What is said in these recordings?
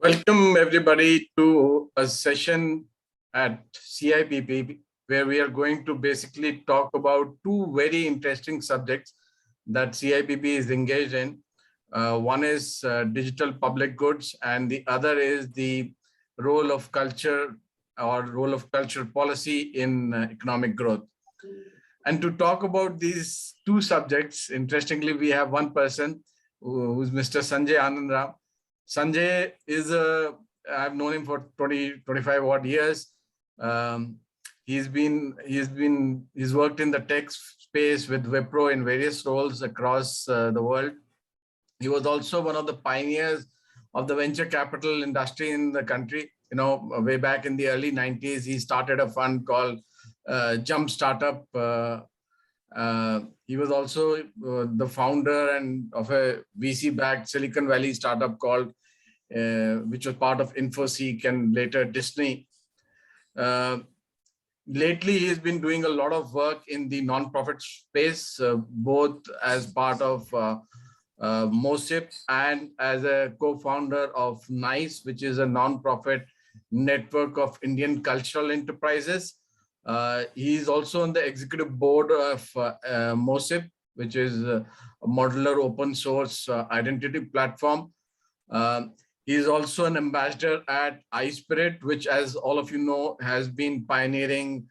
Welcome everybody to a session at CIPP where we are going to basically talk about two very interesting subjects that CIPP is engaged in. One is digital public goods and the other is the role of culture or role of culture policy in economic growth. And to talk about these two subjects, interestingly, we have one person who's Mr. Sanjay Anandram. Sanjay is I've known him for 20, 25 odd years. He's worked in the tech space with Wipro in various roles across the world. He was also one of the pioneers of the venture capital industry in the country. You know, way back in the early 90s, he started a fund called Jump Startup. He was also the founder and of a VC-backed Silicon Valley startup called, which was part of InfoSeek and later Disney. Lately, he's been doing a lot of work in the nonprofit space, both as part of MOSIP and as a co-founder of NICE, which is a nonprofit network of Indian cultural enterprises. He is also on the executive board of MOSIP, which is a modular open source identity platform. He is also an ambassador at iSpirit, which, as all of you know, has been pioneering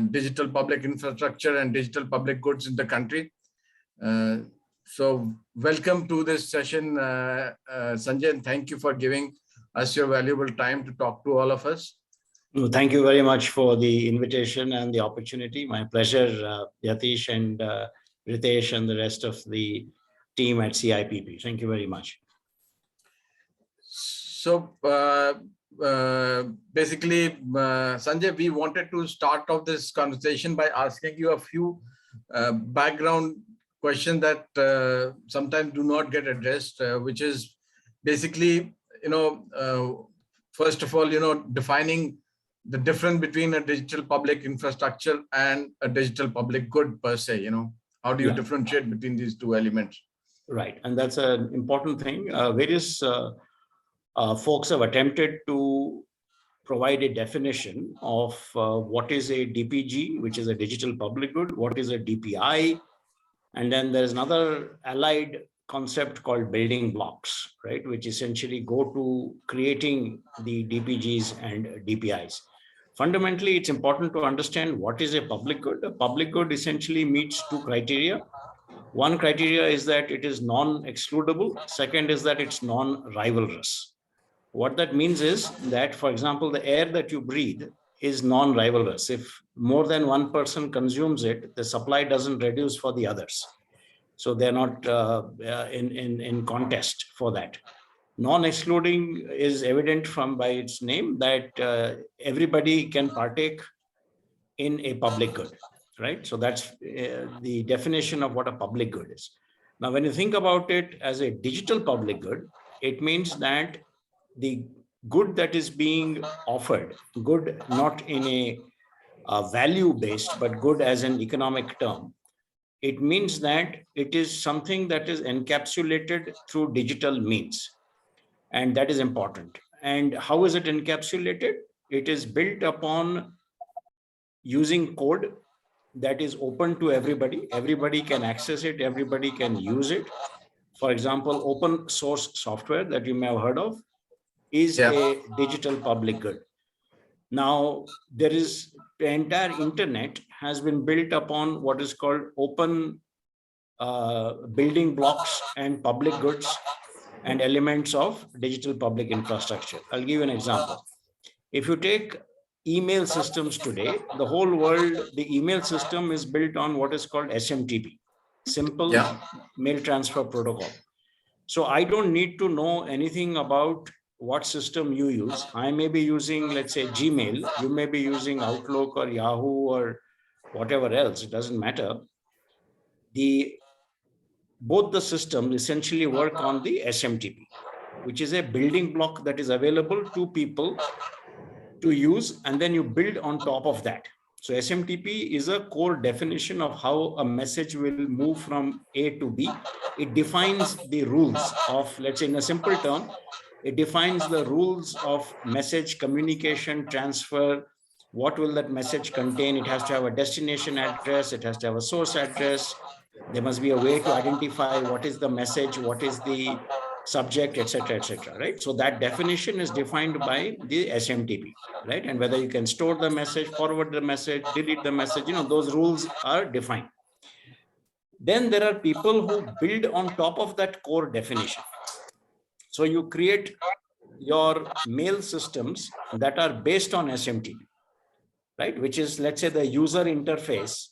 digital public infrastructure and digital public goods in the country. So welcome to this session, Sanjay, and thank you for giving us your valuable time to talk to all of us. Thank you very much for the invitation and the opportunity. My pleasure, Yatish and Ritesh and the rest of the team at CIPP. Thank you very much. So basically, Sanjay, we wanted to start off this conversation by asking you a few background questions that sometimes do not get addressed, which is basically, first of all, defining the difference between a digital public infrastructure and a digital public good per se. How do you differentiate between these two elements? Right, and that's an important thing. Various folks have attempted to provide a definition of what is a DPG, which is a digital public good, what is a DPI, and then there's another allied concept called building blocks, right, which essentially go to creating the DPGs and DPIs. Fundamentally, it's important to understand what is a public good. A public good essentially meets two criteria. One criteria is that it is non-excludable. Second is that it's non-rivalrous. What that means is that, for example, the air that you breathe is non-rivalrous. If more than one person consumes it, the supply doesn't reduce for the others. So they're not in contest for that. Non-excluding is evident by its name that everybody can partake in a public good, right? So that's the definition of what a public good is. Now, when you think about it as a digital public good, it means that the good that is being offered, good not in a value-based, but good as an economic term, it means that it is something that is encapsulated through digital means. And that is important. And how is it encapsulated? It is built upon using code that is open to everybody. Everybody can access it. Everybody can use it. For example, open source software that you may have heard of is a digital public good. Now, there is the entire internet has been built upon what is called open building blocks and public goods and elements of digital public infrastructure. I'll give you an example. If you take email systems today, the whole world, the email system is built on what is called SMTP, Simple Mail Transfer Protocol. So I don't need to know anything about what system you use. I may be using, let's say, Gmail. You may be using Outlook or Yahoo or whatever else. It doesn't matter. Both the systems essentially work on the SMTP, which is a building block that is available to people to use, and then you build on top of that. So SMTP is a core definition of how a message will move from A to B. It defines the rules of, let's say in a simple term, It defines the rules of message communication, transfer. What will that message contain? It has to have a destination address. It has to have a source address. There must be a way to identify what is the message, what is the subject, etc., right? So that definition is defined by the SMTP, right? And whether you can store the message, forward the message, delete the message, those rules are defined. Then there are people who build on top of that core definition. So you create your mail systems that are based on SMTP, right? Which is, let's say, the user interface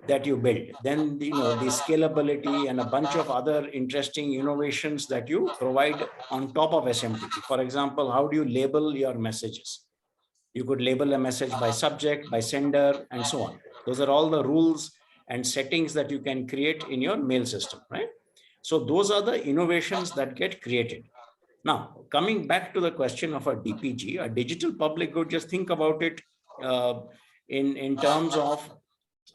that you build. Then, the scalability and a bunch of other interesting innovations that you provide on top of SMTP. For example, how do you label your messages? You could label a message by subject, by sender, and so on. Those are all the rules and settings that you can create in your mail system, right? So those are the innovations that get created. Now, coming back to the question of a DPG, a digital public good, just think about it in terms of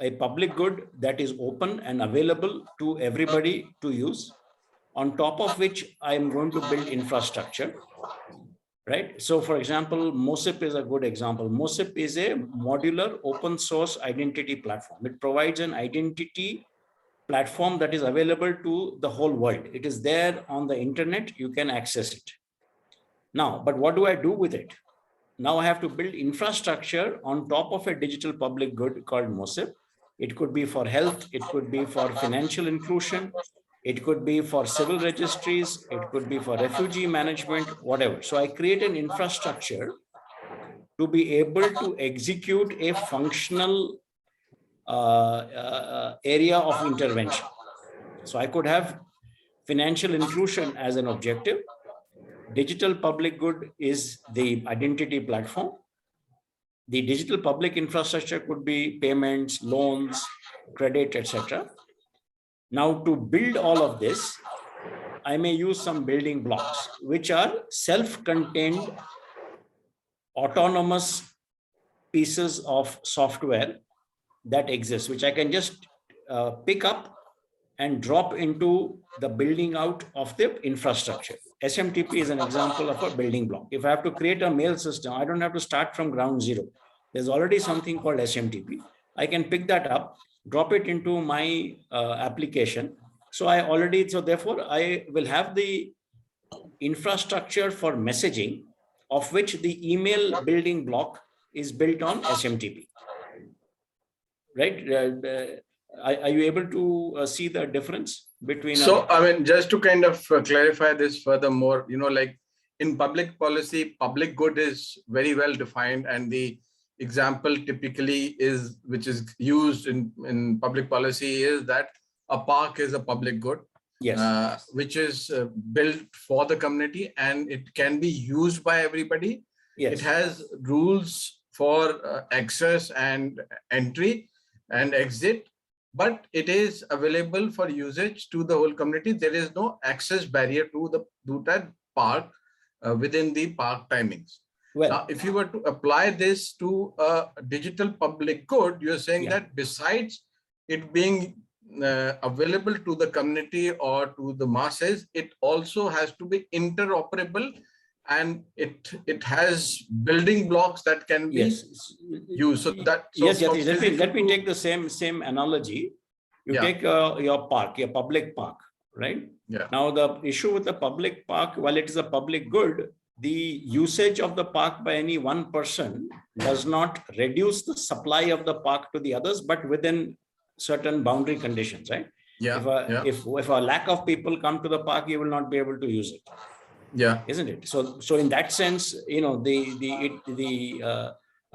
a public good that is open and available to everybody to use, on top of which I am going to build infrastructure, right? So for example, MOSIP is a good example. MOSIP is a modular open source identity platform. It provides an identity platform that is available to the whole world. It is there on the internet, you can access it. Now, but what do I do with it? Now I have to build infrastructure on top of a digital public good called MOSIP. It could be for health, it could be for financial inclusion, it could be for civil registries, it could be for refugee management, whatever. So I create an infrastructure to be able to execute a functional area of intervention. So I could have financial inclusion as an objective. Digital public good is the identity platform. The digital public infrastructure could be payments, loans, credit, etc. Now, to build all of this, I may use some building blocks, which are self-contained, autonomous pieces of software that exist, which I can just pick up and drop into the building out of the infrastructure. SMTP is an example of a building block. If I have to create a mail system, I don't have to start from ground zero. There's already something called SMTP. I can pick that up, drop it into my application. So therefore I will have the infrastructure for messaging, of which the email building block is built on SMTP, right? Are you able to see the difference between? So, I mean, just to kind of clarify this furthermore, like in public policy, public good is very well defined, and the example typically which is used in public policy is that a park is a public good. Yes. Which is built for the community, and it can be used by everybody. Yes. It has rules for access and entry and exit, but it is available for usage to the whole community. There is no access barrier to that park within the park timings. Well, now, if you were to apply this to a digital public good, you're saying that besides it being available to the community or to the masses, it also has to be interoperable, and it has building blocks that can be used. So Yatish, let me take the same analogy. You take your park, your public park, right? Yeah. Now the issue with the public park, while it is a public good, the usage of the park by any one person does not reduce the supply of the park to the others, but within certain boundary conditions, right? Yeah. If a lack of people come to the park, you will not be able to use it. Yeah. Isn't it? So in that sense, the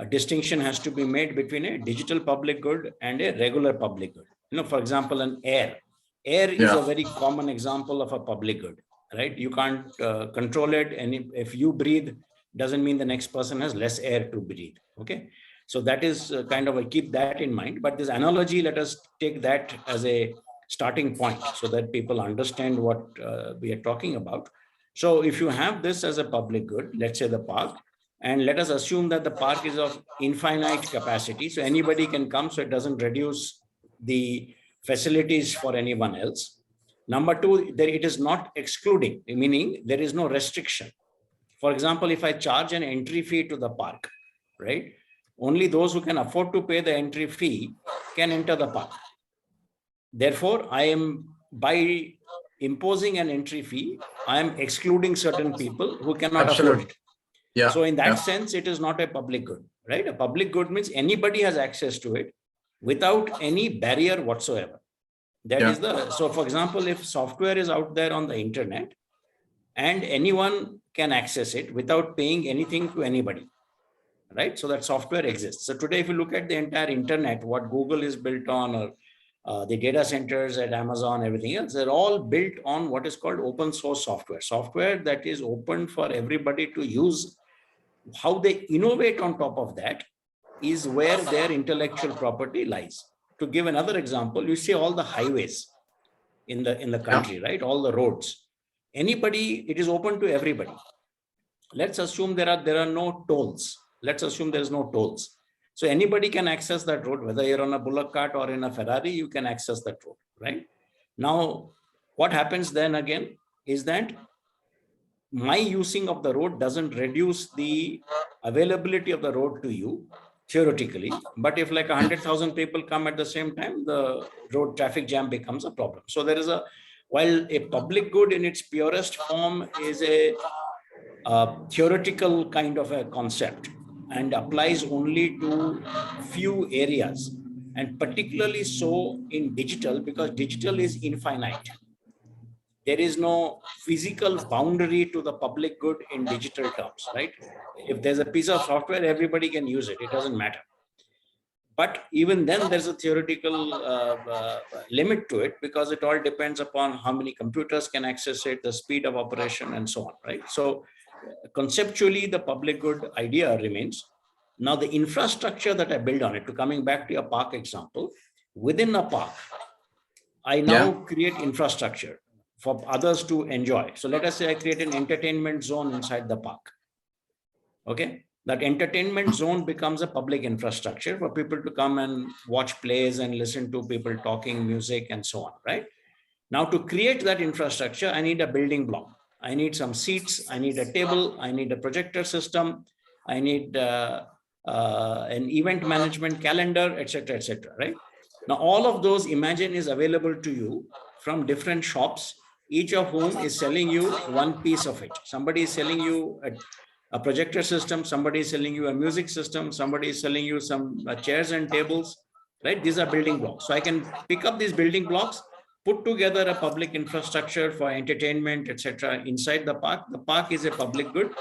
distinction has to be made between a digital public good and a regular public good. For example, an air is a very common example of a public good, right? You can't control it, and if you breathe, doesn't mean the next person has less air to breathe. Okay. So that is kind of keep that in mind. But this analogy, let us take that as a starting point so that people understand what we are talking about. So if you have this as a public good, let's say the park, and let us assume that the park is of infinite capacity, so anybody can come, so it doesn't reduce the facilities for anyone else. Number two, it is not excluding, meaning there is no restriction. For example, if I charge an entry fee to the park, right? Only those who can afford to pay the entry fee can enter the park. Therefore, I am, by imposing an entry fee, I am excluding certain people who cannot afford it. Yeah. So in that sense, it is not a public good, right? A public good means anybody has access to it without any barrier whatsoever. That is the, so for example, if software is out there on the internet and anyone can access it without paying anything to anybody, right? So that software exists. So today, if you look at the entire internet, what Google is built on, or the data centers at Amazon, everything else, they're all built on what is called open source software that is open for everybody to use. How they innovate on top of that is where their intellectual property lies. To give another example, you see all the highways in the country, right? All the roads. Anybody, it is open to everybody. Let's assume there are no tolls. Let's assume there is no tolls. So anybody can access that road, whether you're on a bullock cart or in a Ferrari, you can access that road, right? Now, what happens then again is that my using of the road doesn't reduce the availability of the road to you, theoretically. But if like 100,000 people come at the same time, the road traffic jam becomes a problem. So there is while a public good in its purest form is a theoretical kind of a concept and applies only to few areas, and particularly so in digital, because digital is infinite. There is no physical boundary to the public good in digital terms, right? If there's a piece of software, everybody can use it. It doesn't matter. But even then, there's a theoretical limit to it, because it all depends upon how many computers can access it, the speed of operation, and so on, right? So conceptually, the public good idea remains. Now, the infrastructure that I build on it, to coming back to your park example, within a park, I now create infrastructure for others to enjoy. So let us say I create an entertainment zone inside the park. Okay. That entertainment zone becomes a public infrastructure for people to come and watch plays and listen to people talking, music, and so on, right? Now, to create that infrastructure, I need a building block. I need some seats, I need a table, I need a projector system, I need an event management calendar, etc., right? Now, all of those, imagine, is available to you from different shops, each of whom is selling you one piece of it. Somebody is selling you a projector system, somebody is selling you a music system, somebody is selling you some chairs and tables, right? These are building blocks. So I can pick up these building blocks, put together a public infrastructure for entertainment, etc. inside the park. The park is a public good,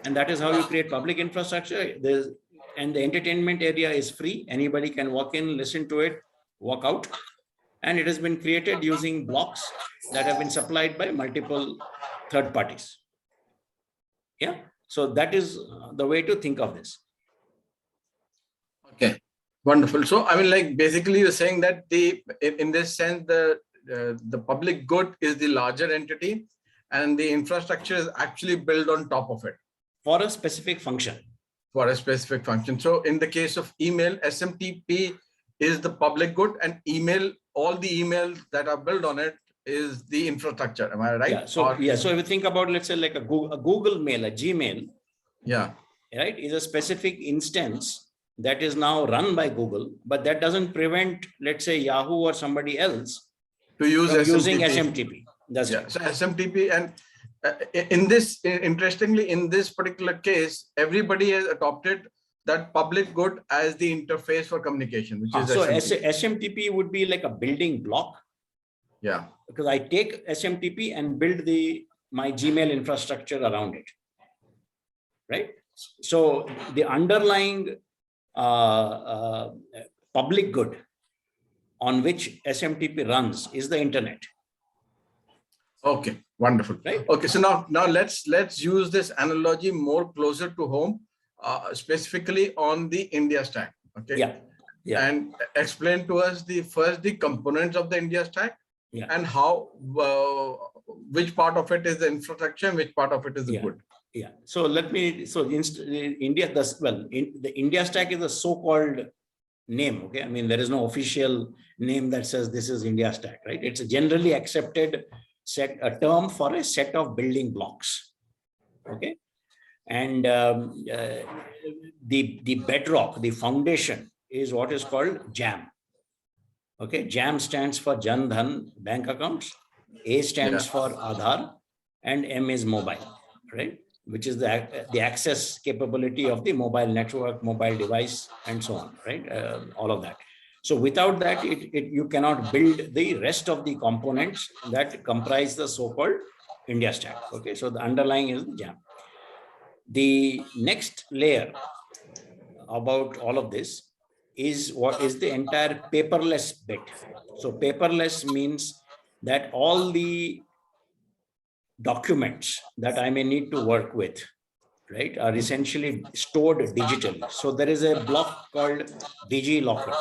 and that is how you create public infrastructure. And the entertainment area is free. Anybody can walk in, listen to it, walk out. And it has been created using blocks that have been supplied by multiple third parties. Yeah. So that is the way to think of this. Okay, wonderful. So I mean, like, basically you're saying that in this sense, the public good is the larger entity, and the infrastructure is actually built on top of it for a specific function. For a specific function. So in the case of email, SMTP is the public good, and email, all the emails that are built on it, is the infrastructure. Am I right? Yeah. So so if you think about, let's say, like a Google Mail, a Gmail, right, is a specific instance that is now run by Google, but that doesn't prevent, let's say, Yahoo or somebody else to use using SMTP. That's right. So SMTP, and in this, interestingly, in this particular case, everybody has adopted that public good as the interface for communication, which is so SMTP. SMTP would be like a building block. Yeah. Because I take SMTP and build my Gmail infrastructure around it, right? So the underlying public good on which SMTP runs is the internet. Okay, wonderful. Right. Okay, so now let's use this analogy more closer to home, specifically on the India stack. Okay. Yeah. Yeah. And explain to us the components of the India stack. Yeah. And how, which part of it is the infrastructure and which part of it is the good. Yeah. So India, the India stack is a so-called name. Okay. I mean, there is no official name that says this is India stack, right? It's a generally accepted a term for a set of building blocks. Okay. And the bedrock, the foundation is what is called JAM. Okay, JAM stands for Jan Dhan bank accounts, A stands for Aadhaar, and M is mobile, right? Which is the access capability of the mobile network, mobile device, and so on, right? All of that. So without that, you cannot build the rest of the components that comprise the so-called India stack. Okay, so the underlying is JAM. The next layer about all of this is what is the entire paperless bit. So paperless means that all the documents that I may need to work with, right, are essentially stored digitally. So there is a block called DigiLocker.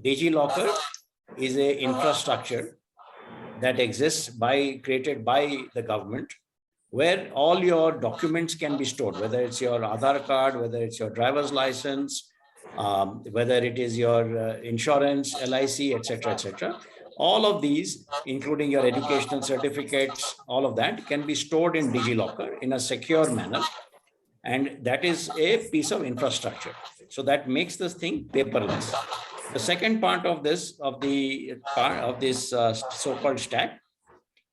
DigiLocker is an infrastructure that exists created by the government, where all your documents can be stored, whether it's your Aadhaar card, whether it's your driver's license, whether it is your insurance, LIC, etc., etc. All of these, including your educational certificates, all of that can be stored in DigiLocker in a secure manner. And that is a piece of infrastructure. So that makes this thing paperless. The second part of this, so-called stack,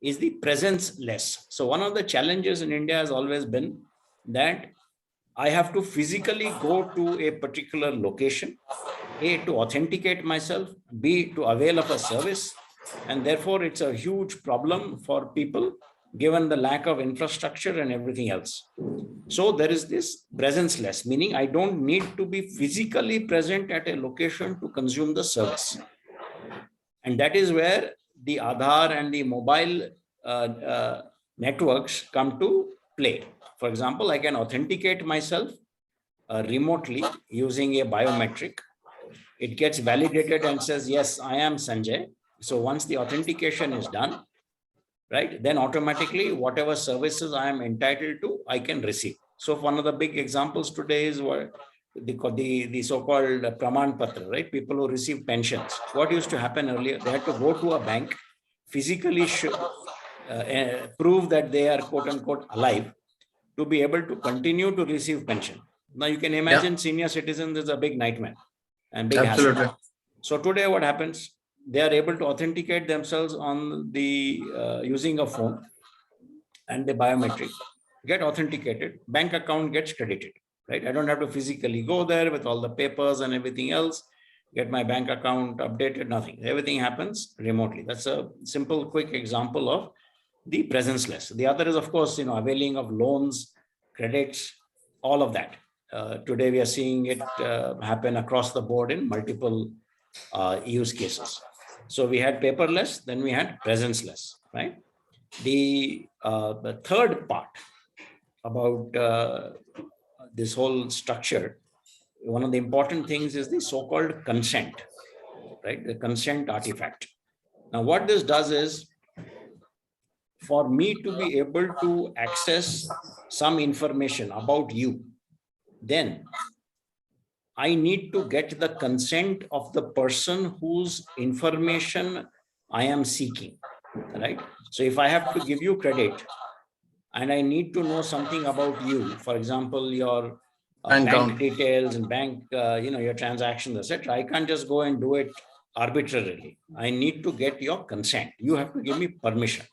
is the presence-less. So one of the challenges in India has always been that I have to physically go to a particular location, A, to authenticate myself, B, to avail of a service. And therefore, it's a huge problem for people, given the lack of infrastructure and everything else. So there is this presence-less, meaning I don't need to be physically present at a location to consume the service. And that is where the Aadhaar and the mobile networks come to play. For example, I can authenticate myself remotely using a biometric. It gets validated and says, yes, I am Sanjay. So once the authentication is done, right, then automatically whatever services I am entitled to, I can receive. So one of the big examples today is what the so-called Praman Patra, right? People who receive pensions. What used to happen earlier? They had to go to a bank, physically prove that they are quote unquote alive to be able to continue to receive pension. Now you can imagine senior citizens is a big nightmare and big hassle. So today what happens? They are able to authenticate themselves on the using a phone, and the biometric get authenticated, bank account gets credited, right? I don't have to physically go there with all the papers and everything else, get my bank account updated, nothing. Everything happens remotely. That's a simple, quick example of the presence-less. The other is, of course, availing of loans, credits, all of that. Today, we are seeing it happen across the board in multiple use cases. So we had paperless, then we had presence-less, right? The third part about this whole structure, one of the important things is the so-called consent, right? The consent artifact. Now, what this does is, for me to be able to access some information about you, then I need to get the consent of the person whose information I am seeking, right? So if I have to give you credit and I need to know something about you, for example, your bank details and bank, your transactions, etc., I can't just go and do it arbitrarily. I need to get your consent. You have to give me permission.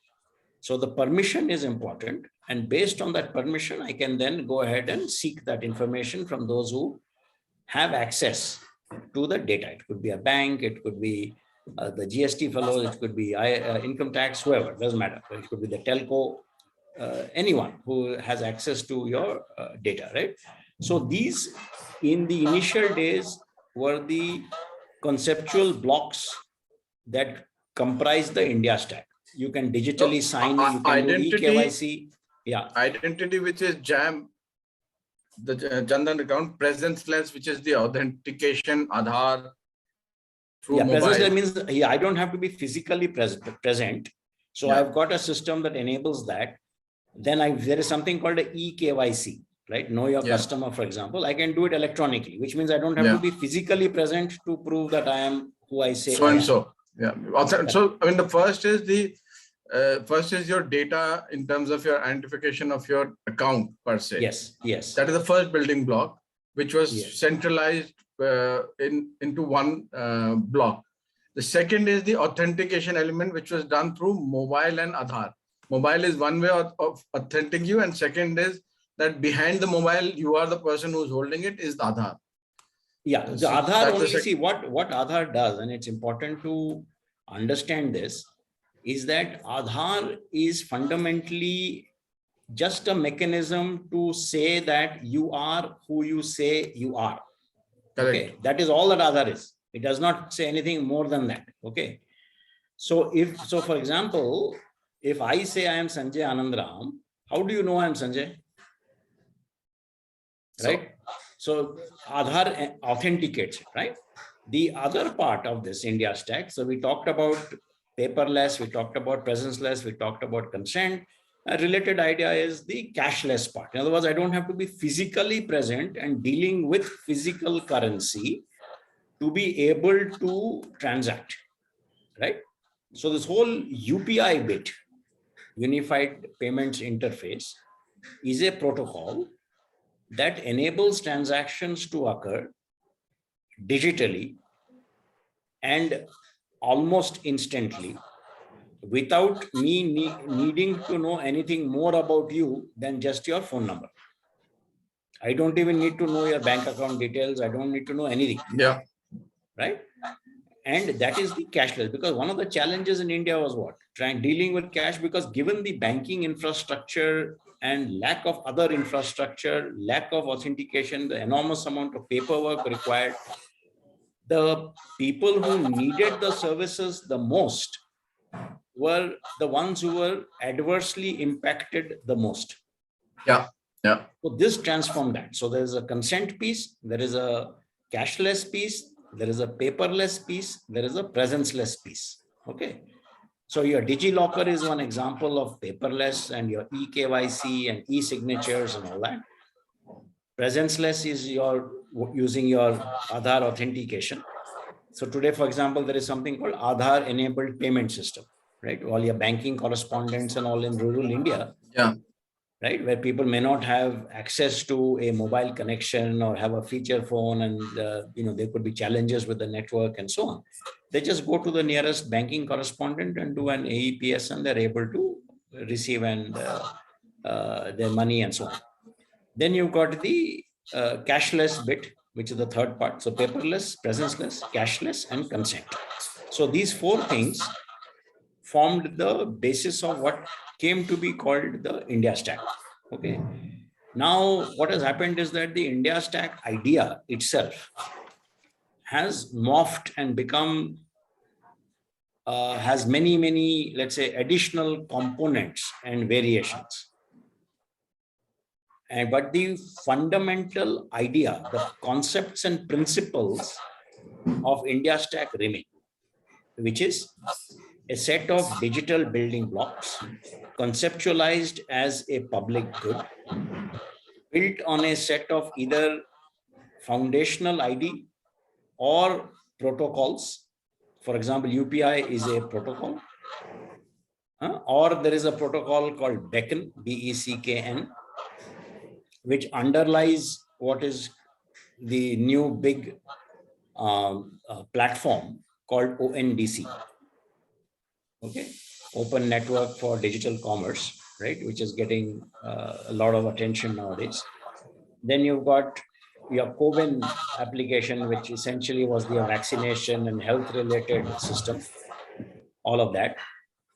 So the permission is important. And based on that permission, I can then go ahead and seek that information from those who have access to the data. It could be a bank, it could be the GST fellows, it could be income tax, whoever, doesn't matter. It could be the telco, anyone who has access to your data, right? So these, in the initial days, were the conceptual blocks that comprise the India stack. You can digitally sign, you can identity, do eKYC. Yeah. Identity, which is JAM, the Jan Dhan account, presence-less, which is the authentication, Aadhaar, through mobile. Presence-less means, I don't have to be physically present. So I've got a system that enables that. Then there is something called a eKYC, right? Know your customer, for example. I can do it electronically, which means I don't have to be physically present to prove that I am who I say I am. So, I mean, the first is the first is your data in terms of your identification of your account per se. Yes, yes. That is the first building block, which was Yes. centralized into one block. The second is the authentication element, which was done through mobile and Aadhaar. Mobile is one way of authenticating you, and second is that behind the mobile, you are the person who's holding it, is the Aadhaar. Yeah, the So Aadhaar that's only, the see what Aadhaar does, and it's important to understand this, is that Aadhaar is fundamentally just a mechanism to say that you are who you say you are. Correct. Okay, that is all that Aadhaar is. It does not say anything more than that. Okay. So for example, if I say I am Sanjay Anandram, how do you know I am Sanjay? Right? So Aadhaar authenticates it, right? The other part of this India stack, so we talked about paperless, we talked about presence-less, we talked about consent. A related idea is the cashless part. In other words, I don't have to be physically present and dealing with physical currency to be able to transact, right? So this whole UPI bit, Unified Payments Interface, is a protocol that enables transactions to occur digitally and almost instantly without me needing to know anything more about you than just your phone number. I don't even need to know your bank account details. I don't need to know anything. Yeah. Right. And that is the cashless, because one of the challenges in India was what? Dealing with cash, because given the banking infrastructure and lack of other infrastructure, lack of authentication, the enormous amount of paperwork required, the people who needed the services the most were the ones who were adversely impacted the most. Yeah. Yeah. So this transformed that. So there is a consent piece, there is a cashless piece, there is a paperless piece, there is a presence-less piece. Okay. So your DigiLocker is one example of paperless, and your eKYC and e-signatures and all that. Presence-less is your using your Aadhaar authentication. So today, for example, there is something called Aadhaar enabled payment system, right? All your banking correspondents and all in rural India. Yeah. Right, where people may not have access to a mobile connection or have a feature phone, and there could be challenges with the network and so on. They just go to the nearest banking correspondent and do an AEPS, and they're able to receive their money and so on. Then you've got the cashless bit, which is the third part. So paperless, presence-less, cashless, and consent. So these four things formed the basis of what came to be called the India stack. Okay. Now, what has happened is that the India stack idea itself has morphed and become, has many, let's say, additional components and variations. But the fundamental idea, the concepts and principles of India stack remain, which is a set of digital building blocks conceptualized as a public good, built on a set of either foundational ID or protocols. For example, UPI is a protocol, or there is a protocol called Beckn, BECKN, which underlies what is the new big platform called ONDC. Okay, Open Network for Digital Commerce, right, which is getting a lot of attention nowadays. Then you've got your CoWIN application, which essentially was the vaccination and health related system, all of that.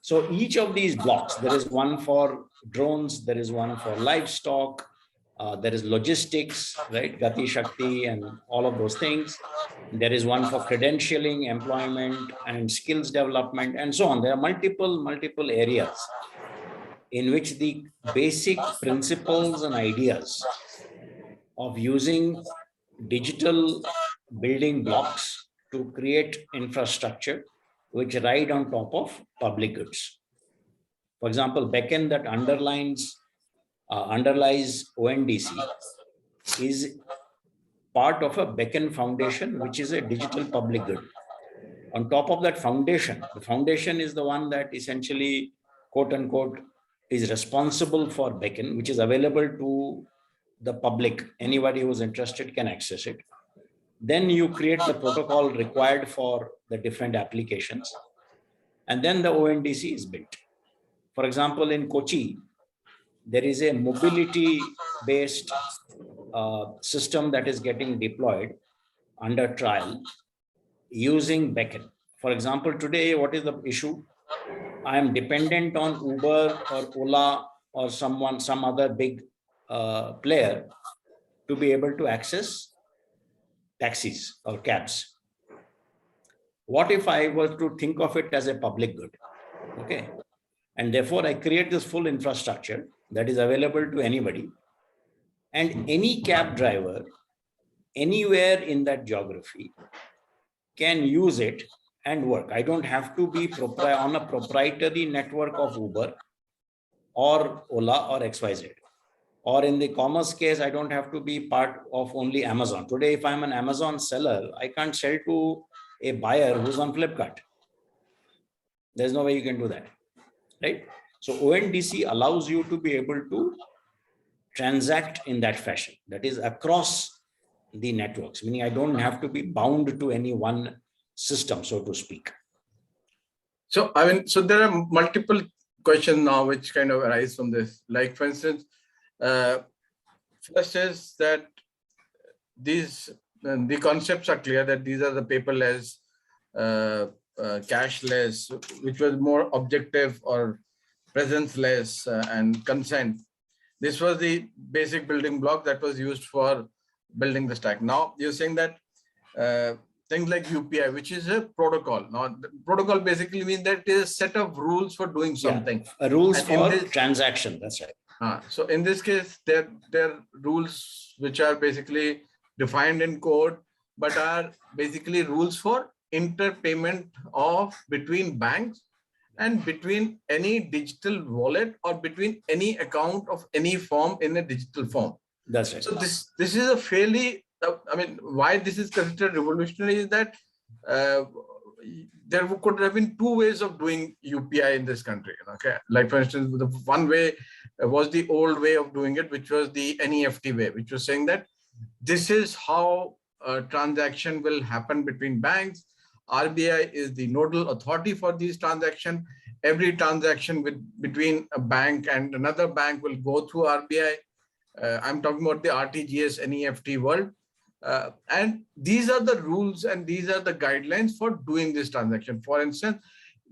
So each of these blocks, there is one for drones, there is one for livestock, there is logistics, right, Gati Shakti and all of those things. There is one for credentialing, employment, and skills development, and so on. There are multiple areas in which the basic principles and ideas of using digital building blocks to create infrastructure which ride on top of public goods. For example, Beckn that underlies ONDC is part of a Beckn Foundation, which is a digital public good. On top of that foundation, the foundation is the one that essentially quote unquote, is responsible for beacon, which is available to the public. Anybody who's interested can access it. Then you create the protocol required for the different applications. And then the ONDC is built. For example, in Kochi, there is a mobility-based system that is getting deployed under trial using beacon. For example, today, what is the issue? I am dependent on Uber or Ola or some other big player to be able to access taxis or cabs. What if I were to think of it as a public good? Okay. And therefore, I create this full infrastructure that is available to anybody. And any cab driver, anywhere in that geography, can use it and work. I don't have to be on a proprietary network of Uber or Ola or XYZ. Or in the commerce case, I don't have to be part of only Amazon. Today, if I'm an Amazon seller, I can't sell to a buyer who's on Flipkart. There's no way you can do that, right? So ONDC allows you to be able to transact in that fashion, that is across the networks, meaning I don't have to be bound to any one system, so to speak. So, I mean, so there are multiple questions now which kind of arise from this. Like, for instance, first is that the concepts are clear that these are the paperless, cashless, which was more objective or presence-less and consent. This was the basic building block that was used for building the stack. Now you're saying that things like UPI, which is a protocol. Now, the protocol basically means that it is a set of rules for doing something. Yeah, rules for transaction. That's right. So in this case, there are rules which are basically defined in code, but are basically rules for interpayment of between banks and between any digital wallet or between any account of any form in a digital form. That's right. So this is a fairly, I mean, why this is considered revolutionary is that there could have been two ways of doing UPI in this country. Okay, like for instance, the one way was the old way of doing it, which was the NEFT way, which was saying that this is how a transaction will happen between banks. RBI is the nodal authority for these transactions. Every transaction between a bank and another bank will go through RBI. I'm talking about the RTGS NEFT world. And these are the rules and these are the guidelines for doing this transaction. For instance,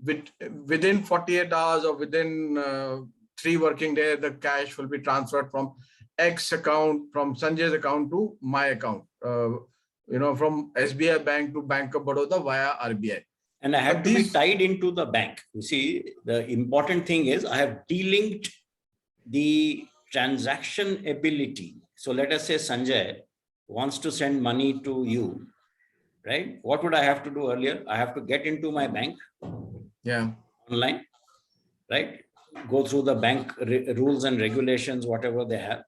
within 48 hours or within 3 working days, the cash will be transferred from X account, from Sanjay's account to my account. From SBI Bank to Bank of Baroda via RBI. And I have to be tied into the bank. You see, the important thing is I have delinked the transaction ability. So let us say Sanjay wants to send money to you, right? What would I have to do earlier? I have to get into my bank online, right? Go through the bank rules and regulations, whatever they have.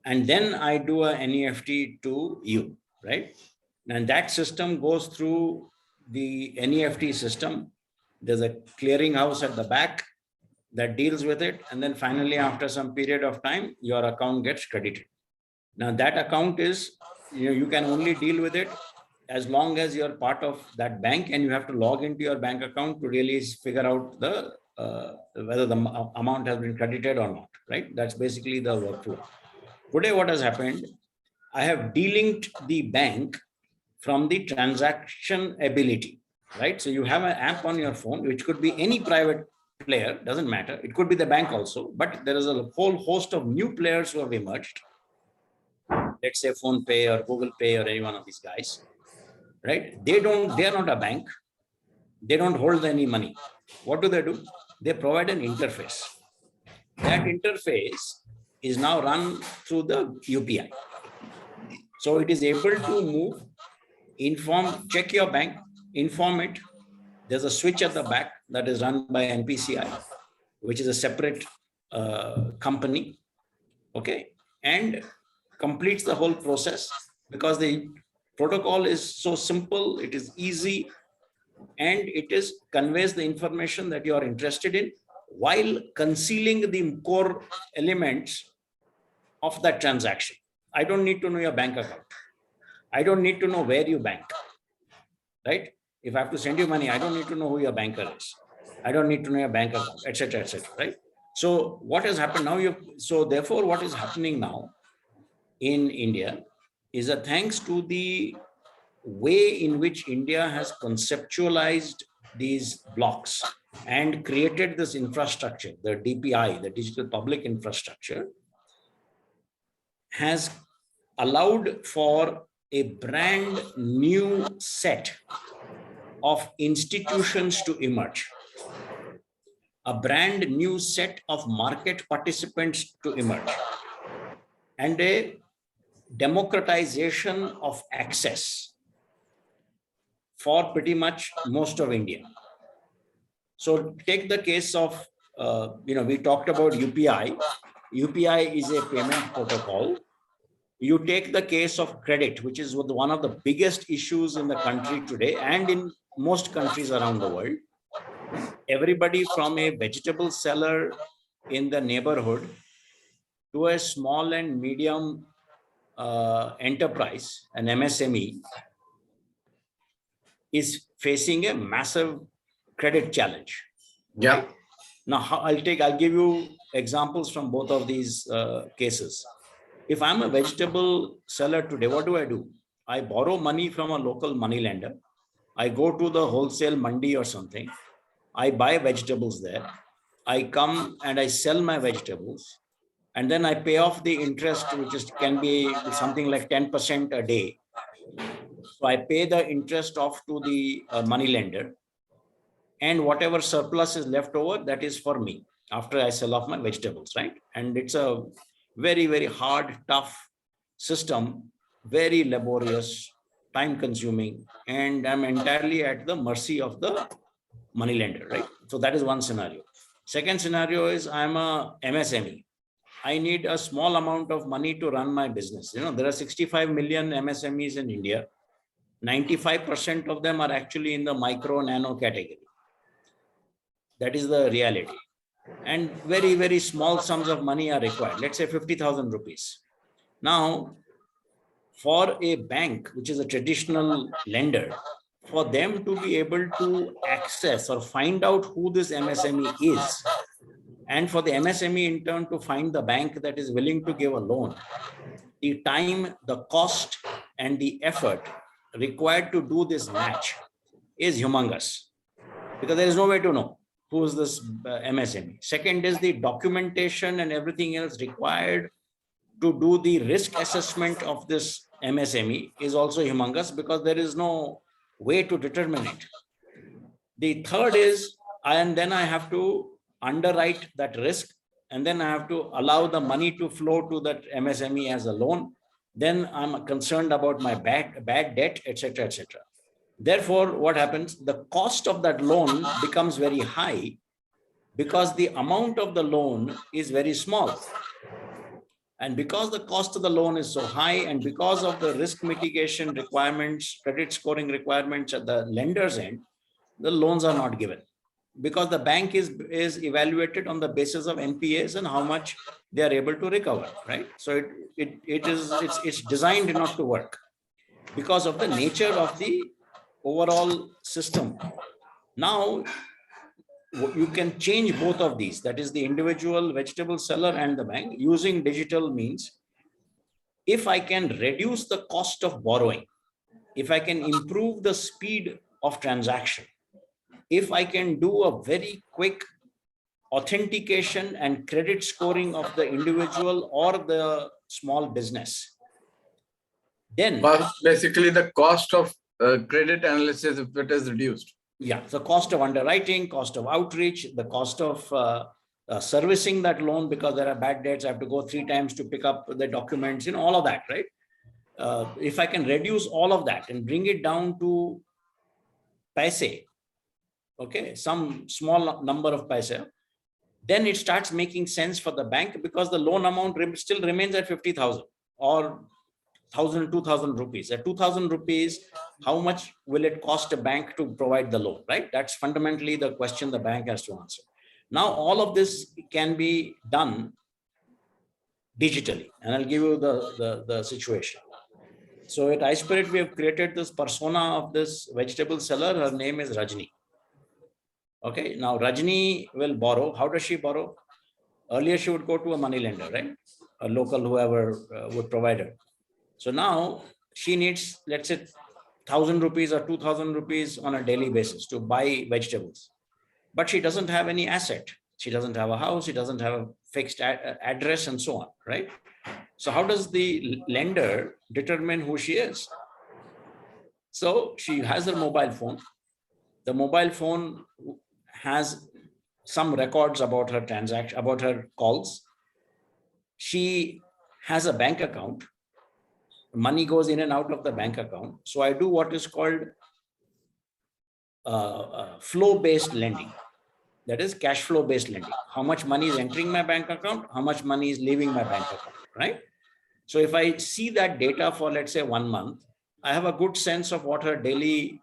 And then I do a NEFT to you, right? And that system goes through the NEFT system. There's a clearinghouse at the back that deals with it. And then finally, after some period of time, your account gets credited. Now that account is, you can only deal with it as long as you're part of that bank and you have to log into your bank account to really figure out whether the amount has been credited or not, right? That's basically the workflow. Today, what has happened, I have delinked the bank from the transaction ability, right? So you have an app on your phone, which could be any private player, doesn't matter. It could be the bank also, but there is a whole host of new players who have emerged. Let's say PhonePe or Google Pay or any one of these guys, right? They are not a bank. They don't hold any money. What do? They provide an interface. That interface is now run through the UPI. So it is able to move, inform, check your bank, inform it. There's a switch at the back that is run by NPCI, which is a separate company, okay, and completes the whole process because the protocol is so simple, it is easy, and it conveys the information that you are interested in while concealing the core elements of that transaction. I don't need to know your bank account. I don't need to know where you bank, right? If I have to send you money, I don't need to know who your banker is. I don't need to know your bank account, etc., right? So what has happened now? So therefore, what is happening now in India is that thanks to the way in which India has conceptualized these blocks and created this infrastructure, the DPI, the digital public infrastructure, has allowed for a brand new set of institutions to emerge, a brand new set of market participants to emerge, and a democratization of access for pretty much most of India. So take the case of, we talked about UPI. UPI is a payment protocol. You take the case of credit, which is one of the biggest issues in the country today and in most countries around the world. Everybody from a vegetable seller in the neighborhood to a small and medium enterprise, an MSME, is facing a massive credit challenge. Yeah. Right? Now, I'll give you examples from both of these cases. If I'm a vegetable seller today, what do? I borrow money from a local money lender. I go to the wholesale mandi or something. I buy vegetables there. I come and I sell my vegetables. And then I pay off the interest, can be something like 10% a day. So I pay the interest off to the money lender. And whatever surplus is left over, that is for me after I sell off my vegetables, right? And it's a very, very hard, tough system, very laborious, time consuming, and I'm entirely at the mercy of the money lender, right? So that is one scenario. Second scenario is I'm a MSME. I need a small amount of money to run my business. There are 65 million MSMEs in India. 95% of them are actually in the micro nano category. That is the reality. And very, very small sums of money are required. Let's say 50,000 rupees. Now, for a bank, which is a traditional lender, for them to be able to access or find out who this MSME is, and for the MSME in turn to find the bank that is willing to give a loan, the time, the cost, and the effort required to do this match is humongous, because there is no way to know who is this MSME. Second is the documentation and everything else required to do the risk assessment of this MSME is also humongous, because there is no way to determine it. The third is, and then I have to underwrite that risk, and then I have to allow the money to flow to that MSME as a loan. Then I'm concerned about my bad debt, etc., etc. Therefore, what happens? The cost of that loan becomes very high because the amount of the loan is very small. And because the cost of the loan is so high, and because of the risk mitigation requirements, credit scoring requirements at the lender's end, the loans are not given, because the bank is evaluated on the basis of NPAs and how much they are able to recover, right? So it's designed not to work because of the nature of the overall system. Now, you can change both of these, that is the individual vegetable seller and the bank, using digital means. If I can reduce the cost of borrowing, if I can improve the speed of transaction, if I can do a very quick authentication and credit scoring of the individual or the small business, then basically the cost of credit analysis, if it is reduced. Yeah, the cost of underwriting, cost of outreach, the cost of servicing that loan, because there are bad debts, I have to go 3 times to pick up the documents, all of that, right? If I can reduce all of that and bring it down to paise, okay, some small number of paise, then it starts making sense for the bank, because the loan amount still remains at 50,000 or 1,000, 2,000 rupees. At 2,000 rupees, how much will it cost a bank to provide the loan, right? That's fundamentally the question the bank has to answer. Now, all of this can be done digitally, and I'll give you the situation. So at iSpirit, we have created this persona of this vegetable seller. Her name is Rajni. Okay, now Rajni will borrow. How does she borrow? Earlier, she would go to a money lender, right? A local, whoever would provide her. So now she needs, let's say, 1,000 rupees or 2,000 rupees on a daily basis to buy vegetables. But she doesn't have any asset. She doesn't have a house. She doesn't have a fixed address and so on, right? So how does the lender determine who she is? So she has her mobile phone. The mobile phone has some records about her transaction, about her calls. She has a bank account. Money goes in and out of the bank account. So I do what is called flow-based lending. That is cash flow-based lending. How much money is entering my bank account? How much money is leaving my bank account, right? So if I see that data for, let's say, 1 month, I have a good sense of what her daily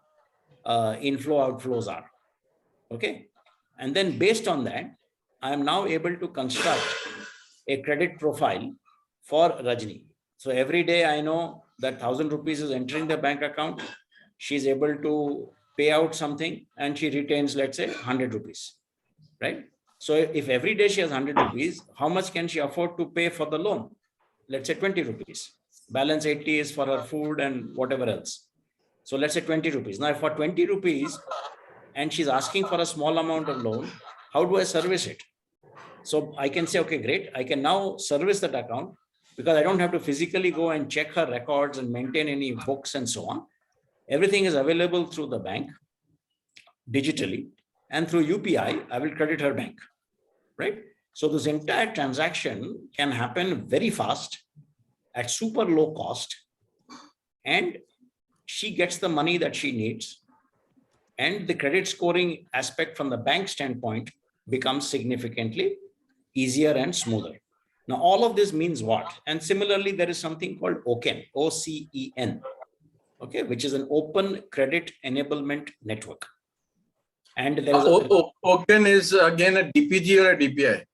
inflow outflows are. Okay. And then based on that, I am now able to construct a credit profile for Rajni. So every day I know that 1,000 rupees is entering the bank account. She's able to pay out something and she retains, let's say, 100 rupees, right? So if every day she has 100 rupees, how much can she afford to pay for the loan? Let's say 20 rupees. Balance 80 is for her food and whatever else. So let's say 20 rupees. Now, for 20 rupees, and she's asking for a small amount of loan, how do I service it? So I can say, okay, great. I can now service that account because I don't have to physically go and check her records and maintain any books and so on. Everything is available through the bank digitally, and through UPI, I will credit her bank, right? So this entire transaction can happen very fast at super low cost, and she gets the money that she needs. And the credit scoring aspect from the bank standpoint becomes significantly easier and smoother. Now, all of this means what? And similarly, there is something called OCEN, OCEN, okay, which is an Open Credit Enablement Network. And there is OCEN is again a DPG or a DPI?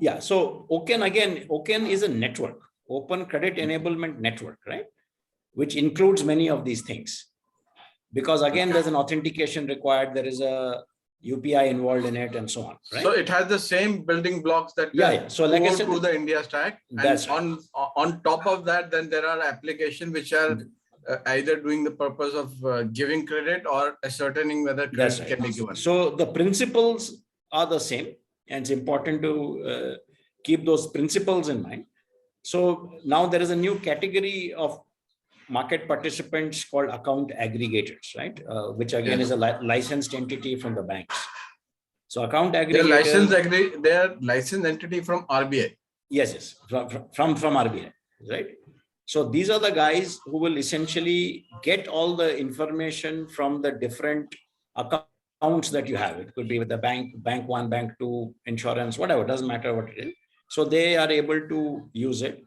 Yeah, so OCEN is a network, Open Credit Enablement Network, right? Which includes many of these things. Because again, there's an authentication required, there is a UPI involved in it and so on, right? So it has the same building blocks that So like I said, to the India stack. That's and on top of that, then there are applications which are either doing the purpose of giving credit or ascertaining whether credit can be given. So the principles are the same, and it's important to keep those principles in mind. So now there is a new category of market participants called account aggregators, right? Which again is a licensed entity from the banks. So account aggregators. They're licensed entity from RBI. Yes, from RBI, right? So these are the guys who will essentially get all the information from the different accounts that you have. It could be with the bank 1, bank 2, insurance, whatever, doesn't matter what it is. So they are able to use it.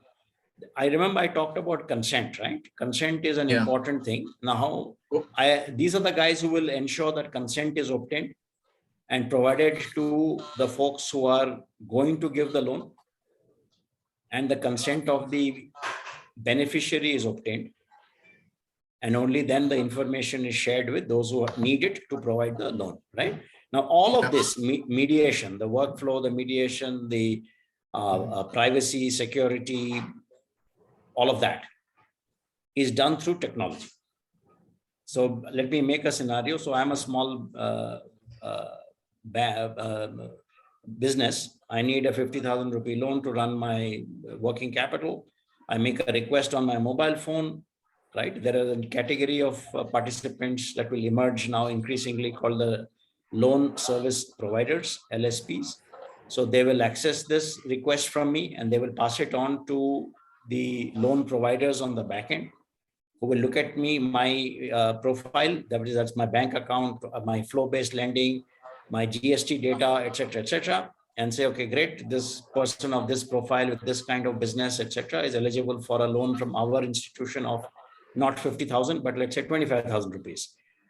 I remember I talked about consent, right? Consent is an important thing. Now, these are the guys who will ensure that consent is obtained and provided to the folks who are going to give the loan, and the consent of the beneficiary is obtained. And only then the information is shared with those who need it to provide the loan, right? Now, all of this mediation, the workflow, the mediation, the privacy, security, all of that is done through technology. So let me make a scenario. So I'm a small business. I need a 50,000 rupee loan to run my working capital. I make a request on my mobile phone, right? There is a category of participants that will emerge now increasingly called the loan service providers, LSPs. So they will access this request from me and they will pass it on to the loan providers on the back end, who will look at my profile, that's my bank account, my flow-based lending, my GST data, etc., and say, okay, great, this person of this profile with this kind of business, etc., is eligible for a loan from our institution of not 50,000, but let's say 25,000 rupees.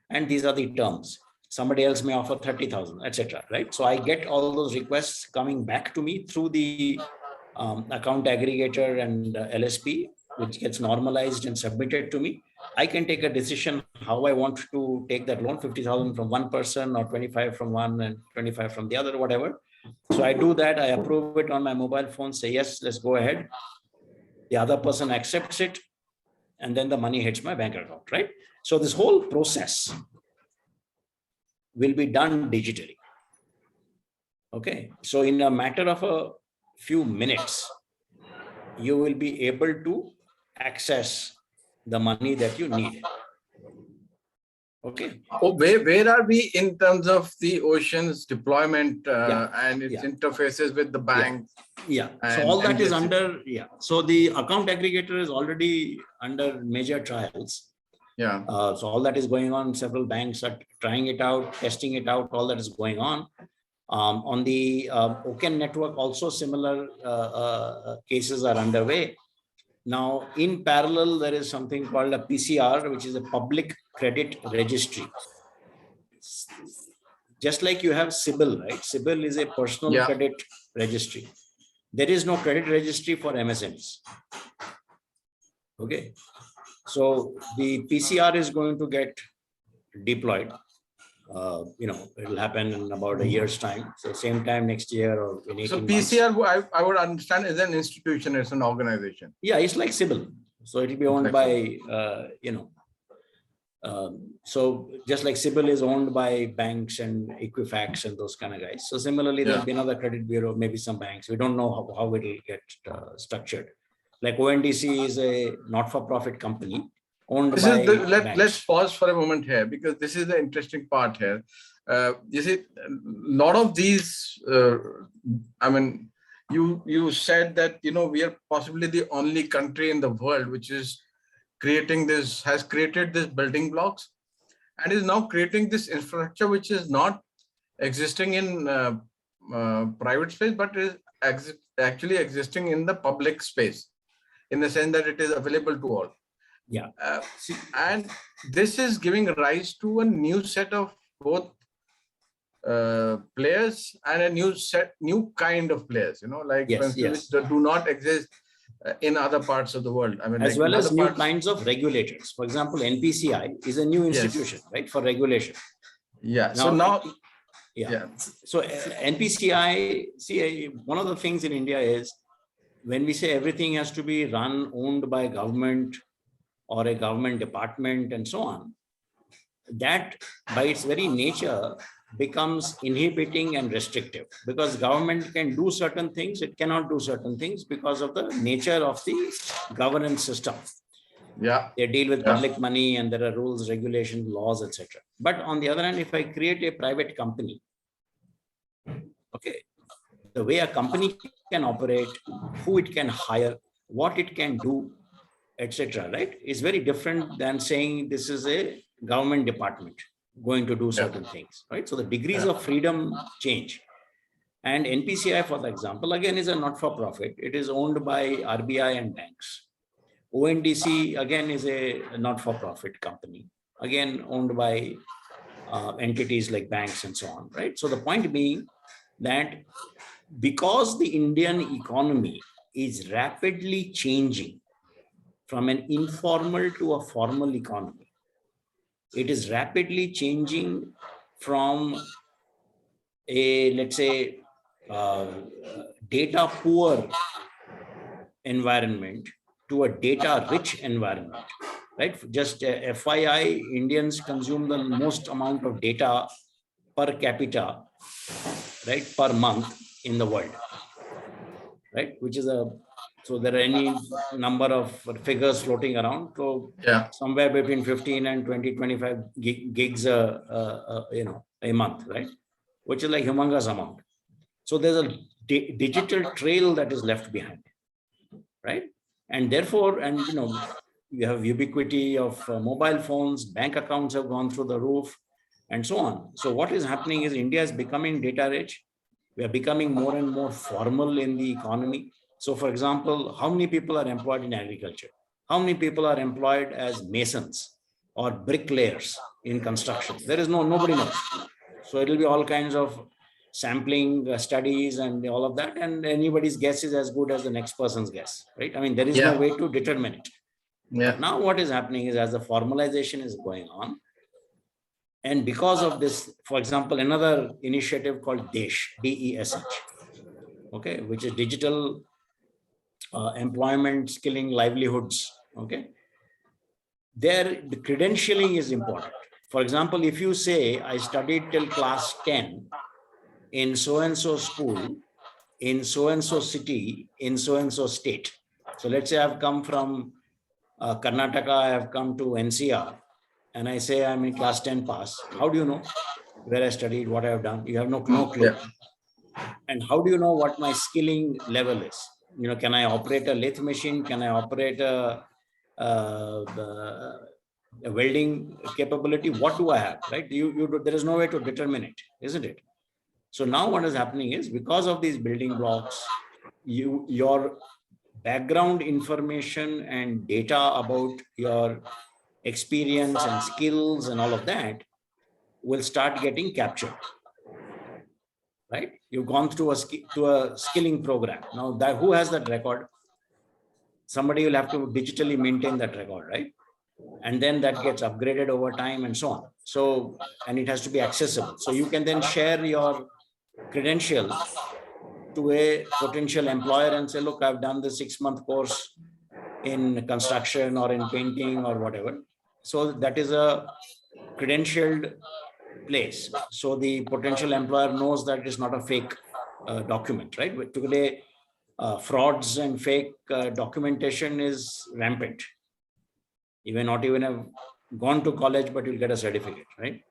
And these are the terms. somebody else may offer 30,000, etc. Right? So I get all those requests coming back to me through the account aggregator and LSP, which gets normalized and submitted to me. I can take a decision how I want to take that loan, 50,000 from one person or 25 from one and 25 from the other, whatever. So I do that, I approve it on my mobile phone, say, yes, let's go ahead. The other person accepts it, and then the money hits my bank account, right? So this whole process will be done digitally. Okay. So in a matter of a few minutes, you will be able to access the money that you need. Okay. Oh, where are we in terms of the Ocean's deployment and its interfaces with the bank? Yeah. So all that is under, So the account aggregator is already under major trials. Yeah. So all that is going on. Several banks are trying it out, testing it out. All that is going on. On the Oken network, also similar cases are underway. Now, in parallel, there is something called a PCR, which is a public credit registry. Just like you have CIBIL, right? CIBIL is a personal credit registry. There is no credit registry for MSMEs. Okay. So the PCR is going to get deployed. It'll happen in about a year's time. So same time next year or in 18 months. So PCR, I would understand, is an institution, it's an organization. Yeah, it's like CIBIL. So it'll be owned by, so just like CIBIL is owned by banks and Equifax and those kind of guys. So similarly, there'll be another credit bureau, maybe some banks. We don't know how it will get structured. Like ONDC is a not-for-profit company. Let's pause for a moment here, because this is the interesting part here. You see, a lot of these, you said that, we are possibly the only country in the world which is has created this building blocks and is now creating this infrastructure which is not existing in private space, but is actually existing in the public space, in the sense that it is available to all. Yeah. And this is giving rise to a new set of both players and a new kind of players, which do not exist in other parts of the world. As well as new kinds of regulators. For example, NPCI is a new institution, right, for regulation. Yeah. So NPCI, see, one of the things in India is when we say everything has to be owned by government or a government department and so on, that by its very nature becomes inhibiting and restrictive, because government can do certain things, it cannot do certain things because of the nature of the governance system. Yeah. They deal with public money and there are rules, regulations, laws, etc. But on the other hand, if I create a private company, okay, the way a company can operate, who it can hire, what it can do, etc., right, is very different than saying this is a government department going to do certain things, right? So the degrees of freedom change. And NPCI, for example, again, is a not-for-profit. It is owned by RBI and banks. ONDC, again, is a not-for-profit company, again, owned by entities like banks and so on, right? So the point being that because the Indian economy is rapidly changing from an informal to a formal economy, it is rapidly changing from a, let's say, data poor environment to a data rich environment, right? Just FYI, Indians consume the most amount of data per capita, right, per month in the world, right? Which is so there are any number of figures floating around. So somewhere between 15 and 20, 25 gigs a month, right? Which is like humongous amount. So there's a digital trail that is left behind, right? And therefore, you have ubiquity of mobile phones, bank accounts have gone through the roof and so on. So what is happening is India is becoming data rich. We are becoming more and more formal in the economy. So for example, how many people are employed in agriculture? How many people are employed as masons? or bricklayers in construction. There is nobody knows. So it will be all kinds of sampling studies and all of that, and anybody's guess is as good as the next person's guess, right? I mean, there is no way to determine it. But now what is happening is, as the formalization is going on, and because of this, for example, another initiative called DESH, DESH, okay, which is digital employment, skilling, livelihoods, okay, there the credentialing is important. For example, if you say, I studied till class 10 in so-and-so school, in so-and-so city, in so-and-so state. So let's say I've come from Karnataka, I have come to NCR, and I say I'm in class 10 pass. How do you know where I studied, what I have done? You have no clue. And how do you know what my skilling level is? You know, can I operate a lathe machine? Can I operate a welding capability? What do I have, right? There is no way to determine it, isn't it? So now what is happening is, because of these building blocks, your background information and data about your experience and skills and all of that will start getting captured, right? You've gone through a skilling program. Now, who has that record? Somebody will have to digitally maintain that record, right? And then that gets upgraded over time and so on. So, and it has to be accessible. So you can then share your credentials to a potential employer and say, look, I've done the 6-month course in construction or in painting or whatever. So that is a credentialed place. So the potential employer knows that it's not a fake document, right? But today, frauds and fake documentation is rampant. You may not even have gone to college, but you'll get a certificate, right?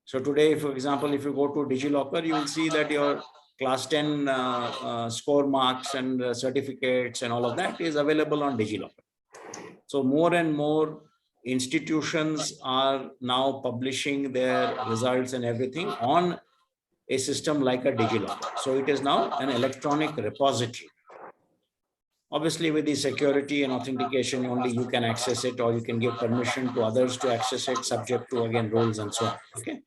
So today, for example, if you go to DigiLocker, you will see that your class 10 score marks and certificates and all of that is available on DigiLocker. So more and more institutions are now publishing their results and everything on a system like a DigiLocker. So it is now an electronic repository. Obviously, with the security and authentication, only you can access it, or you can give permission to others to access it, subject to, again, rules and so on. Okay.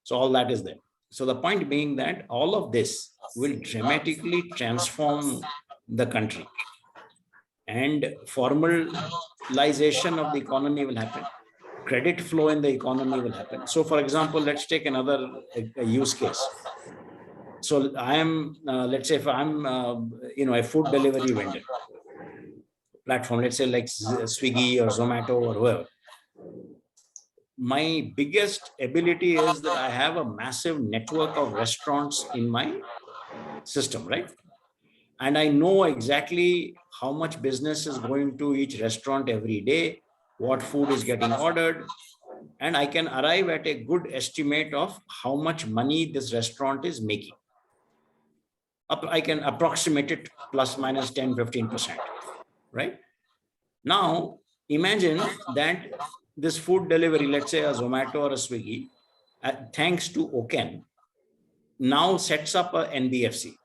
So all that is there. So the point being that all of this will dramatically transform the country, and formalization of the economy will happen. Credit flow in the economy will happen. So, for example, let's take another use case. So I am, let's say if I'm, a food delivery vendor platform, let's say like Swiggy or Zomato or whoever. My biggest ability is that I have a massive network of restaurants in my system, right? And I know exactly how much business is going to each restaurant every day, what food is getting ordered, and I can arrive at a good estimate of how much money this restaurant is making. I can approximate it plus minus 10, 15%, right? Now, imagine that this food delivery, let's say a Zomato or a Swiggy, thanks to OCEN, now sets up a NBFC.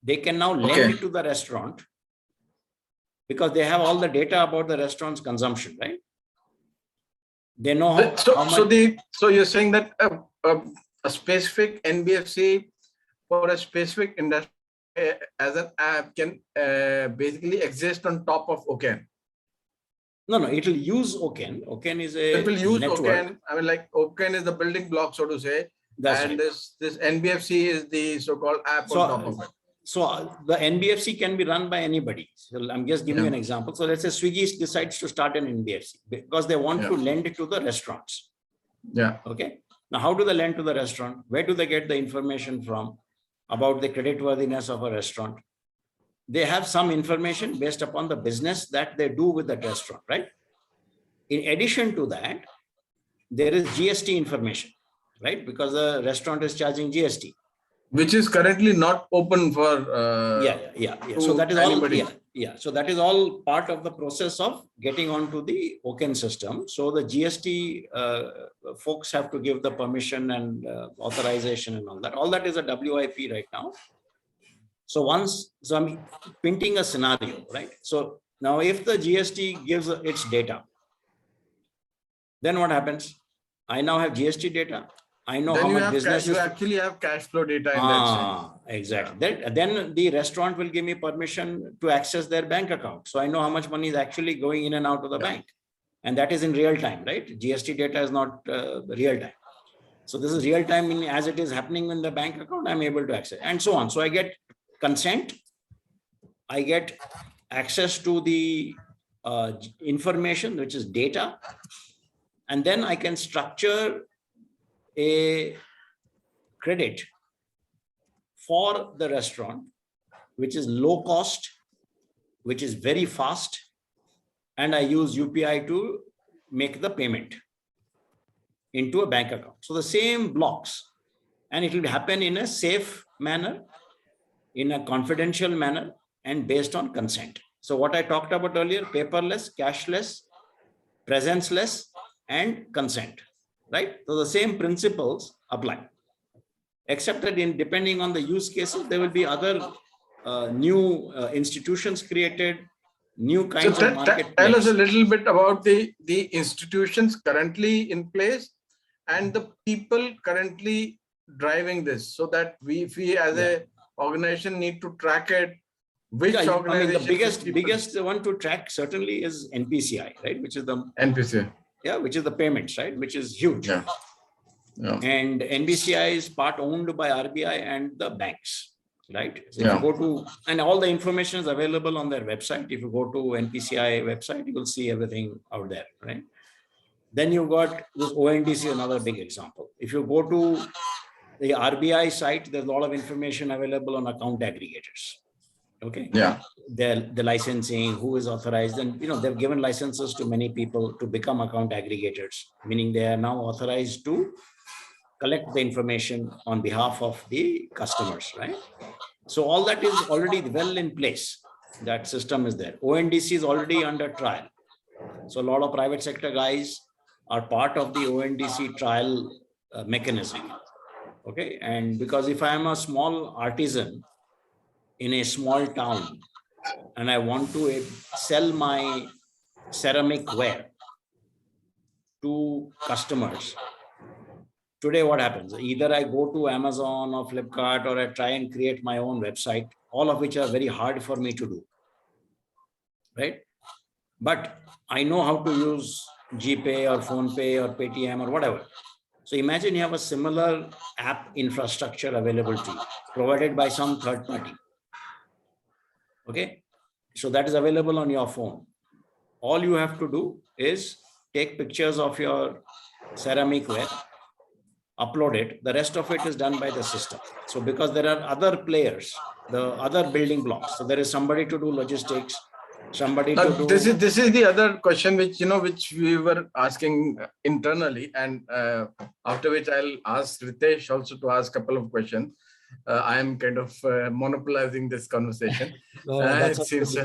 They can now lend to the restaurant because they have all the data about the restaurant's consumption, right? They know how much. So you're saying that a specific NBFC for a specific industry as an app can basically exist on top of OCEN. No, it will use OCEN. OCEN is a it will use network. OCEN. I mean, like OCEN is the building block, so to say. That's and right. this NBFC is the so-called app on top of it. So the NBFC can be run by anybody. So I'm just giving you an example. So let's say Swiggy decides to start an NBFC because they want to lend it to the restaurants. Yeah. Okay. Now, how do they lend to the restaurant? Where do they get the information from about the creditworthiness of a restaurant? They have some information based upon the business that they do with that restaurant, right? In addition to that, there is GST information, right? Because the restaurant is charging GST. Which is currently not open for So that is anybody. all. So that is all part of the process of getting onto the OCEN system. So the GST folks have to give the permission and authorization and all that. All that is a WIP right now. So I'm painting a scenario, right? So now if the GST gives its data, Then what happens? I now have GST data. I know Then how you much have business you is. actually have cash flow data in that sense. Exactly. Then the restaurant will give me permission to access their bank account. So I know how much money is actually going in and out of the bank. And that is in real time, right? GST data is not real time. So this is real time as it is happening in the bank account, I'm able to access and so on. So I get consent. I get access to the information, which is data. And then I can structure a credit for the restaurant, which is low cost, which is very fast. And I use UPI to make the payment into a bank account. So the same blocks, and it will happen in a safe manner, in a confidential manner, and based on consent. So what I talked about earlier, paperless, cashless, presence-less, and consent, right? So the same principles apply, except that depending on the use cases, there will be other new institutions created, new kinds of marketplace. Tell us a little bit about the institutions currently in place and the people currently driving this, so that we as a organization need to track it. Which organization? The biggest one to track certainly is NPCI, right? Which is the NPCI. Yeah, which is the payments, right? Which is huge. Yeah. And NPCI is part owned by RBI and the banks, right? So if you go to, and all the information is available on their website. If you go to NPCI website, you will see everything out there, right? Then you've got this ONDC, another big example. If you go to the RBI site, there's a lot of information available on account aggregators. Okay. Yeah. The licensing, who is authorized, and they've given licenses to many people to become account aggregators, meaning they are now authorized to collect the information on behalf of the customers, right? So all that is already well in place. That system is there. ONDC is already under trial. So a lot of private sector guys are part of the ONDC trial mechanism. Okay. And because if I am a small artisan in a small town and I want to sell my ceramic ware to customers, today what happens? Either I go to Amazon or Flipkart, or I try and create my own website, all of which are very hard for me to do, right? But I know how to use GPay or PhonePay or Paytm or whatever. So imagine you have a similar app infrastructure available to you, provided by some third party. Okay, so that is available on your phone. All you have to do is take pictures of your ceramic ware, upload it. The rest of it is done by the system. So because there are other players, the other building blocks. So there is somebody to do logistics, somebody to do. This is the other question which which we were asking internally, and after which I'll ask Ritesh also to ask a couple of questions. I am kind of monopolizing this conversation. It seems,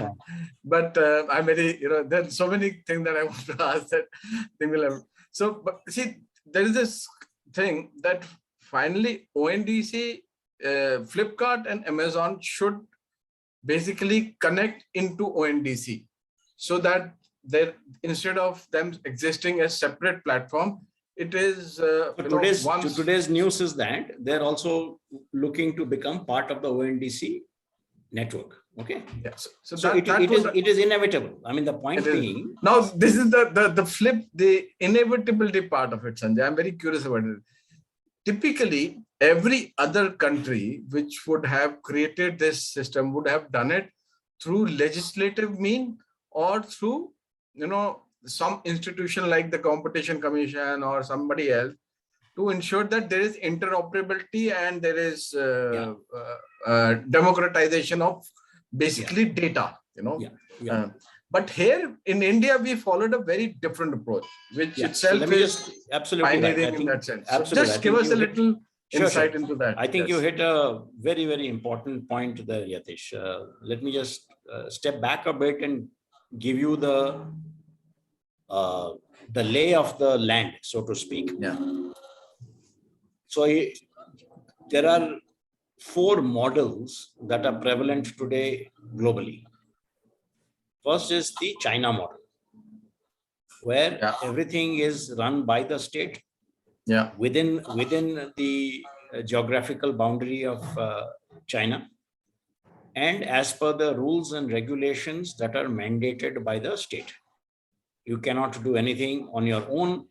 but I'm very, there's so many things that I want to ask that thing will have. So, but see, there is this thing that finally ONDC, Flipkart and Amazon should basically connect into ONDC, so that instead of them existing as separate platform, it is today's news is that they're also looking to become part of the ONDC network. Okay. Yes. So it is inevitable. I mean, the point being, now this is the inevitability part of it, Sanjay. I'm very curious about it. Typically, every other country which would have created this system would have done it through legislative mean or through, some institution like the Competition Commission or somebody else, to ensure that there is interoperability and there is democratization of basically data, but here in India, we followed a very different approach, which itself is pioneering in that sense. So just give us a little insight into that. I think you hit a very, very important point there, Yatish. Let me just step back a bit and give you the lay of the land, so to speak. Yeah. So there are 4 models that are prevalent today globally. First is the China model. where everything is run by the state within the geographical boundary of China, and as per the rules and regulations that are mandated by the state. You cannot do anything on your own.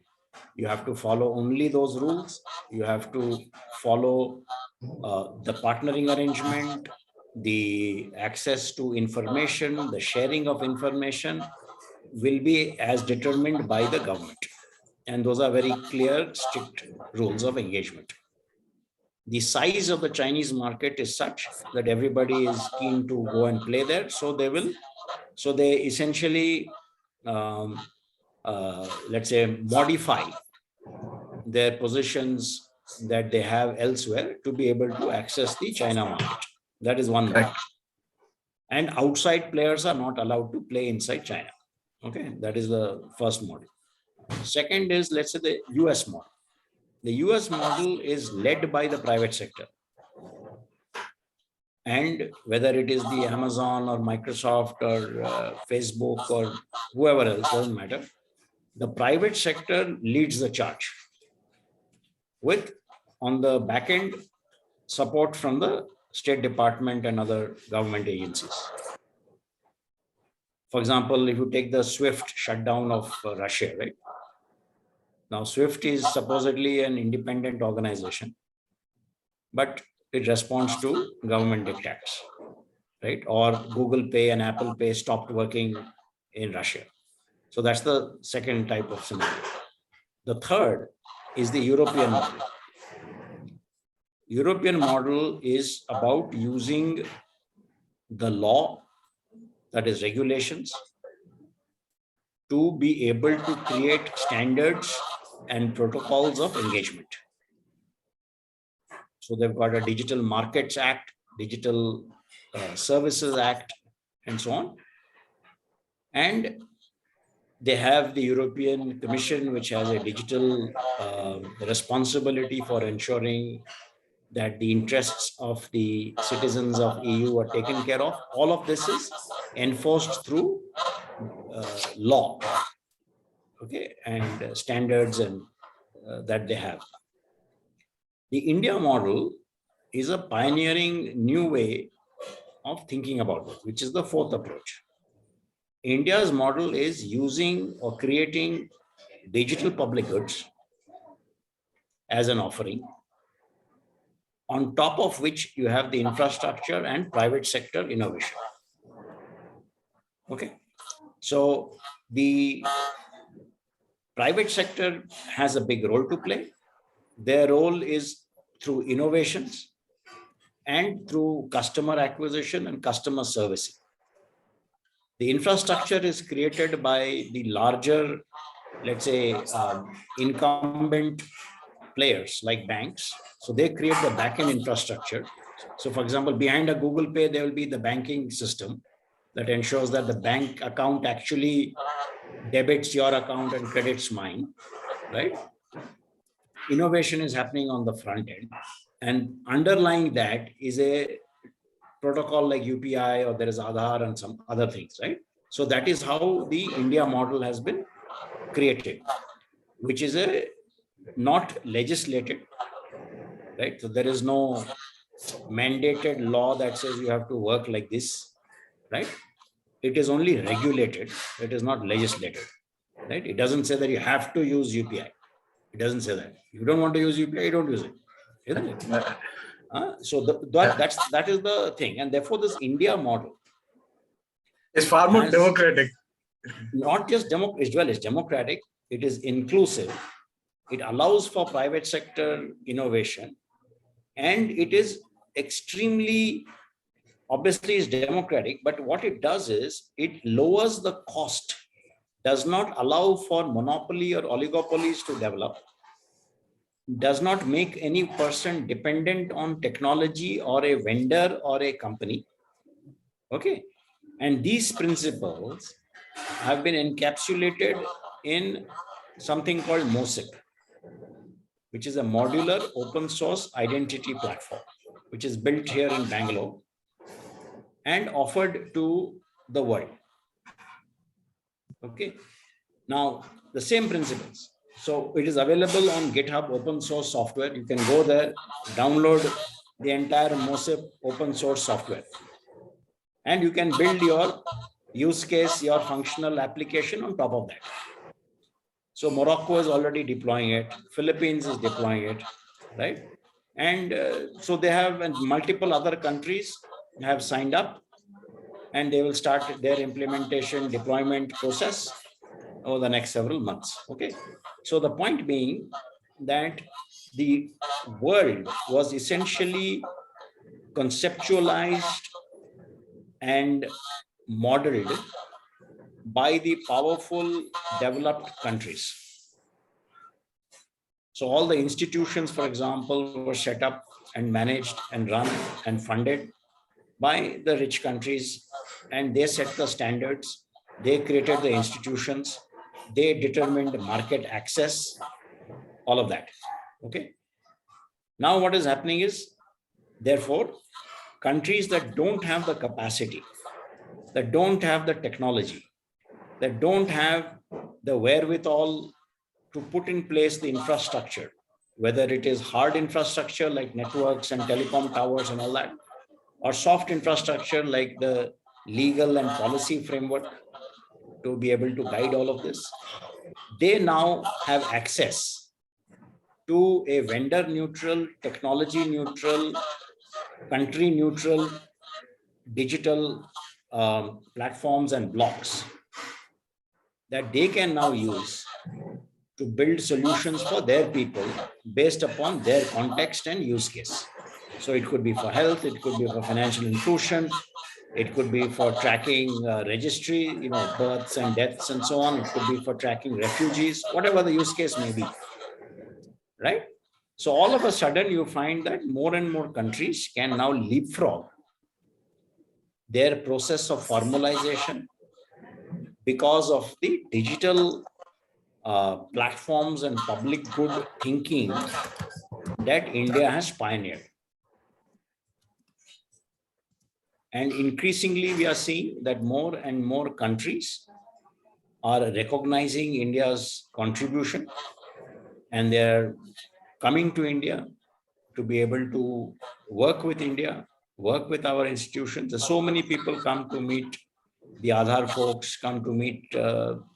You have to follow only those rules. You have to follow the partnering arrangement, the access to information, the sharing of information will be as determined by the government. And those are very clear, strict rules of engagement. The size of the Chinese market is such that everybody is keen to go and play there. So they essentially, let's say, modify their positions that they have elsewhere to be able to access the China market. That is one model. And outside players are not allowed to play inside China. Okay, that is the first model. Second is, let's say, the US model. The US model is led by the private sector. And whether it is the Amazon or Microsoft or Facebook or whoever else, doesn't matter. The private sector leads the charge with, on the back end, support from the State Department and other government agencies. For example, if you take the SWIFT shutdown of Russia, right? Now, SWIFT is supposedly an independent organization, but it responds to government diktats, right? Or Google Pay and Apple Pay stopped working in Russia. So that's the second type of scenario. The third is the European model. European model is about using the law, that is regulations, to be able to create standards and protocols of engagement. So they've got a Digital Markets Act, Digital Services Act, and so on. And they have the European Commission, which has a digital responsibility for ensuring that the interests of the citizens of EU are taken care of. All of this is enforced through law, okay, and standards and that they have. The India model is a pioneering new way of thinking about it, which is the fourth approach. India's model is using or creating digital public goods as an offering, on top of which you have the infrastructure and private sector innovation. Okay. So the private sector has a big role to play. Their role is through innovations and through customer acquisition and customer servicing. The infrastructure is created by the larger, let's say, incumbent players like banks. So they create the backend infrastructure. So for example, behind a Google Pay, there will be the banking system that ensures that the bank account actually debits your account and credits mine, right? Innovation is happening on the front end. And underlying that is a protocol like UPI, or there is Aadhaar and some other things, right? So that is how the India model has been created, which is a not legislated, right? So there is no mandated law that says you have to work like this, right? It is only regulated. It is not legislated, right? It doesn't say that you have to use UPI. It doesn't say that. If you don't want to use UPI, you don't use it, isn't it? So that is the thing, and therefore this India model is far more democratic. Not just it's democratic. It is inclusive. It allows for private sector innovation, and it is extremely, obviously, is democratic. But what it does is it lowers the cost. Does not allow for monopoly or oligopolies to develop. Does not make any person dependent on technology or a vendor or a company. Okay. And these principles have been encapsulated in something called MOSIP, which is a modular open source identity platform, which is built here in Bangalore and offered to the world. Okay. Now, the same principles. So it is available on GitHub open source software. You can go there, download the entire MOSIP open source software, and you can build your use case, your functional application on top of that. So Morocco is already deploying it. Philippines is deploying it, right? And so they have, and multiple other countries have signed up, and they will start their implementation deployment process over the next several months. Okay. So the point being that the world was essentially conceptualized and modeled by the powerful developed countries. So all the institutions, for example, were set up and managed and run and funded by the rich countries, and they set the standards, they created the institutions, they determined market access, all of that. Okay. Now what is happening is, therefore, countries that don't have the capacity, that don't have the technology, that don't have the wherewithal to put in place the infrastructure, whether it is hard infrastructure like networks and telecom towers and all that, or soft infrastructure like the legal and policy framework to be able to guide all of this, they now have access to a vendor neutral, technology neutral, country neutral digital platforms and blocks that they can now use to build solutions for their people based upon their context and use case. So it could be for health, it could be for financial inclusion, it could be for tracking registry, births and deaths and so on. It could be for tracking refugees, whatever the use case may be, right? So all of a sudden you find that more and more countries can now leapfrog their process of formalization because of the digital platforms and public good thinking that India has pioneered. And increasingly, we are seeing that more and more countries are recognizing India's contribution, and they're coming to India to be able to work with India, work with our institutions. There's so many people come to meet the Aadhaar folks, come to meet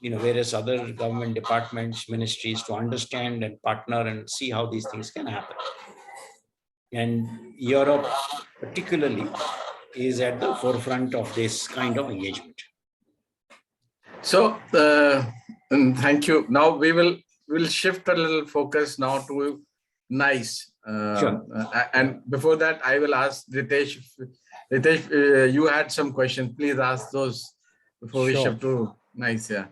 various other government departments, ministries, to understand and partner and see how these things can happen. And Europe particularly is at the forefront of this kind of engagement. So thank you. Now we'll shift a little focus now to NICE. Sure. And before that, I will ask Ritesh. Ritesh, you had some questions. Please ask those before we shift to NICE. Yeah.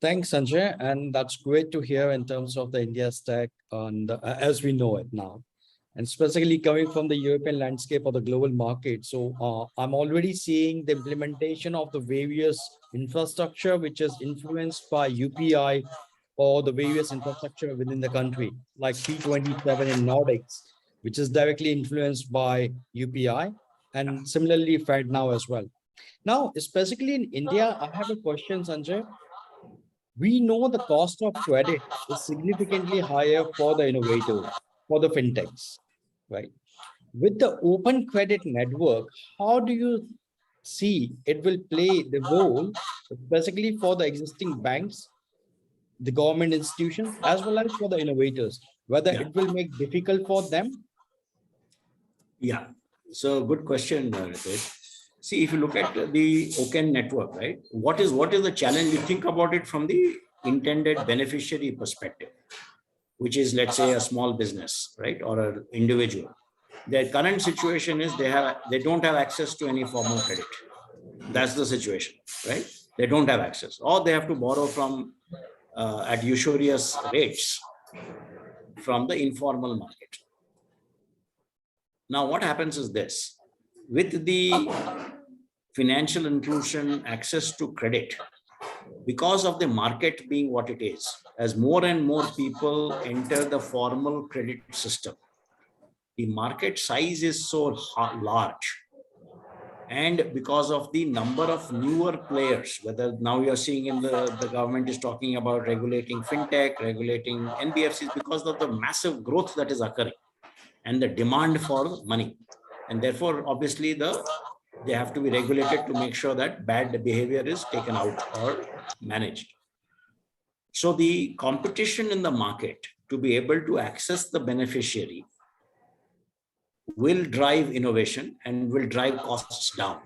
Thanks, Sanjay. And that's great to hear in terms of the India stack and as we know it now, and specifically coming from the European landscape or the global market. So I'm already seeing the implementation of the various infrastructure, which is influenced by UPI or the various infrastructure within the country, like P27 in Nordics, which is directly influenced by UPI, and similarly Fed now as well. Now, specifically in India, I have a question, Sanjay. We know the cost of credit is significantly higher for the innovators, for the fintechs, right? With the open credit network, how do you see it will play the role, specifically for the existing banks, the government institutions, as well as for the innovators, whether it will make difficult for them? Yeah, so good question, Ritesh. See, if you look at the open network, right, what is the challenge? You think about it from the intended beneficiary perspective, which is, let's say, a small business, right, or an individual. Their current situation is they don't have access to any formal credit. That's the situation, right? They don't have access, or they have to borrow from at usurious rates from the informal market. Now, what happens is this: with the financial inclusion, access to credit, because of the market being what it is, as more and more people enter the formal credit system, the market size is so large, And because of the number of newer players, whether now you're seeing in the government is talking about regulating fintech, regulating NBFCs, because of the massive growth that is occurring and the demand for money. And therefore, obviously, they have to be regulated to make sure that bad behavior is taken out or managed. So the competition in the market to be able to access the beneficiary will drive innovation and will drive costs down,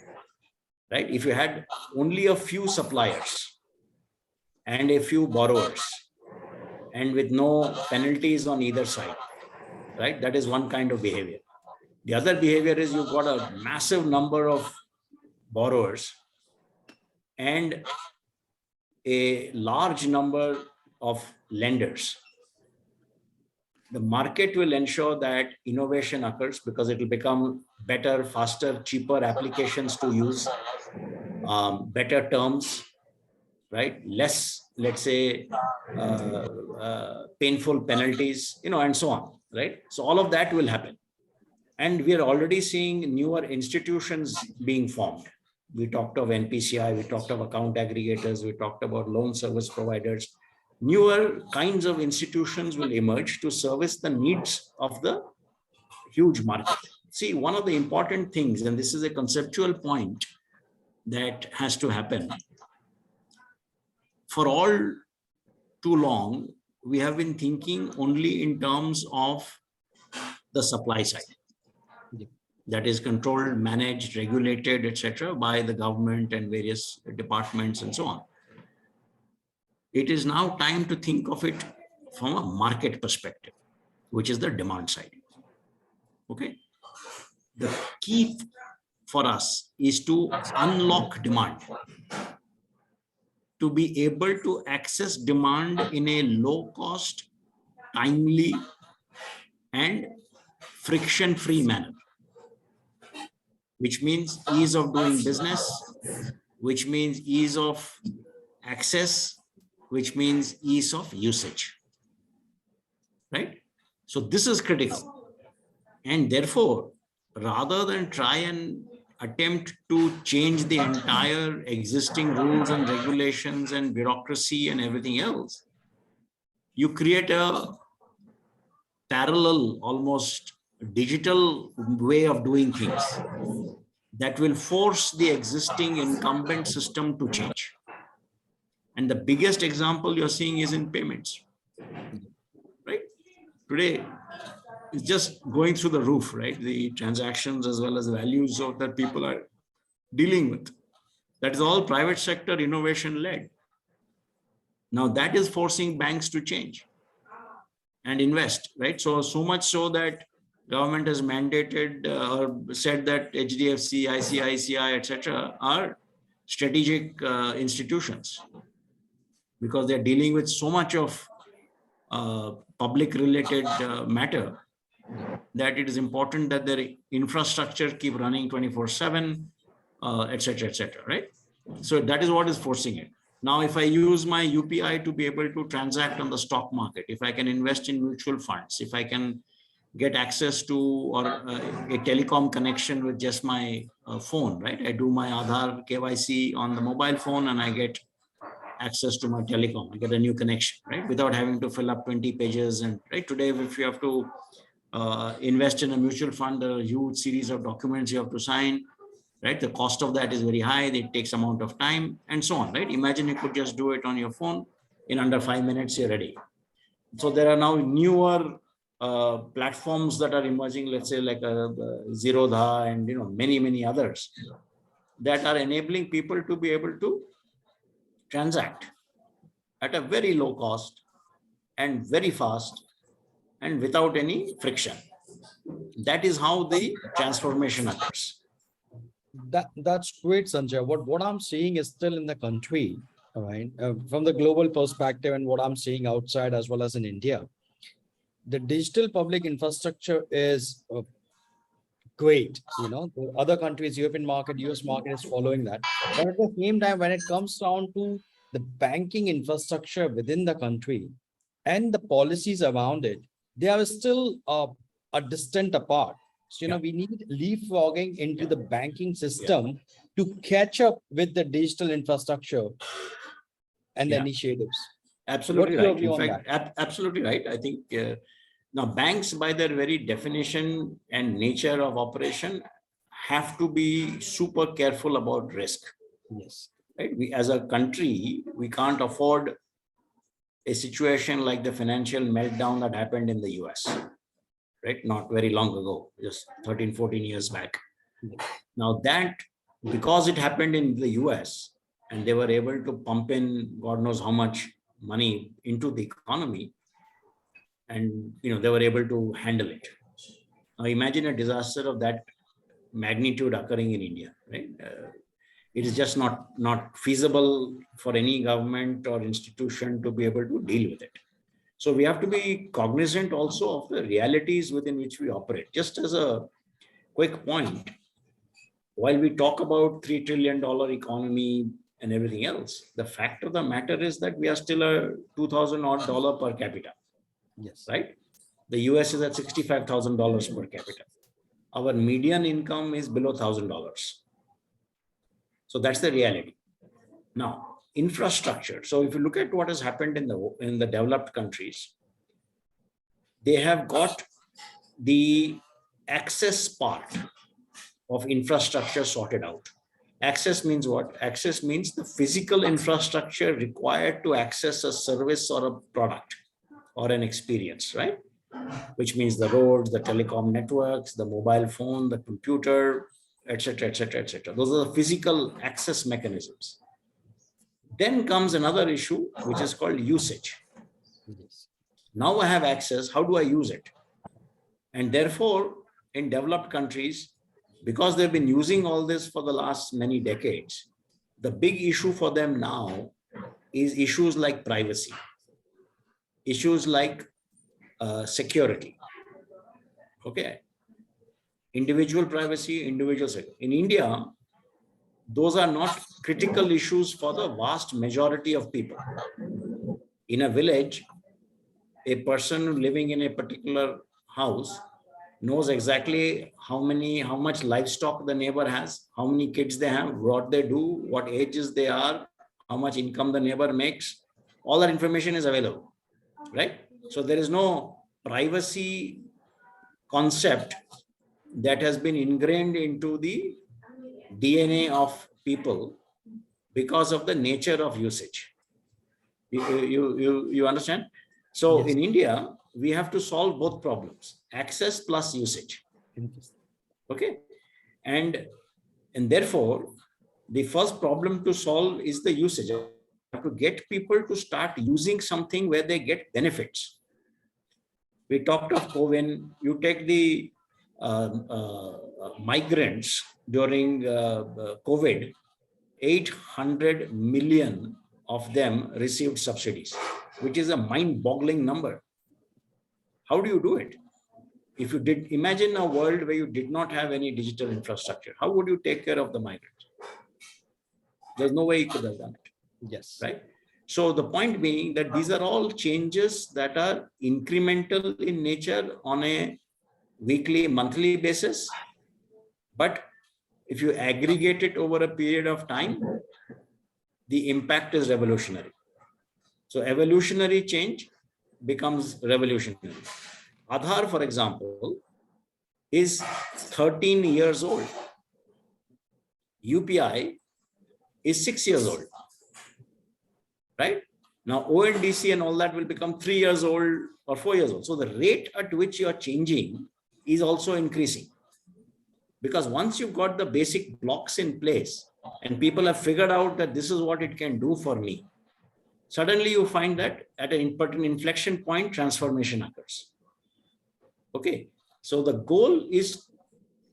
right? If you had only a few suppliers and a few borrowers and with no penalties on either side, right? That is one kind of behavior. The other behavior is you've got a massive number of borrowers and a large number of lenders. The market will ensure that innovation occurs because it will become better, faster, cheaper applications to use, better terms, right? Less, let's say, painful penalties, and so on, right? So all of that will happen. And we are already seeing newer institutions being formed. We talked of NPCI, we talked of account aggregators, we talked about loan service providers. Newer kinds of institutions will emerge to service the needs of the huge market. See, one of the important things, and this is a conceptual point that has to happen, for all too long, we have been thinking only in terms of the supply side. That is controlled, managed, regulated, etc., by the government and various departments and so on. It is now time to think of it from a market perspective, which is the demand side. Okay. The key for us is to unlock demand, to be able to access demand in a low cost, timely, and friction-free manner, which means ease of doing business, which means ease of access, which means ease of usage, right? So this is critical. And therefore, rather than try and attempt to change the entire existing rules and regulations and bureaucracy and everything else, you create a parallel, almost digital way of doing things that will force the existing incumbent system to change. And the biggest example you're seeing is in payments, right? Today, it's just going through the roof, right? The transactions as well as values of that people are dealing with. That is all private sector innovation led. Now that is forcing banks to change and invest, right? So much so that government has mandated or said that HDFC, ICICI, etc., are strategic institutions because they're dealing with so much of public related matter that it is important that their infrastructure keep running 24/7, etc., etc., right? So that is what is forcing it. Now, if I use my UPI to be able to transact on the stock market, if I can invest in mutual funds, if I can get access to or a telecom connection with just my phone, right? I do my Aadhaar KYC on the mobile phone and I get access to my telecom. I get a new connection, right? Without having to fill up 20 pages. And right today, if you have to invest in a mutual fund, there are a huge series of documents you have to sign, right? The cost of that is very high. It takes amount of time and so on, right? Imagine you could just do it on your phone. In under 5 minutes, you're ready. So there are now newer platforms that are emerging, let's say like Zerodha and many others that are enabling people to be able to transact at a very low cost and very fast and without any friction. That is how the transformation occurs. That's great, Sanjay. What I'm seeing is still in the country, all right, from the global perspective and what I'm seeing outside as well as in India. The digital public infrastructure is great. The other countries, European market, US market is following that. But at the same time, when it comes down to the banking infrastructure within the country and the policies around it, they are still a distant apart. So, we need leapfrogging into the banking system to catch up with the digital infrastructure and the initiatives. Absolutely What's your right. view In on fact, that? absolutely right. I think now banks, by their very definition and nature of operation, have to be super careful about risk. Yes. Right? We, as a country, we can't afford a situation like the financial meltdown that happened in the US, right? Not very long ago, just 13, 14 years back. Now that, because it happened in the US and they were able to pump in God knows how much money into the economy, and they were able to handle it. Now imagine a disaster of that magnitude occurring in India, right? It is just not feasible for any government or institution to be able to deal with it. So we have to be cognizant also of the realities within which we operate. Just as a quick point, while we talk about $3 trillion economy and everything else, the fact of the matter is that we are still a $2,000 odd per capita. Yes. Right? The US is at $65,000 per capita. Our median income is below $1,000. So that's the reality. Now, infrastructure. So if you look at what has happened in the developed countries, they have got the access part of infrastructure sorted out. Access means what? Access means the physical infrastructure required to access a service or a product or an experience, right? Which means the roads, the telecom networks, the mobile phone, the computer, etc., etc., etc. Those are the physical access mechanisms. Then comes another issue, which is called usage. Yes. Now I have access, how do I use it? And therefore, in developed countries, because they've been using all this for the last many decades, the big issue for them now is issues like privacy, issues like security. Okay. Individual privacy, individual security. In India, those are not critical issues for the vast majority of people. In a village, a person living in a particular house knows exactly how much livestock the neighbor has, how many kids they have, what they do, what ages they are, how much income the neighbor makes. All that information is available, right? So there is no privacy concept that has been ingrained into the DNA of people because of the nature of usage. You understand? So Yes. in India, we have to solve both problems, access plus usage. Interesting. Okay. And therefore, the first problem to solve is the usage. You have to get people to start using something where they get benefits. We talked of COVID. You take the migrants during COVID, 800 million of them received subsidies, which is a mind-boggling number. How do you do it? If you did imagine a world where you did not have any digital infrastructure, how would you take care of the migrants? There's no way you could have done it. Yes. Right? So the point being that these are all changes that are incremental in nature on a weekly, monthly basis. But if you aggregate it over a period of time, the impact is revolutionary. So evolutionary change becomes revolutionary. Aadhaar, for example, is 13 years old. UPI is 6 years old. Right? Now, ONDC and all that will become 3 years old or 4 years old. So the rate at which you are changing is also increasing. Because once you've got the basic blocks in place and people have figured out that this is what it can do for me, suddenly you find that at an important inflection point, transformation occurs. Okay. So the goal is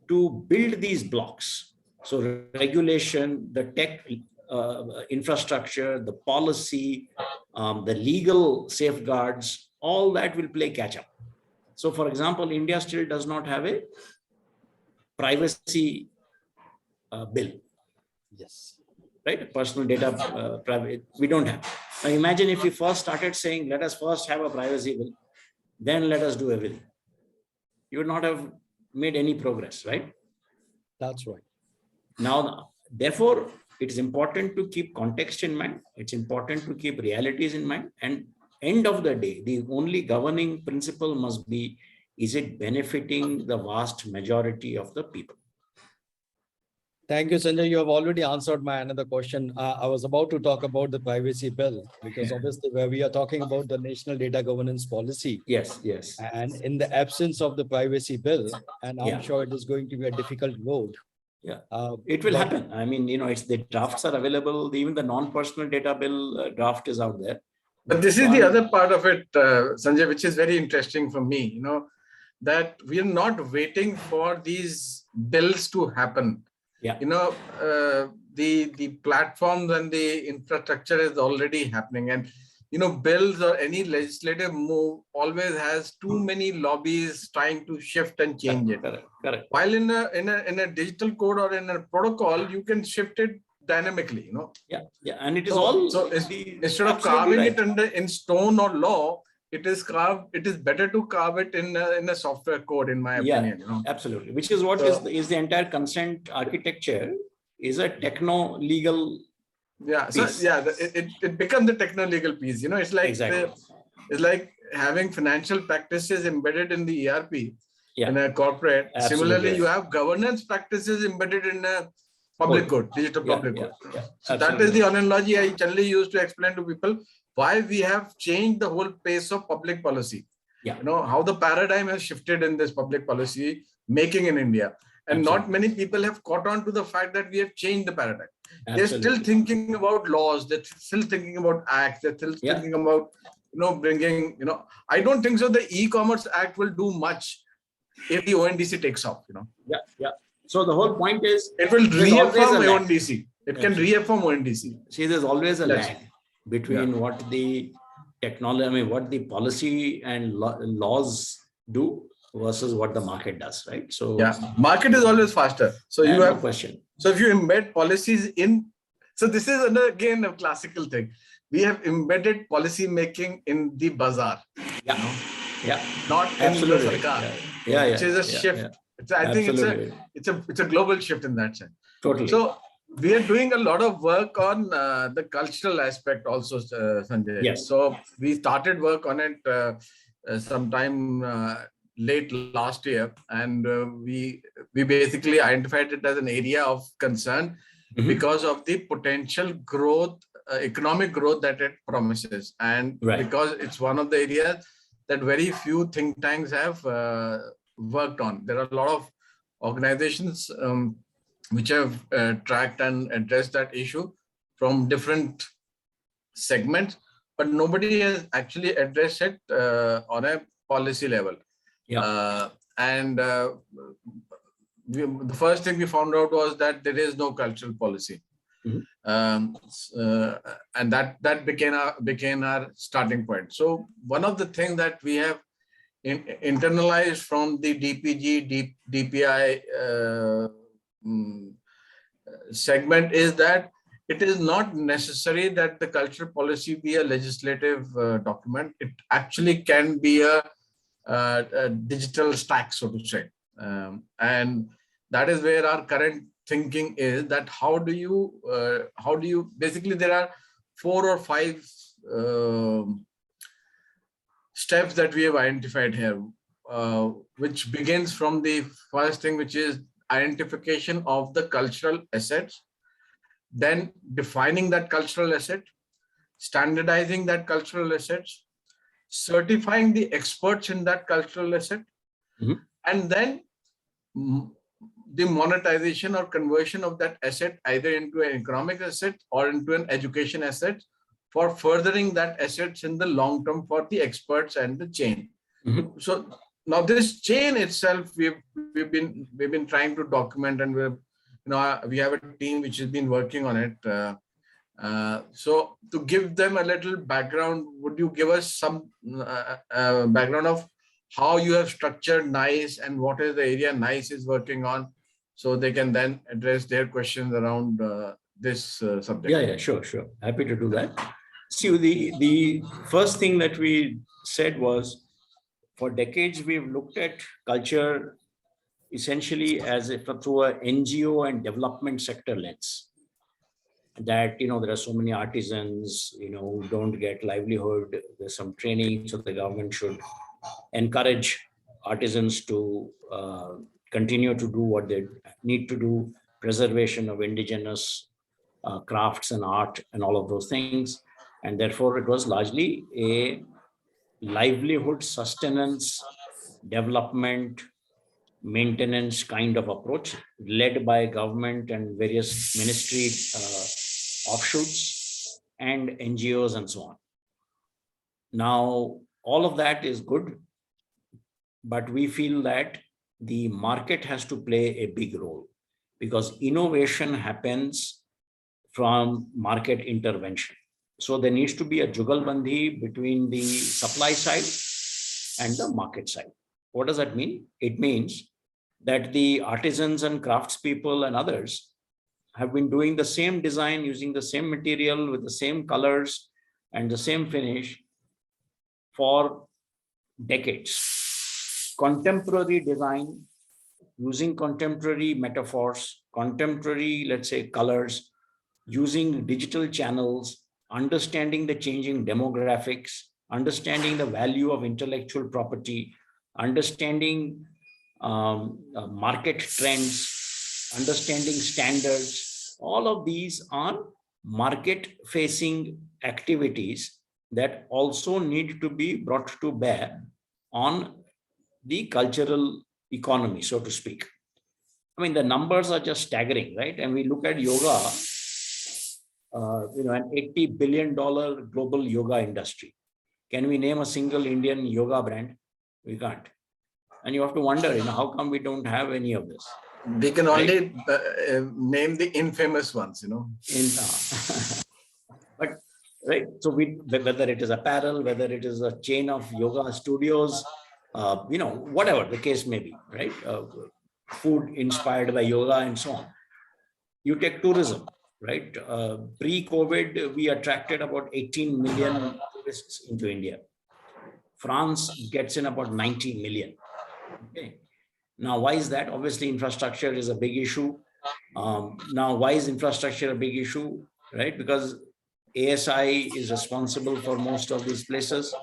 to build these blocks. So regulation, the tech infrastructure, the policy, the legal safeguards, all that will play catch up. So for example, India still does not have a privacy bill. Yes. Right? Personal data, private, we don't have. Now imagine if we first started saying, let us first have a privacy bill, then let us do everything. You would not have made any progress, right? That's right. Now, therefore, it is important to keep context in mind. It's important to keep realities in mind. And end of the day, the only governing principle must be, is it benefiting the vast majority of the people? Thank you, Sanjay. You have already answered my another question. I was about to talk about the privacy bill, because obviously where we are talking about the national data governance policy, Yes, yes. and in the absence of the privacy bill, and I'm Yeah. sure it is going to be a difficult road. Yeah, it will but- happen. I mean, it's the drafts are available. Even the non-personal data bill draft is out there. But this is So the I'm- other part of it, Sanjay, which is very interesting for me, that we are not waiting for these bills to happen. Yeah. The platforms and the infrastructure is already happening. And, bills or any legislative move always has too many lobbies trying to shift and change it. Correct. While in a digital code or in a protocol, you can shift it dynamically, Yeah, and it is all. So instead of carving it in stone or law, it is better to carve it in a software code, in my opinion. Absolutely. Which is what is the entire consent architecture is a techno legal. Yeah. piece. So yeah, it becomes the techno legal piece. It's like Exactly. it's like having financial practices embedded in the ERP Yeah. in a corporate. Absolutely. Similarly, you have governance practices embedded in a public code, digital public code. So that is the analogy I generally use to explain to people why we have changed the whole pace of public policy. Yeah. How the paradigm has shifted in this public policy making in India. And not many people have caught on to the fact that we have changed the paradigm. They're still thinking about laws. They're still thinking about acts. They're still thinking about, bringing, I don't think so. The e-commerce act will do much if the ONDC takes off, Yeah. So the whole point is, it will reaffirm lag. ONDC. It can reaffirm ONDC. See, there's always a Yes. lag between what the technology, what the policy and laws do versus what the market does, right? So yeah, market is always faster. So you have no question. So if you embed policies in, so this is again a classical thing. We have embedded policy making in the bazaar. Yeah. Not Absolutely. in the sarkar. Yeah. Which is a shift. I think it's a global shift in that sense. Totally. So we are doing a lot of work on the cultural aspect also, Sanjay. Yes. So we started work on it sometime late last year, and we basically identified it as an area of concern because of the potential growth, economic growth that it promises, and because it's one of the areas that very few think tanks have worked on. There are a lot of organizations which have tracked and addressed that issue from different segments, but nobody has actually addressed it on a policy level. Yeah. The first thing we found out was that there is no cultural policy. And that became our starting point. So one of the things that we have internalized from the DPG, DPI segment is that it is not necessary that the cultural policy be a legislative document. It actually can be a digital stack, so to say. And that is where our current thinking is, that how do you basically, there are 4 or 5 steps that we have identified here, which begins from the first thing, which is identification of the cultural assets, then defining that cultural asset, standardizing that cultural assets, certifying the experts in that cultural asset, and then the monetization or conversion of that asset either into an economic asset or into an education asset for furthering that assets in the long term for the experts and the chain. So now this chain itself, we've been trying to document, and we have a team which has been working on it. So to give them a little background, would you give us some background of how you have structured NICE and what is the area NICE is working on, so they can then address their questions around this subject? Yeah, sure. Happy to do that. See, the first thing that we said was, for decades, we've looked at culture essentially as if through a NGO and development sector lens. That, there are so many artisans, who don't get livelihood. There's some training, so the government should encourage artisans to continue to do what they need to do, preservation of indigenous crafts and art and all of those things. And therefore, it was largely a livelihood sustenance, development, maintenance kind of approach led by government and various ministry offshoots and NGOs and so on. Now, all of that is good, but we feel that the market has to play a big role, because innovation happens from market intervention. So there needs to be a jugalbandi between the supply side and the market side. What does that mean? It means that the artisans and craftspeople and others have been doing the same design using the same material with the same colors and the same finish for decades. Contemporary design, using contemporary metaphors, contemporary, let's say, colors, using digital channels, understanding the changing demographics, understanding the value of intellectual property, understanding market trends, understanding standards. All of these are market-facing activities that also need to be brought to bear on the cultural economy, so to speak. I mean, the numbers are just staggering, right? And we look at yoga, an $80 billion global yoga industry. Can we name a single Indian yoga brand? We can't. And you have to wonder, how come we don't have any of this? We can only name the infamous ones, But right, so whether it is apparel, whether it is a chain of yoga studios, whatever the case may be, right? Food inspired by yoga and so on. You take tourism, right? Pre-COVID, we attracted about 18 million tourists into India. France gets in about 90 million. Okay. Now, why is that? Obviously, infrastructure is a big issue. Now, why is infrastructure a big issue? Right? Because ASI is responsible for most of these places.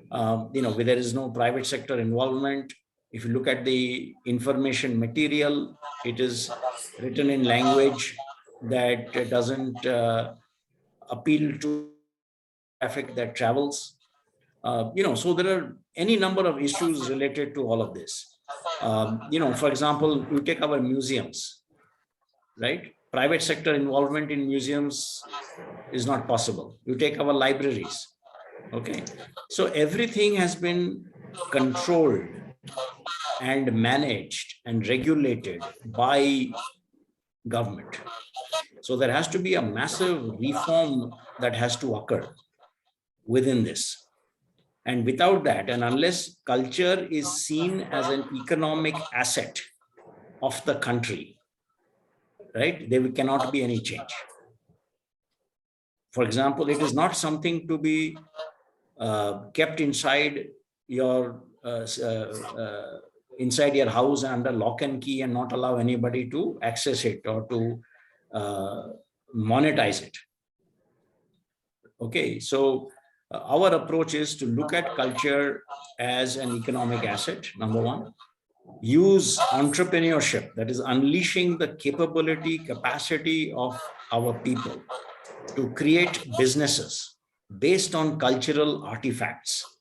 Where there is no private sector involvement. If you look at the information material, it is written in language that doesn't appeal to traffic that travels. So there are any number of issues related to all of this. For example, you take our museums, right? Private sector involvement in museums is not possible. You take our libraries, okay? So everything has been controlled and managed and regulated by government. So there has to be a massive reform that has to occur within this. And without that, and unless culture is seen as an economic asset of the country, right, there cannot be any change. For example, it is not something to be kept inside your house under lock and key and not allow anybody to access it or to monetize it. Okay, so our approach is to look at culture as an economic asset, number one. Use entrepreneurship, that is unleashing the capacity of our people to create businesses based on cultural artifacts,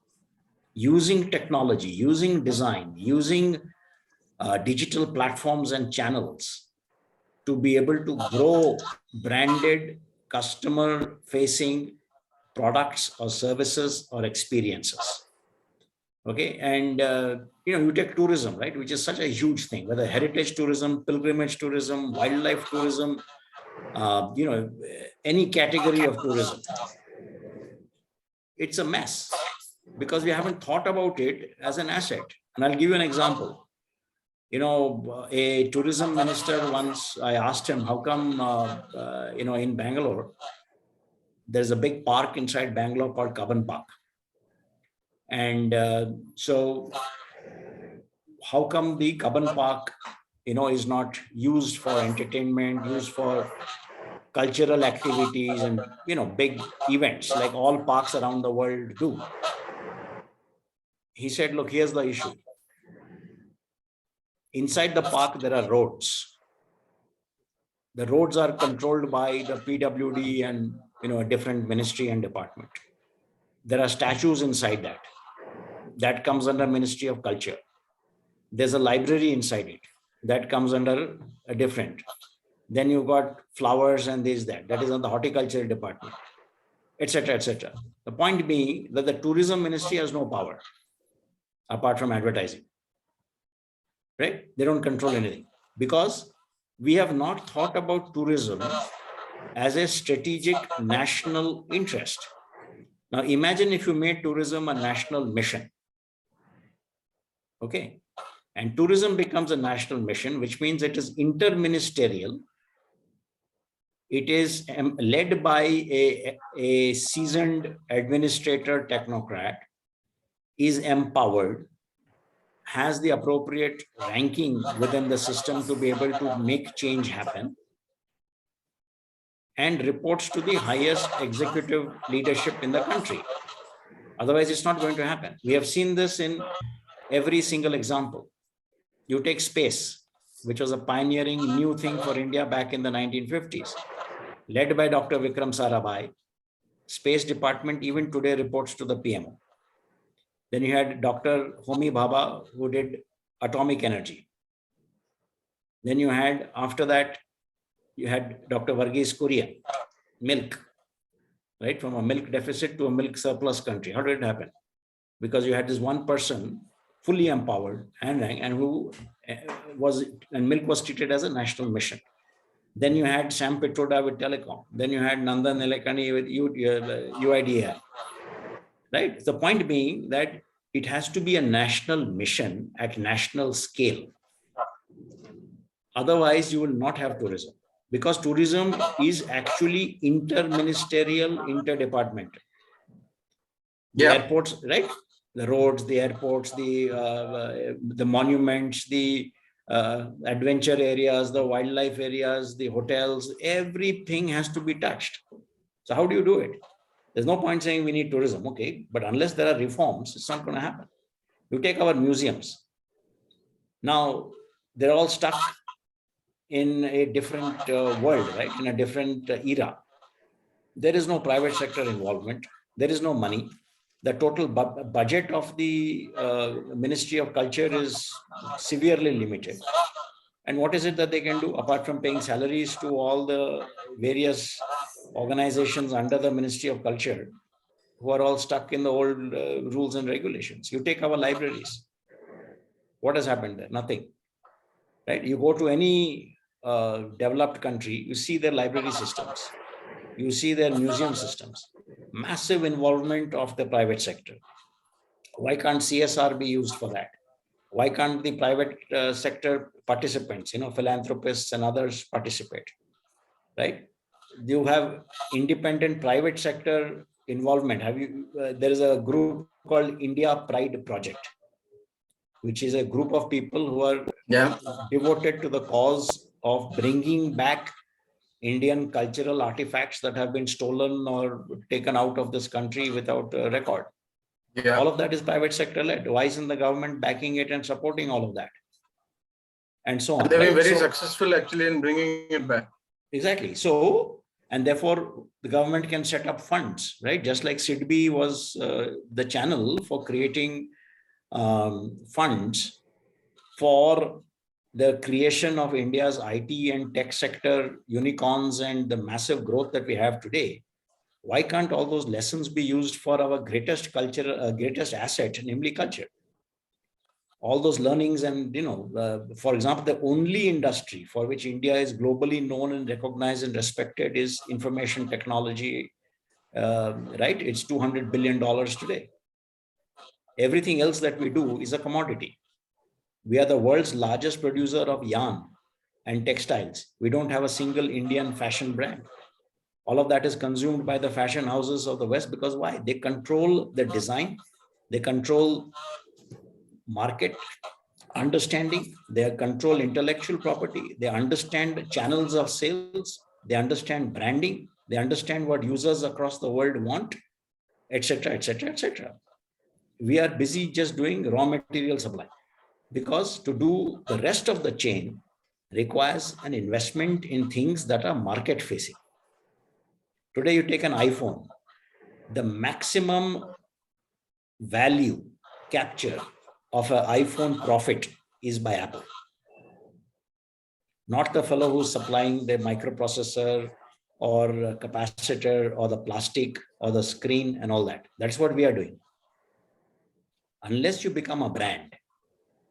using technology, using design, using digital platforms and channels to be able to grow branded, customer-facing products or services or experiences. Okay, and you take tourism, right, which is such a huge thing, whether heritage tourism, pilgrimage tourism, wildlife tourism, any category of tourism. It's a mess because we haven't thought about it as an asset. And I'll give you an example. A tourism minister once, I asked him, how come, in Bangalore, there's a big park inside Bangalore called Cubbon Park. And so how come the Cubbon Park, is not used for entertainment, used for cultural activities and, big events like all parks around the world do? He said, look, here's the issue. Inside the park, there are roads. The roads are controlled by the PWD and, a different ministry and department. There are statues inside that. That comes under Ministry of Culture. There's a library inside it. That comes under a different. Then you've got flowers and this, that. That is on the horticulture department, etc., etc. The point being that the tourism ministry has no power apart from advertising, right? They don't control anything because we have not thought about tourism as a strategic national interest. Now, imagine if you made tourism a national mission. Okay. And tourism becomes a national mission, which means it is interministerial. It is led by a seasoned administrator, technocrat, is empowered, has the appropriate ranking within the system to be able to make change happen, and reports to the highest executive leadership in the country. Otherwise, it's not going to happen. We have seen this in every single example. You take space, which was a pioneering new thing for India back in the 1950s, led by Dr. Vikram Sarabhai. Space department even today reports to the PMO. Then you had Dr. Homi Bhabha, who did atomic energy. Then you had, after that, you had Dr. Varghese Kurian, milk, right? From a milk deficit to a milk surplus country. How did it happen? Because you had this one person fully empowered and who milk was treated as a national mission. Then you had Sam Petroda with telecom. Then you had Nandan Nilekani with UIDAI. Right? The point being that it has to be a national mission at national scale. Otherwise, you will not have tourism, because tourism is actually interministerial, interdepartmental. The airports, right? The roads, the airports, the monuments, the adventure areas, the wildlife areas, the hotels, everything has to be touched. So how do you do it? There's no point saying we need tourism, okay, but unless there are reforms, it's not going to happen. You take our museums. Now, they're all stuck in a different world, right? In a different era. There is no private sector involvement. There is no money. The total budget of the Ministry of Culture is severely limited. And what is it that they can do apart from paying salaries to all the various organizations under the Ministry of Culture who are all stuck in the old rules and regulations? You take our libraries. What has happened there? Nothing. Right? You go to any developed country, you see their library systems. You see their museum systems. Massive involvement of the private sector. Why can't CSR be used for that? Why can't the private sector participants, philanthropists and others participate, right? You have independent private sector involvement. There is a group called India Pride Project, which is a group of people who are devoted to the cause of bringing back Indian cultural artifacts that have been stolen or taken out of this country without a record. All of that is private sector led. Why isn't the government backing it and supporting all of that? And so on. They've been very successful actually in bringing it back. Exactly. So, and therefore the government can set up funds, right? Just like SIDBI was the channel for creating funds for the creation of India's IT and tech sector unicorns and the massive growth that we have today. Why can't all those lessons be used for our greatest culture, greatest asset, namely culture? All those learnings and, for example, the only industry for which India is globally known and recognized and respected is information technology, right? It's $200 billion today. Everything else that we do is a commodity. We are the world's largest producer of yarn and textiles. We don't have a single Indian fashion brand. All of that is consumed by the fashion houses of the West because why? They control the design, they control market, understanding, they control intellectual property, they understand channels of sales, they understand branding, they understand what users across the world want, etc., etc., etc. We are busy just doing raw material supply, because to do the rest of the chain requires an investment in things that are market facing. Today, you take an iPhone, the maximum value capture of an iPhone profit is by Apple, not the fellow who's supplying the microprocessor or capacitor or the plastic or the screen and all that. That's what we are doing. Unless you become a brand,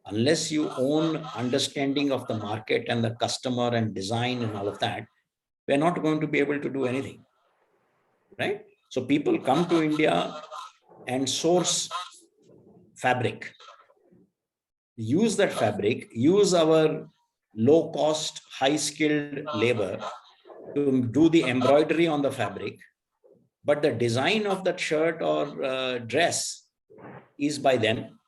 unless you own understanding of the market and the customer and design and all of that, we're not going to be able to do anything, right? So people come to India and source fabric, use that fabric, use our low cost, high skilled labor to do the embroidery on the fabric, but the design of that shirt or dress is by them.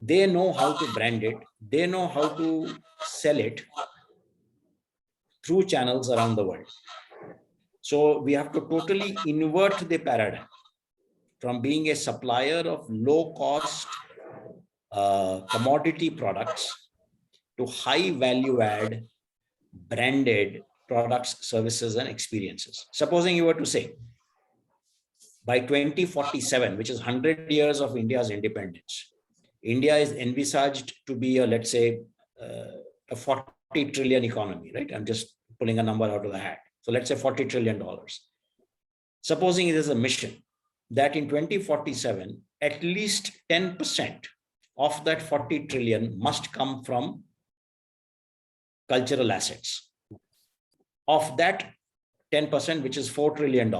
They know how to brand it, they know how to sell it through channels around the world. So we have to totally invert the paradigm from being a supplier of low cost commodity products to high value add branded products, services, and experiences. Supposing you were to say, by 2047, which is 100 years of India's independence, India is envisaged to be a, let's say, a 40 trillion economy, right? I'm just pulling a number out of the hat. So let's say $40 trillion. Supposing it is a mission that in 2047, at least 10% of that 40 trillion must come from cultural assets. Of that 10%, which is $4 trillion,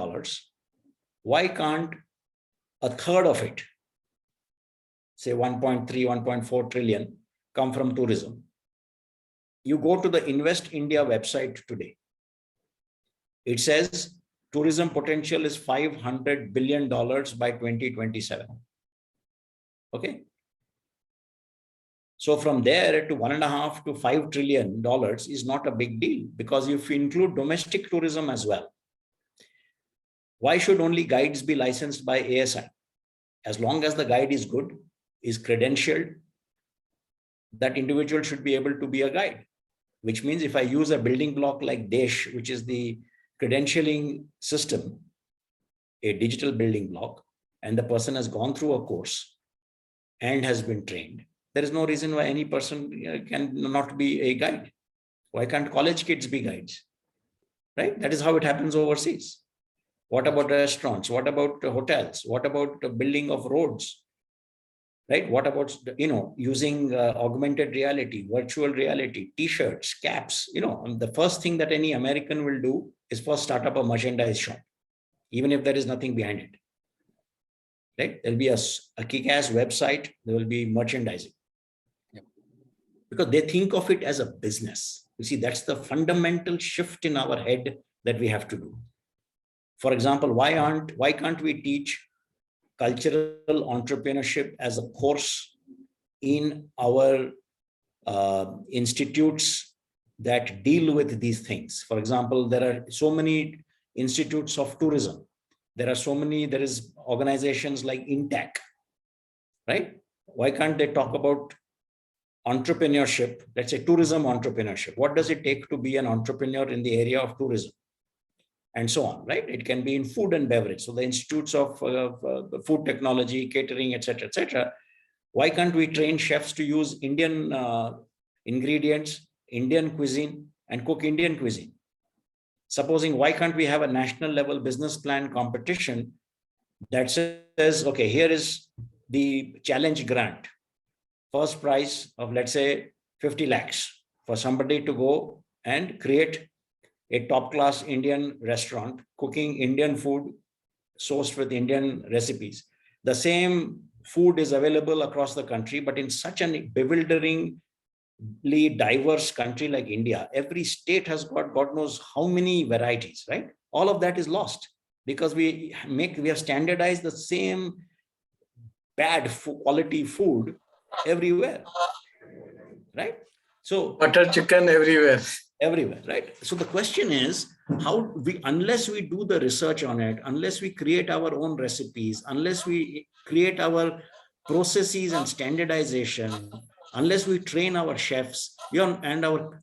why can't a third of it, say 1.3, 1.4 trillion, come from tourism? You go to the Invest India website today. It says tourism potential is $500 billion by 2027. Okay. So from there to $1.5 to $5 trillion is not a big deal, because if you include domestic tourism as well, why should only guides be licensed by ASI? As long as the guide is good, is credentialed, that individual should be able to be a guide, which means if I use a building block like Desh, which is the credentialing system, a digital building block, and the person has gone through a course and has been trained, there is no reason why any person can not be a guide. Why can't college kids be guides? Right? That is how it happens overseas. What about restaurants? What about hotels? What about the building of roads? Right? What about, using augmented reality, virtual reality, t-shirts, caps? The first thing that any American will do is first start up a merchandise shop, even if there is nothing behind it. Right? There'll be a kick-ass website. There will be merchandising. Because they think of it as a business. You see, that's the fundamental shift in our head that we have to do. For example, why can't we teach cultural entrepreneurship as a course in our institutes that deal with these things? For example, there are so many institutes of tourism. There is organizations like INTAC, right? Why can't they talk about entrepreneurship? Let's say tourism entrepreneurship. What does it take to be an entrepreneur in the area of tourism? And so on, right? It can be in food and beverage. So the institutes of food technology, catering, etc. Why can't we train chefs to use Indian ingredients, Indian cuisine, and cook Indian cuisine? Supposing, why can't we have a national level business plan competition that says, okay, here is the challenge grant. First prize of, let's say, 50 lakhs for somebody to go and create a top-class Indian restaurant, cooking Indian food sourced with Indian recipes. The same food is available across the country, but in such a bewilderingly diverse country like India, every state has got God knows how many varieties, right? All of that is lost because we have standardized the same bad quality food everywhere, right? So Butter chicken everywhere. everywhere, right? So the question is how we, unless we do the research on it, unless we create our own recipes, unless we create our processes and standardization, unless we train our chefs, and our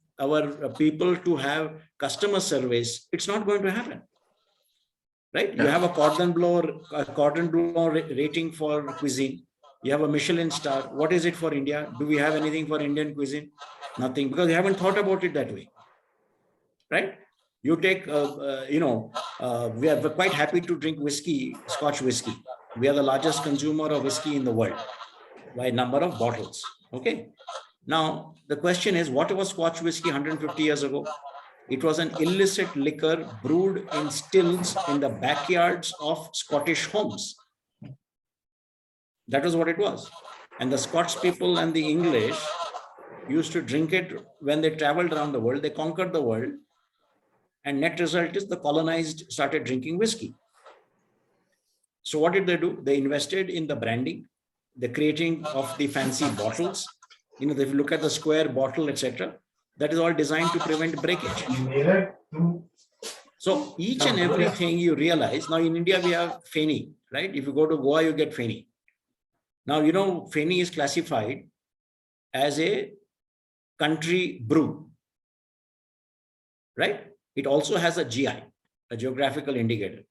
people to have customer service, it's not going to happen, right? You have a cordon bleu rating for cuisine. You have a Michelin star. What is it for India? Do we have anything for Indian cuisine? Nothing, because we haven't thought about it that way, right? You take, we are quite happy to drink whiskey, Scotch whiskey. We are the largest consumer of whiskey in the world by number of bottles. Okay. Now, the question is, what was Scotch whiskey 150 years ago? It was an illicit liquor brewed in stills in the backyards of Scottish homes. That was what it was. And the Scots people and the English used to drink it when they traveled around the world. They conquered the world. And net result is the colonized started drinking whiskey. So what did they do? They invested in the branding, the creating of the fancy bottles. You know, if you look at the square bottle, etc., that is all designed to prevent breakage. So each and everything you realize, now in India, we have Feni, right? If you go to Goa, you get Feni. Now, you know, Feni is classified as a country brew, right? It also has a GI, a geographical indicator.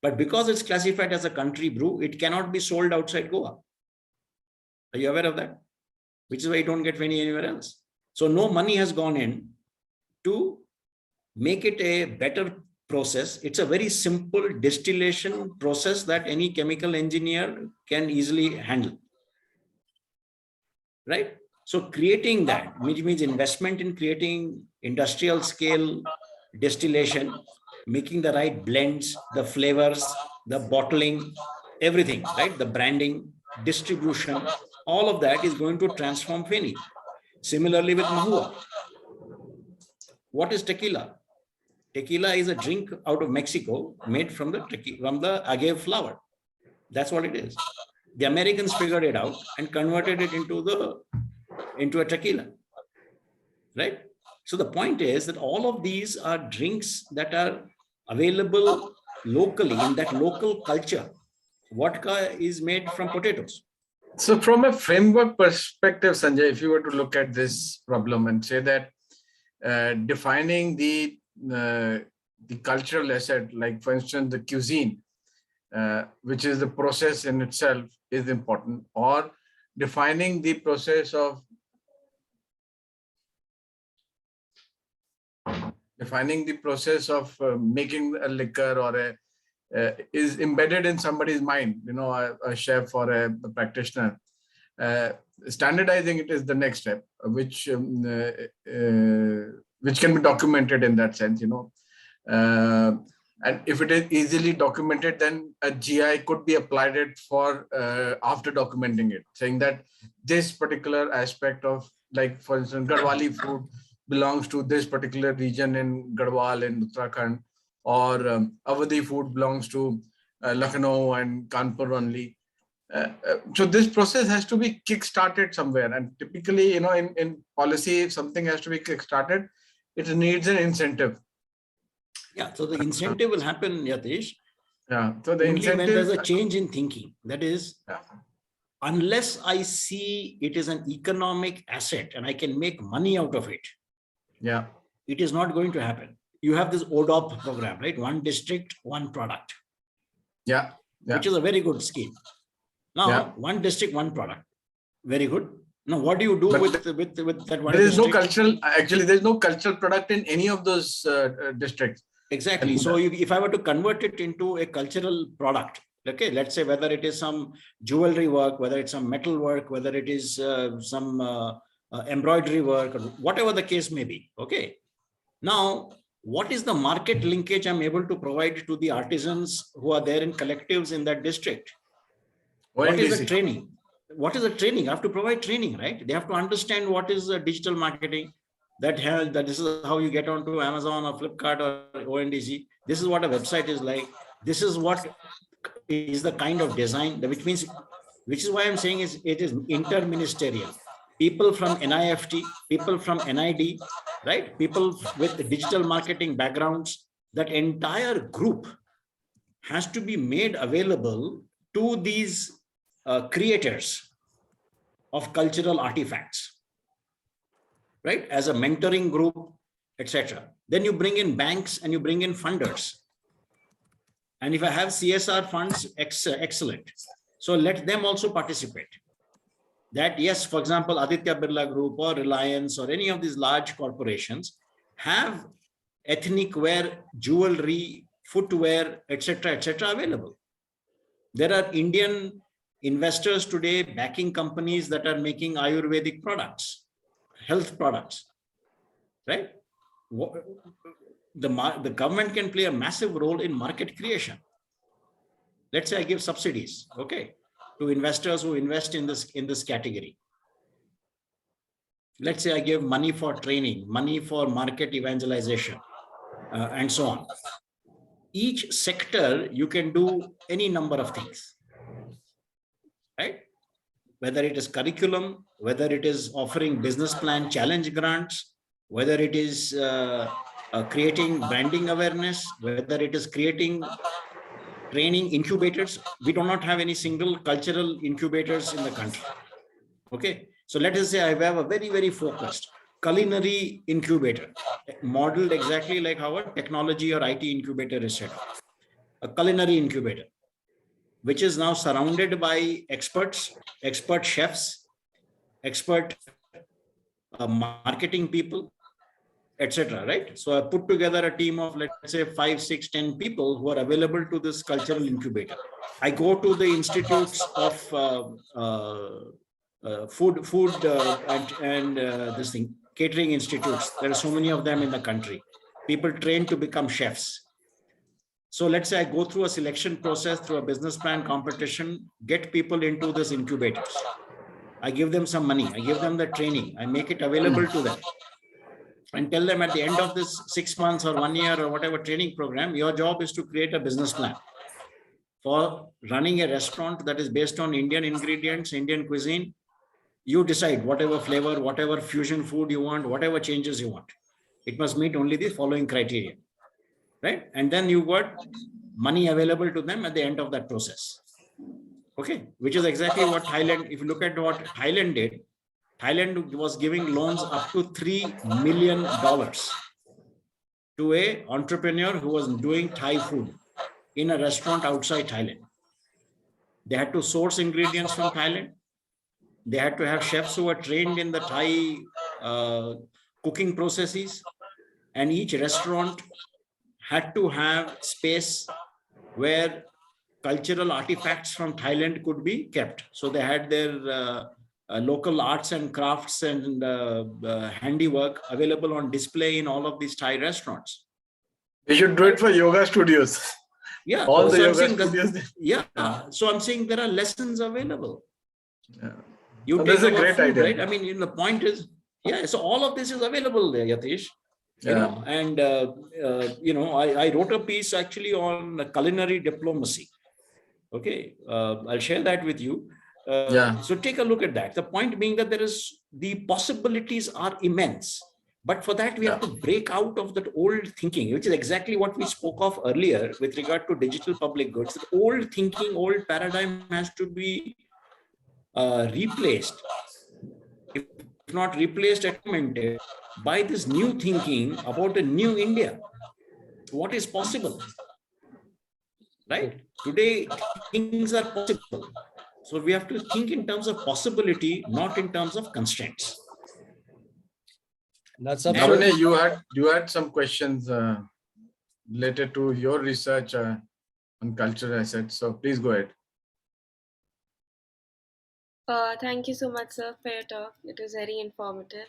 But because it's classified as a country brew, it cannot be sold outside Goa. Are you aware of that? Which is why you don't get Feni anywhere else. So no money has gone in to make it a better process. It's a very simple distillation process that any chemical engineer can easily handle, right? So creating that, which means investment in creating industrial scale distillation, making the right blends, the flavors, the bottling, everything, right? The branding, distribution, all of that is going to transform Feni. Similarly with Mahua. What is tequila? Tequila is a drink out of Mexico made from the agave flower. That's what it is. The Americans figured it out and converted it into a tequila, right? So the point is that all of these are drinks that are available locally in that local culture. Vodka is made from potatoes. So from a framework perspective, Sanjay, if you were to look at this problem and say that defining the cultural asset, like for instance, the cuisine, which is the process in itself is important, or defining the process of making a liquor or is embedded in somebody's mind, you know, a chef or a practitioner. Standardizing it is the next step, which can be documented in that sense, you know. And if it is easily documented, then a GI could be applied it for after documenting it, saying that this particular aspect of, like for instance, Garhwali food belongs to this particular region in Garhwal in Uttarakhand, or Awadhi food belongs to Lucknow and Kanpur only. So this process has to be kick-started somewhere. And typically, you know, in policy, if something has to be kick-started, it needs an incentive. Yeah, so the incentive will happen, Yatish. Yeah, so the only incentive, when there's a change in thinking. That is, unless I see it is an economic asset and I can make money out of it, yeah, it is not going to happen. You have this ODOP program, right? One district, one product. Yeah. Which is a very good scheme. Now, one district, one product. Very good. Now, what do you do with that one? There is no cultural, actually, there's no cultural product in any of those districts. Exactly. So if I were to convert it into a cultural product, okay, let's say whether it is some jewelry work, whether it's some metal work, whether it is some embroidery work, or whatever the case may be. Okay. Now, what is the market linkage I'm able to provide to the artisans who are there in collectives in that district? What is the training? What is the training? I have to provide training, right? They have to understand what is digital marketing, that this is how you get onto Amazon or Flipkart or ONDC. This is what a website is like. This is what is the kind of design, which means which is why I'm saying it is interministerial. People from NIFT, people from NID, right? People with digital marketing backgrounds, that entire group has to be made available to these creators of cultural artifacts, right? As a mentoring group, etc. Then you bring in banks and you bring in funders. And if I have CSR funds, excellent. So let them also participate. That yes, for example, Aditya Birla Group or Reliance or any of these large corporations have ethnic wear, jewelry, footwear, etc., available. There are Indian investors today backing companies that are making Ayurvedic products, health products, right? The government can play a massive role in market creation. Let's say I give subsidies, okay, to investors who invest in this category. Let's say I give money for training, money for market evangelization, and so on. Each sector, you can do any number of things, right? Whether it is curriculum, whether it is offering business plan challenge grants, whether it is creating branding awareness, whether it is creating training incubators. We do not have any single cultural incubators in the country. Okay, so let us say I have a very, very focused culinary incubator, modeled exactly like how a technology or IT incubator is set up. A culinary incubator, which is now surrounded by experts, expert chefs, expert marketing people, etc. Right? So I put together a team of, let's say, 5, 6, 10 people who are available to this cultural incubator. I go to the institutes of food and this thing, catering institutes. There are so many of them in the country. People trained to become chefs. So let's say I go through a selection process, through a business plan competition, get people into this incubators. I give them some money. I give them the training. I make it available to them. And tell them at the end of this 6 months or 1 year or whatever training program, your job is to create a business plan for running a restaurant that is based on Indian ingredients, Indian cuisine. You decide whatever flavor, whatever fusion food you want, whatever changes you want. It must meet only the following criteria, right? And then you got money available to them at the end of that process. Okay, which is exactly what Thailand, if you look at what Thailand did, Thailand was giving loans up to $3 million to an entrepreneur who was doing Thai food in a restaurant outside Thailand. They had to source ingredients from Thailand. They had to have chefs who were trained in the Thai cooking processes. And each restaurant had to have space where cultural artifacts from Thailand could be kept. So they had their local arts and crafts and handiwork available on display in all of these Thai restaurants. We should do it for yoga studios. Yeah, all the so yoga studios. Yeah, so I'm saying there are lessons available. Yeah. You So take that's a our great food, idea. right? I mean, the point is, yeah. So all of this is available there, Yatish. You know, and I wrote a piece actually on culinary diplomacy. Okay, I'll share that with you. So take a look at that. The point being that the possibilities are immense. But for that, we have to break out of that old thinking, which is exactly what we spoke of earlier with regard to digital public goods. The old thinking, old paradigm has to be replaced, if not replaced, augmented by this new thinking about a new India. What is possible? Right? Today, things are possible. So we have to think in terms of possibility, not in terms of constraints. That's absolutely. You had some questions related to your research on cultural assets. So please go ahead. Thank you so much, sir, for your talk. It was very informative.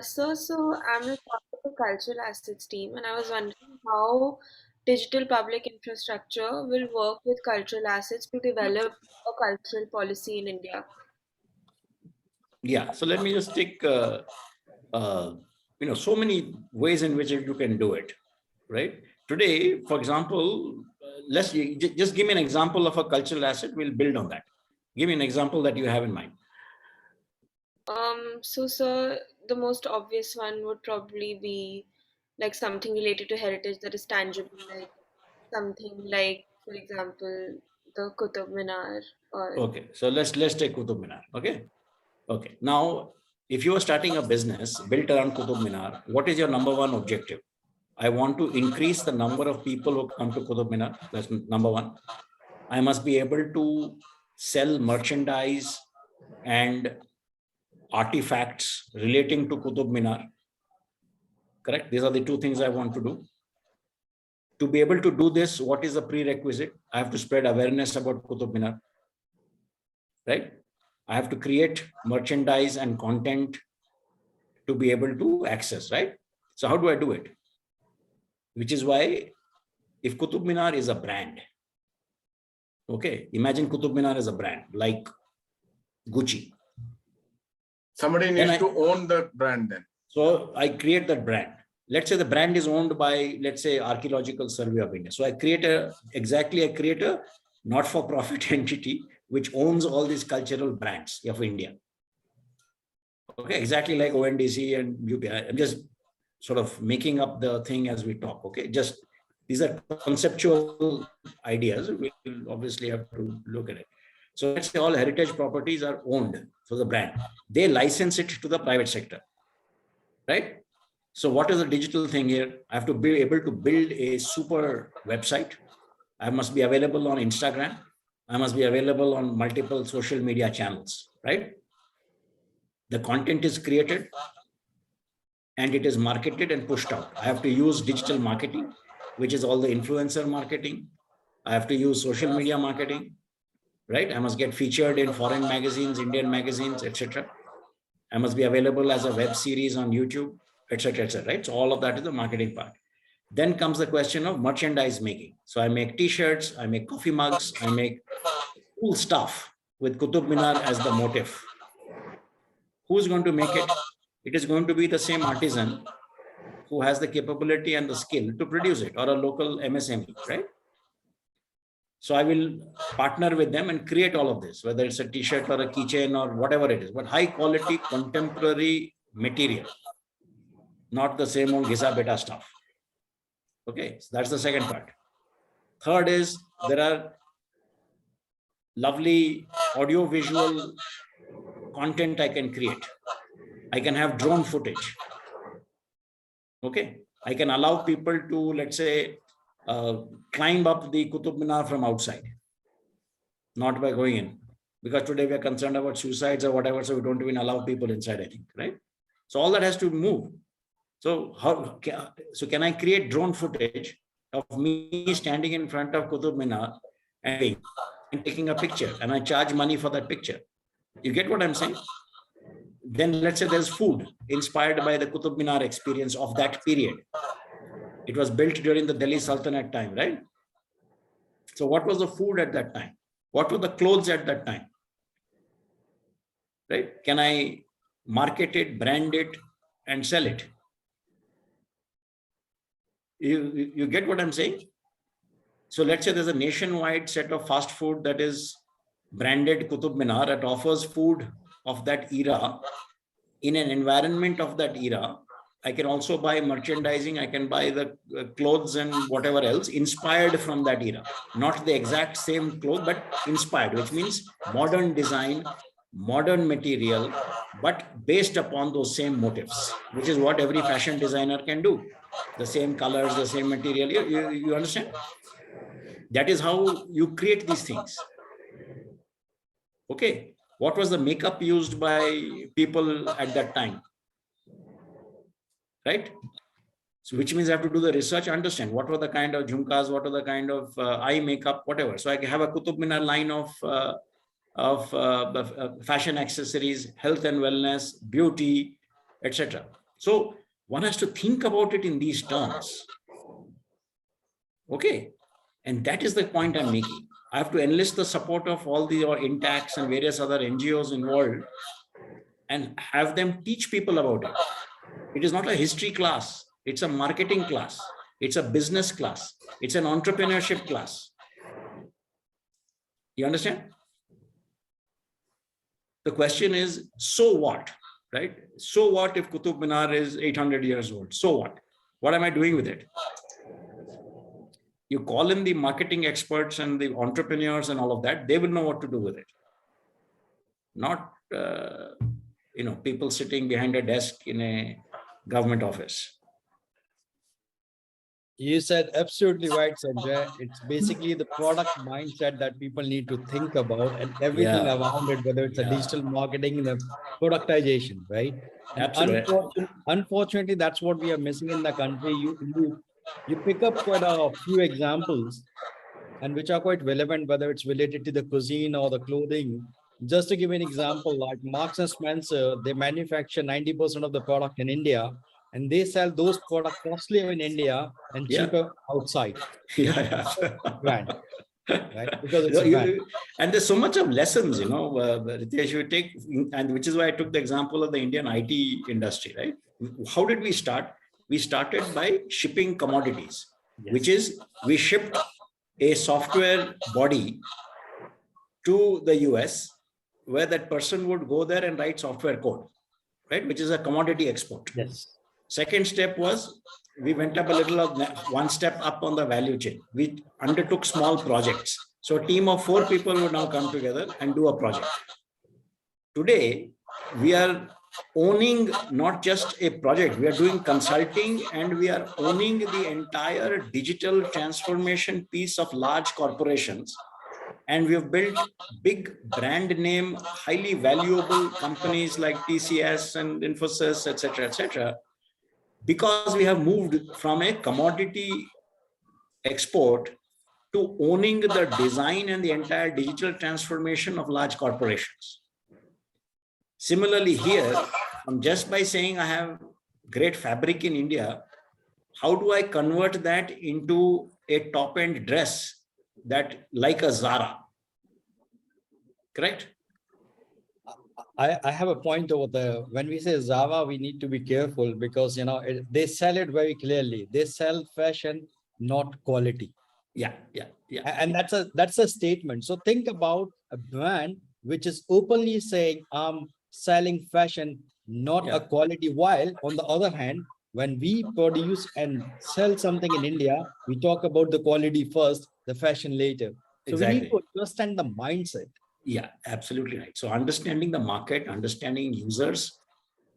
So I'm a part of the cultural assets team, and I was wondering how digital public infrastructure will work with cultural assets to develop a cultural policy in India. Yeah, so let me just take, so many ways in which you can do it, right? Today, for example, let's just give me an example of a cultural asset. We'll build on that. Give me an example that you have in mind. So sir, the most obvious one would probably be like something related to heritage that is tangible, like something like, for example, the Qutub Minar or Okay, so let's take Qutub Minar. Okay. Now, if you are starting a business built around Qutub Minar, what is your number one objective? I want to increase the number of people who come to Qutub Minar. That's number one. I must be able to sell merchandise and artifacts relating to Qutub Minar. Correct? These are the two things I want to do. To be able to do this, what is the prerequisite? I have to spread awareness about Qutub Minar. Right? I have to create merchandise and content to be able to access, right? So how do I do it? Which is why if Qutub Minar is a brand, okay, imagine Qutub Minar is a brand like Gucci. Somebody needs to own the brand then. So I create that brand. Let's say the brand is owned by, let's say, Archaeological Survey of India. So I create a not-for-profit entity which owns all these cultural brands of India. Okay, exactly like ONDC and UPI. I'm just sort of making up the thing as we talk. Okay, just these are conceptual ideas. We'll obviously have to look at it. So let's say all heritage properties are owned for the brand. They license it to the private sector, right? So what is the digital thing here? I have to be able to build a super website. I must be available on Instagram. I must be available on multiple social media channels, right? The content is created and it is marketed and pushed out. I have to use digital marketing, which is all the influencer marketing. I have to use social media marketing, right? I must get featured in foreign magazines, Indian magazines, etc. I must be available as a web series on YouTube, etc., right? So all of that is the marketing part. Then comes the question of merchandise making. So I make t-shirts, I make coffee mugs, I make cool stuff with Qutub Minar as the motif. Who's going to make it? It is going to be the same artisan who has the capability and the skill to produce it, or a local MSME, right? So I will partner with them and create all of this, whether it's a t-shirt or a keychain or whatever it is, but high quality contemporary material, not the same old Gisa Beta stuff. Okay, so that's the second part. Third is there are lovely audio visual content I can create. I can have drone footage. Okay, I can allow people to, let's say, climb up the Qutub Minar from outside, not by going in, because today we are concerned about suicides or whatever, so we don't even allow people inside, I think, right? So all that has to move. So can I create drone footage of me standing in front of Qutub Minar and taking a picture, and I charge money for that picture? You get what I'm saying? Then let's say there's food inspired by the Qutub Minar experience of that period. It was built during the Delhi Sultanate time, right? So what was the food at that time? What were the clothes at that time? Right? Can I market it, brand it, and sell it? You get what I'm saying? So let's say there's a nationwide set of fast food that is branded Qutub Minar that offers food of that era in an environment of that era. I can also buy merchandising. I can buy the clothes and whatever else inspired from that era. Not the exact same clothes, but inspired, which means modern design, modern material, but based upon those same motifs, which is what every fashion designer can do. The same colors, the same material. You understand? That is how you create these things. Okay. What was the makeup used by people at that time? Right? So which means I have to do the research, understand what were the kind of jhumkas, what are the kind of eye makeup, whatever. So I can have a Qutub Minar line of fashion accessories, health and wellness, beauty, etc. So one has to think about it in these terms. Okay. And that is the point I'm making. I have to enlist the support of all the Intacs and various other NGOs involved and have them teach people about it. It is not a history class. It's a marketing class. It's a business class. It's an entrepreneurship class. You understand? The question is, so what, right? So what if Qutub Minar is 800 years old? So what? What am I doing with it? You call in the marketing experts and the entrepreneurs and all of that, they will know what to do with it. Not, people sitting behind a desk in a government office. You said absolutely right, Sanjay. It's basically the product mindset that people need to think about and everything Yeah. around it, whether it's a Yeah. digital marketing, the productization, right? And Absolutely. unfortunately, that's what we are missing in the country. You pick up quite a few examples and which are quite relevant, whether it's related to the cuisine or the clothing. Just to give an example, like Marks and Spencer, they manufacture 90% of the product in India, and they sell those products costlier in India and Yeah. cheaper outside. Yeah. Brand, right? Because You it's know, a brand. and there's so much of lessons, Ritesh, you take, and which is why I took the example of the Indian IT industry, right? How did we start? We started by shipping commodities, which is we shipped a software body to the US where that person would go there and write software code, right? Which is a commodity export. Yes. Second step was we went up a little of one step up on the value chain. We undertook small projects. So a team of 4 people would now come together and do a project. Today, we are owning not just a project, we are doing consulting and we are owning the entire digital transformation piece of large corporations. And we have built big brand name, highly valuable companies like TCS and Infosys, etc., because we have moved from a commodity export to owning the design and the entire digital transformation of large corporations. Similarly here, just by saying I have great fabric in India, how do I convert that into a top-end dress that like a Zara? Correct? I have a point over there. When we say Zara, we need to be careful because, they sell it very clearly. They sell fashion, not quality. Yeah. And that's a statement. So think about a brand which is openly saying, I'm selling fashion, not a quality. While on the other hand, when we produce and sell something in India, we talk about the quality first, the fashion later. So we need to understand the mindset. Yeah, absolutely right. So understanding the market, understanding users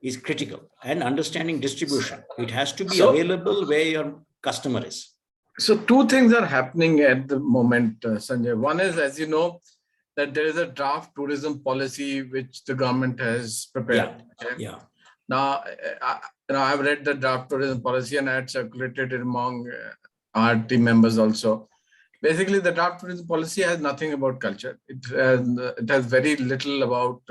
is critical, and understanding distribution. It has to be available where your customer is. So 2 things are happening at the moment, Sanjay. One is, as you know, that there is a draft tourism policy which the government has prepared. Yeah. Now, I've read the draft tourism policy and I had circulated it among our team members also. Basically, the draft tourism policy has nothing about culture. It has very little about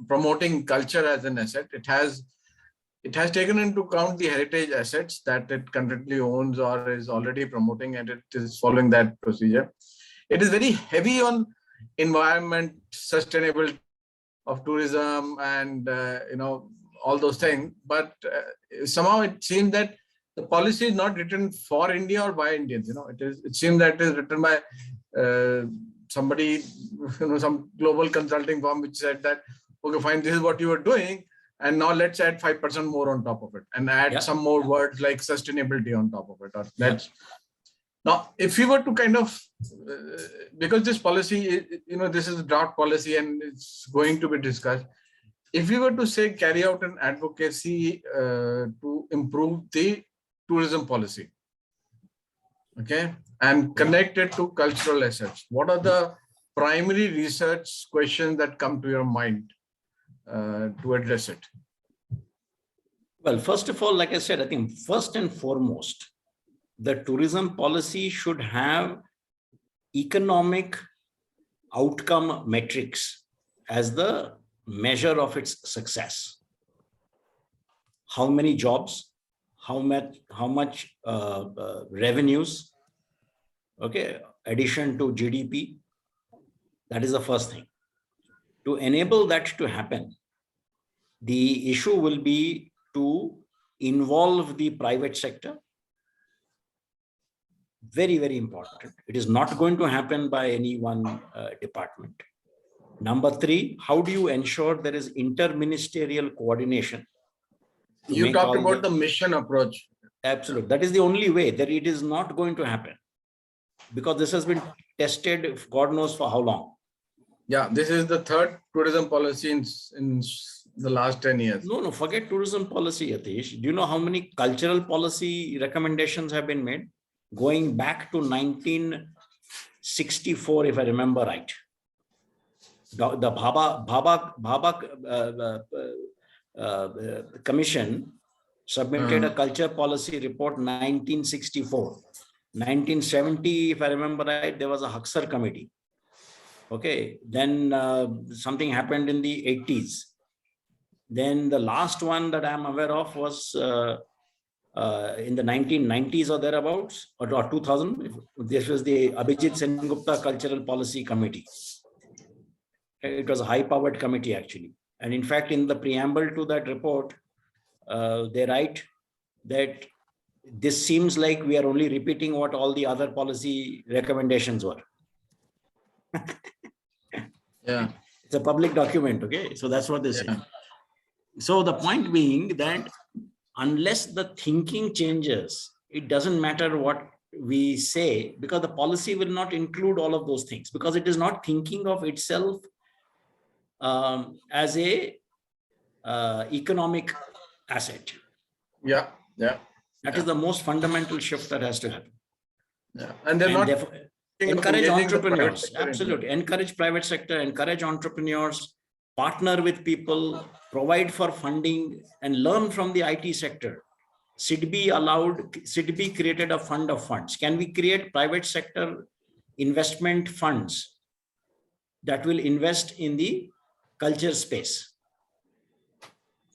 promoting culture as an asset. It has taken into account the heritage assets that it currently owns or is already promoting, and it is following that procedure. It is very heavy on environment, sustainable of tourism, and all those things. But somehow it seems that the policy is not written for India or by Indians. It seems that it is written by somebody, some global consulting firm, which said that, okay, fine, this is what you are doing, and now let's add 5% more on top of it, and add some more words like sustainability on top of it. Or that's now, if we were to kind of, because this policy, this is a draft policy and it's going to be discussed. If we were to say carry out an advocacy to improve the tourism policy, okay, and connect it to cultural assets, what are the primary research questions that come to your mind to address it? Well, first of all, like I said, I think first and foremost, the tourism policy should have economic outcome metrics as the measure of its success. How many jobs, how much revenues, okay, addition to GDP. That is the first thing. To enable that to happen, the issue will be to involve the private sector, Very, very important. It is not going to happen by any one department. Number three, how do you ensure there is interministerial coordination? You talked about the mission approach. Absolutely. That is the only way. That it is not going to happen, because this has been tested, God knows for how long. Yeah, this is the third tourism policy in the last 10 years. No, forget tourism policy, Yatish. Do you know how many cultural policy recommendations have been made? Going back to 1964, if I remember right. The Bhabha Commission submitted a culture policy report 1964. 1970, if I remember right, there was a Huxer committee. Okay, then something happened in the 80s. Then the last one that I'm aware of was in the 1990s or thereabouts, or 2000. This was the Abhijit Sengupta Cultural Policy Committee. It was a high-powered committee, actually. And in fact, in the preamble to that report, they write that this seems like we are only repeating what all the other policy recommendations were. Yeah. It's a public document, okay? So that's what they say. So the point being that unless the thinking changes, it doesn't matter what we say, because the policy will not include all of those things, because it is not thinking of itself as a economic asset. Yeah. That is the most fundamental shift that has to happen. Yeah. And they're not encourage engaging the entrepreneurs. private sector. Absolutely. Encourage private sector, encourage entrepreneurs, partner with people, provide for funding, and learn from the IT sector. SIDBI created a fund of funds. Can we create private sector investment funds that will invest in the culture space?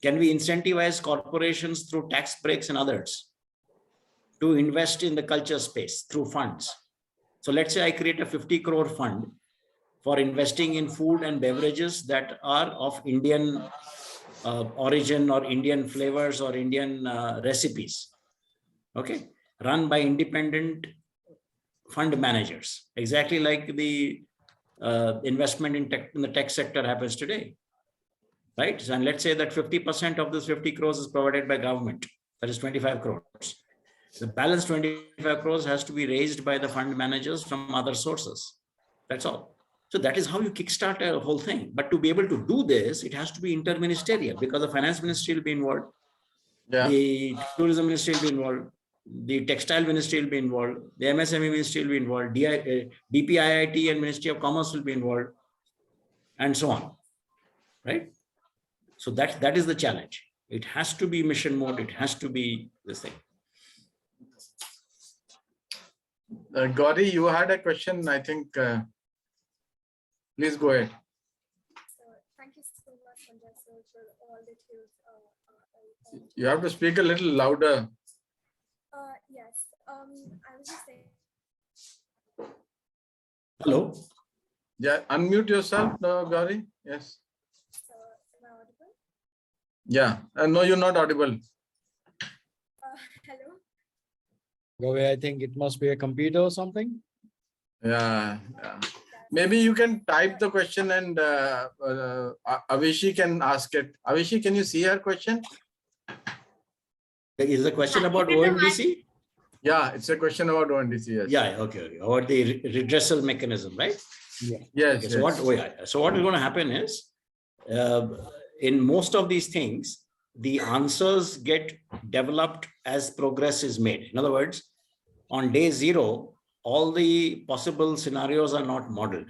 Can we incentivize corporations through tax breaks and others to invest in the culture space through funds? So let's say I create a 50 crore fund for investing in food and beverages that are of Indian origin or Indian flavors or Indian recipes. Okay, run by independent fund managers, exactly like the investment in the tech sector happens today, right? So, and let's say that 50% of this 50 crores is provided by government, that is 25 crores. The balance 25 crores has to be raised by the fund managers from other sources. That's all. So that is how you kickstart a whole thing. But to be able to do this, it has to be interministerial, because the finance ministry will be involved, the tourism ministry will be involved, the textile ministry will be involved, the MSME ministry will be involved, DPIIT and Ministry of Commerce will be involved, and so on, right? So that is the challenge. It has to be mission mode. It has to be this thing. Gauri, you had a question, I think. Please go ahead. Thank you so much, Sanjay sir, for all that you've You have to speak a little louder. yes. I was just saying. Hello. Yeah, unmute yourself, Gauri. Yes. Am I audible? Yeah. No, you're not audible. Hello. Gauri, I think it must be a computer or something. Yeah. Maybe you can type the question and Avishi can ask it. Avishi, can you see her question? Is the question about ONDC? Yeah, it's a question about ONDC. Yes. Yeah, okay. About the redressal mechanism, right? Yeah. Yes. Okay, yes. so what is going to happen is, in most of these things, the answers get developed as progress is made. In other words, on day zero, all the possible scenarios are not modeled.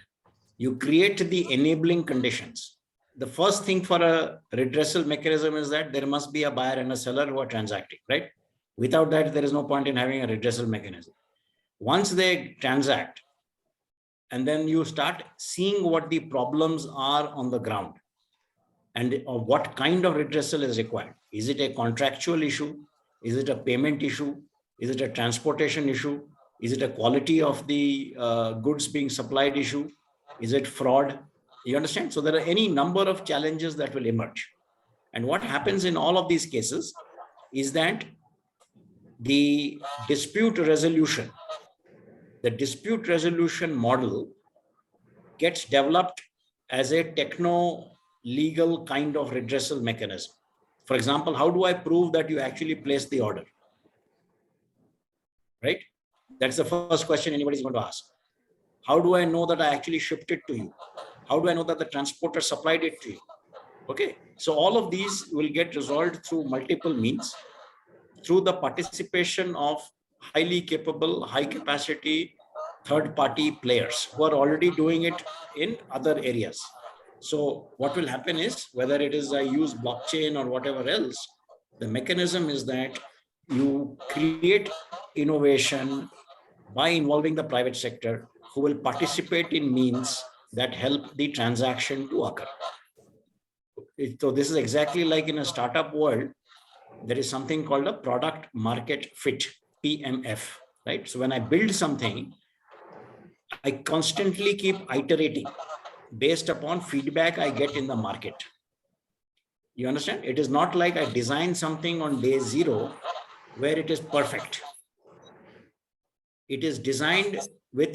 You create the enabling conditions. The first thing for a redressal mechanism is that there must be a buyer and a seller who are transacting, right? Without that, there is no point in having a redressal mechanism. Once they transact, and then you start seeing what the problems are on the ground and what kind of redressal is required. Is it a contractual issue? Is it a payment issue? Is it a transportation issue? Is it a quality of the goods being supplied issue? Is it fraud? You understand? So there are any number of challenges that will emerge. And what happens in all of these cases is that the dispute resolution the dispute resolution model gets developed as a techno-legal kind of redressal mechanism. For example, how do I prove that you actually placed the order? Right? That's the first question anybody's going to ask. How do I know that I actually shipped it to you? How do I know that the transporter supplied it to you? Okay, so all of these will get resolved through multiple means, through the participation of highly capable, high capacity third-party players who are already doing it in other areas. So what will happen is, whether it is I use blockchain or whatever else, the mechanism is that you create innovation by involving the private sector who will participate in means that help the transaction to occur. So this is exactly like in a startup world, there is something called a product market fit, PMF, right? So when I build something, I constantly keep iterating based upon feedback I get in the market. You understand? It is not like I design something on day 0 where it is perfect. It is designed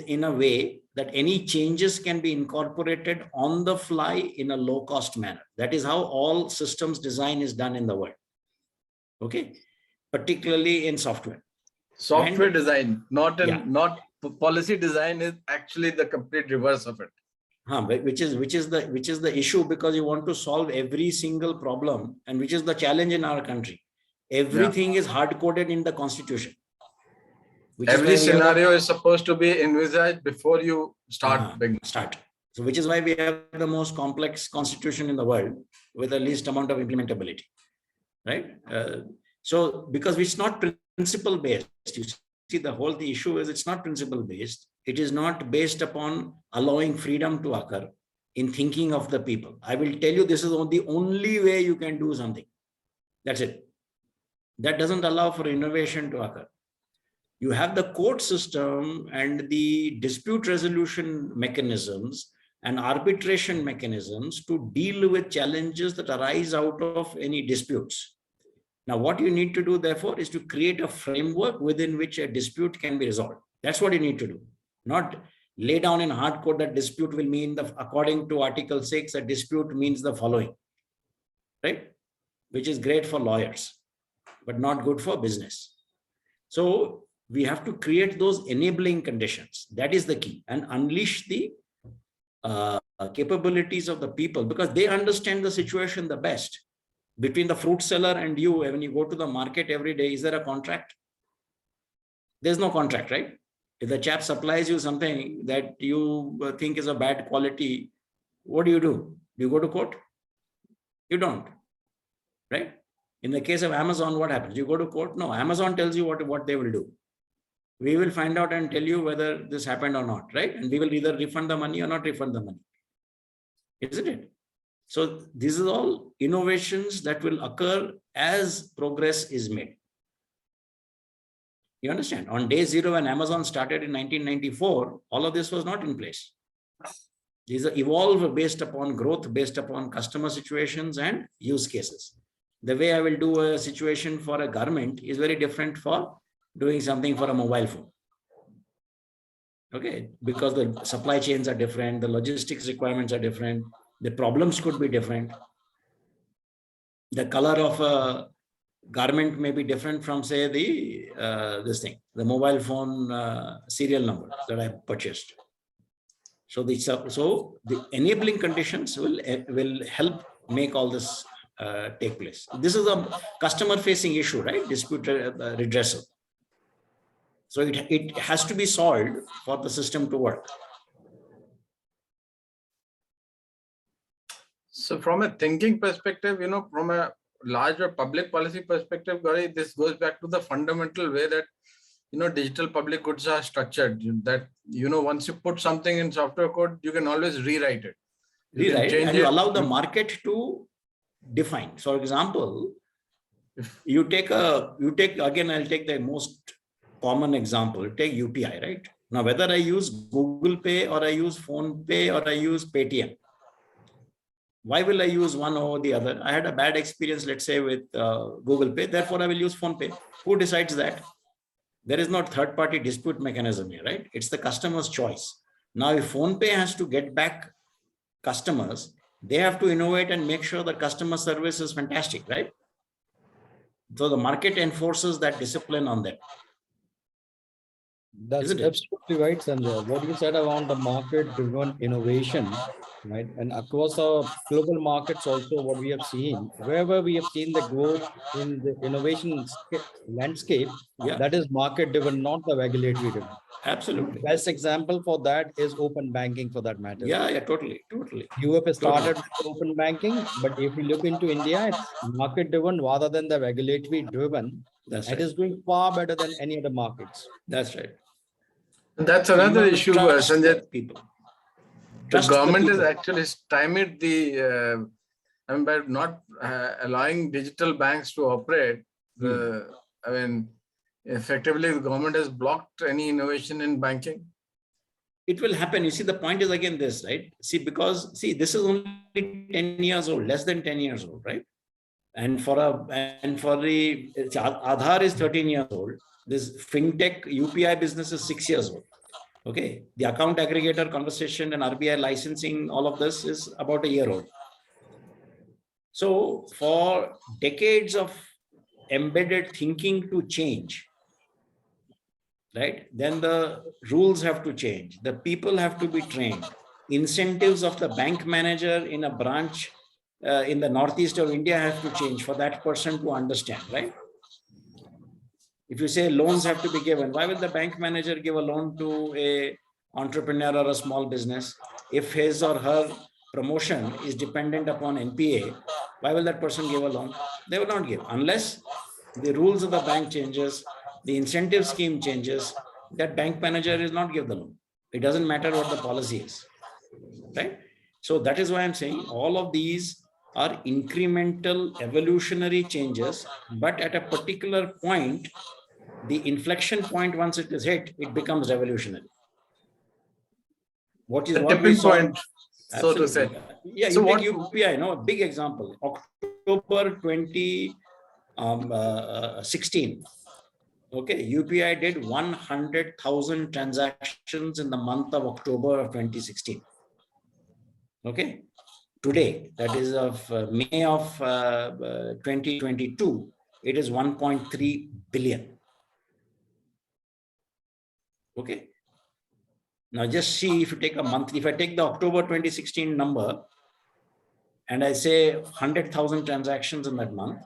in a way that any changes can be incorporated on the fly in a low-cost manner. That is how all systems design is done in the world. Okay, particularly in software. Software design, not policy design, is actually the complete reverse of it. Which is the issue, because you want to solve every single problem, and which is the challenge in our country. Everything is hard-coded in the constitution. Every scenario is supposed to be envisaged before you start. So which is why we have the most complex constitution in the world with the least amount of implementability, right? So because it's not principle based, you see the issue is it's not principle based. It is not based upon allowing freedom to occur in thinking of the people. I will tell you, this is the only way you can do something. That's it. That doesn't allow for innovation to occur. You have the court system and the dispute resolution mechanisms and arbitration mechanisms to deal with challenges that arise out of any disputes. Now, what you need to do, therefore, is to create a framework within which a dispute can be resolved. That's what you need to do. Not lay down in hard code that dispute will mean, according to Article 6, a dispute means the following, right? Which is great for lawyers, but not good for business. So we have to create those enabling conditions. That is the key, and unleash the capabilities of the people, because they understand the situation the best. Between the fruit seller and you, when you go to the market every day, is there a contract? There's no contract, right? If the chap supplies you something that you think is a bad quality, what do? Do you go to court? You don't, right? In the case of Amazon, what happens? You go to court? No, Amazon tells you what they will do. We will find out and tell you whether this happened or not, right? And we will either refund the money or not refund the money. Isn't it? So these are all innovations that will occur as progress is made. You understand? On day 0, when Amazon started in 1994, all of this was not in place. These are evolved based upon growth, based upon customer situations and use cases. The way I will do a situation for a garment is very different for doing something for a mobile phone. Okay, because the supply chains are different, the logistics requirements are different, the problems could be different. The color of a garment may be different from, say, the mobile phone serial number that I purchased. So the enabling conditions will help make all this take place. This is a customer-facing issue, right? Dispute redressal. So it has to be solved for the system to work. So from a thinking perspective, from a larger public policy perspective, Gauri, this goes back to the fundamental way that, digital public goods are structured. That, once you put something in software code, you can always rewrite it. You allow the market to define. So, for example, you take again, I'll take the most common example, take UPI, right? Now, whether I use Google Pay or I use Phone Pay or I use Paytm, why will I use one over the other? I had a bad experience, let's say, with Google Pay, therefore I will use Phone Pay. Who decides that? There is no third-party dispute mechanism here, right? It's the customer's choice. Now, if PhonePe has to get back customers, they have to innovate and make sure the customer service is fantastic, right? So the market enforces that discipline on them. That's Isn't it? absolutely right, Sanjay. What you said around the market-driven innovation, right? And across our global markets also, what we have seen, wherever we have seen the growth in the innovation landscape, Yeah, that is market-driven, not the regulatory driven. absolutely. Best example for that is open banking for that matter. Yeah, totally. Europe has Totally. started with open banking, but if you look into India, it's market-driven rather than the regulatory driven. That's It right. is doing far better than any other markets. That's right. That's So you another have to issue, trust Sanjay. the people. The Trust the government has people. actually stymied the, I mean, by not allowing digital banks to operate. I mean, effectively, the government has blocked any innovation in banking. It will happen. You see, the point is again this, right? See, because this is only 10 years old, less than 10 years old, right? And for the Aadhaar is 13 years old. This fintech UPI business is 6 years old. Okay, the account aggregator conversation and RBI licensing, all of this is about a year old. So for decades of embedded thinking to change, right? Then the rules have to change. The people have to be trained. Incentives of the bank manager in a branch in the northeast of India have to change for that person to understand, right? If you say loans have to be given, why will the bank manager give a loan to a entrepreneur or a small business? If his or her promotion is dependent upon NPA, why will that person give a loan? They will not give unless the rules of the bank changes, the incentive scheme changes, that bank manager is not give the loan. It doesn't matter what the policy is, right? So that is why I'm saying all of these are incremental evolutionary changes, but at a particular point, the inflection point, once it is hit, it becomes revolutionary. What The we tipping saw, point, so to absolutely. say. Yeah, So you take what- UPI, a big example. October 2016. Okay, UPI did 100,000 transactions in the month of October of 2016. Okay, today, that is of May of 2022, it is 1.3 billion. Okay. Now just see, if you take a month, if I take the October 2016 number and I say 100,000 transactions in that month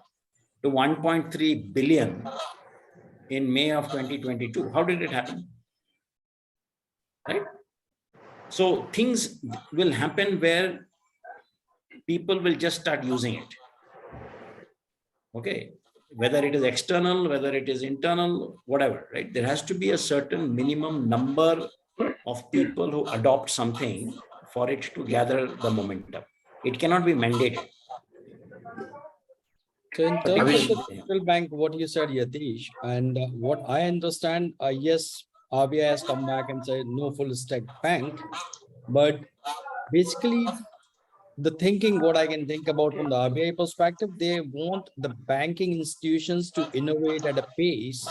to 1.3 billion in May of 2022, how did it happen? Right? So things will happen where people will just start using it. Okay. Whether it is external, whether it is internal, whatever, right? There has to be a certain minimum number of people who adopt something for it to gather the momentum. It cannot be mandated. So in terms of the Particularly, central bank, what you said, Yatish, and what I understand, yes, RBI has come back and said no full stack bank, but basically the thinking, what I can think about from the RBI perspective, they want the banking institutions to innovate at a pace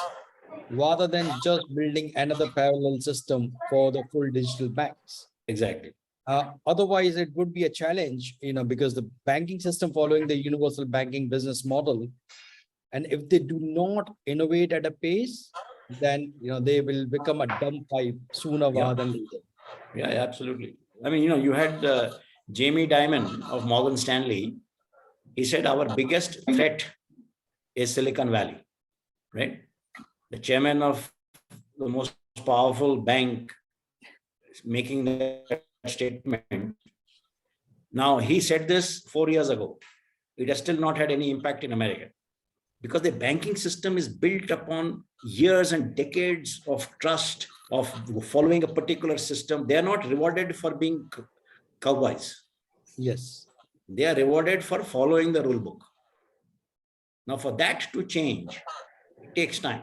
rather than just building another parallel system for the full digital banks. exactly. Otherwise, it would be a challenge, because the banking system following the universal banking business model, and if they do not innovate at a pace, then they will become a dumb pipe sooner rather than later. Yeah, absolutely. I mean, you had Jamie Dimon of Morgan Stanley. He said our biggest threat is Silicon Valley, right? The chairman of the most powerful bank making that statement. Now, he said this 4 years ago. It has still not had any impact in America because the banking system is built upon years and decades of trust, of following a particular system. They are not rewarded for being cowboys. Yes. They are rewarded for following the rule book. Now, for that to change, it takes time.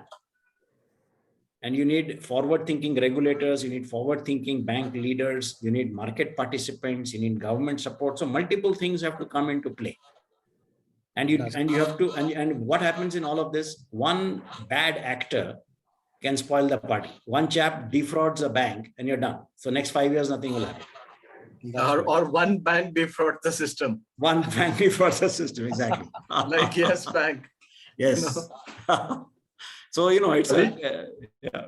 And you need forward-thinking regulators, you need forward-thinking bank leaders, you need market participants, you need government support. So multiple things have to come into play. And you have to, and what happens in all of this? One bad actor can spoil the party. One chap defrauds a bank and you're done. So next 5 years, nothing will happen. Or one bank defraud the system. One bank defrauds the system, exactly. Like Yes Bank. Yes. So, it's yeah.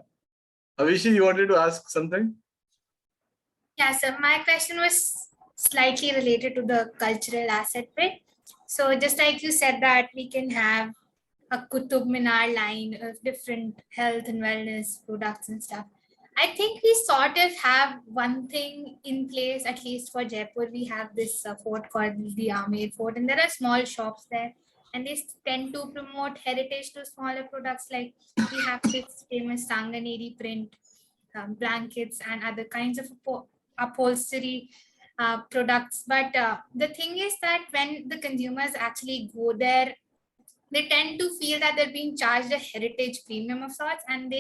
Avishi, you wanted to ask something? Yeah, so my question was slightly related to the cultural asset bit. So just like you said that we can have a Qutub Minar line of different health and wellness products and stuff. I think we sort of have one thing in place, at least for Jaipur. We have this fort called the Amer Fort, and there are small shops there, and they tend to promote heritage to smaller products. Like we have this famous Sanganeri print blankets and other kinds of upholstery products. But the thing is that when the consumers actually go there, they tend to feel that they're being charged a heritage premium of sorts, and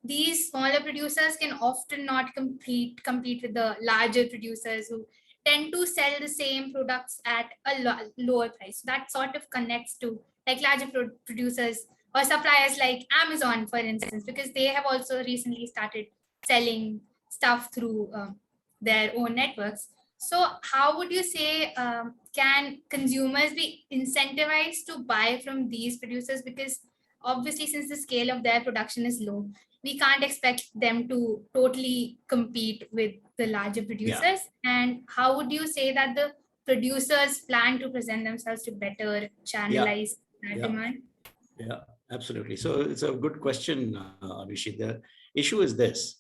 these smaller producers can often not compete with the larger producers who tend to sell the same products at a lower price. So that sort of connects to like larger producers or suppliers like Amazon, for instance, because they have also recently started selling stuff through their own networks. So how would you say can consumers be incentivized to buy from these producers? Because obviously, since the scale of their production is low, we can't expect them to totally compete with the larger producers. And how would you say that the producers plan to present themselves to better channelize that demand? Yeah, absolutely. So it's a good question, Avishi. The issue is this.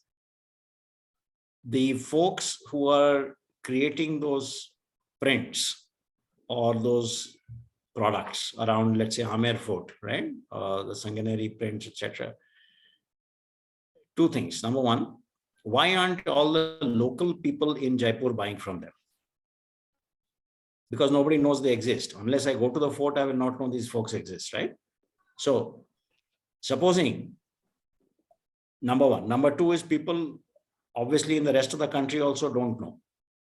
The folks who are creating those prints or those products around, let's say, Amer Fort, right? The Sanganeri prints, etc. Two things. Number one, why aren't all the local people in Jaipur buying from them? Because nobody knows they exist. Unless I go to the fort, I will not know these folks exist, right? So, supposing, number one. Number two is people, obviously, in the rest of the country also don't know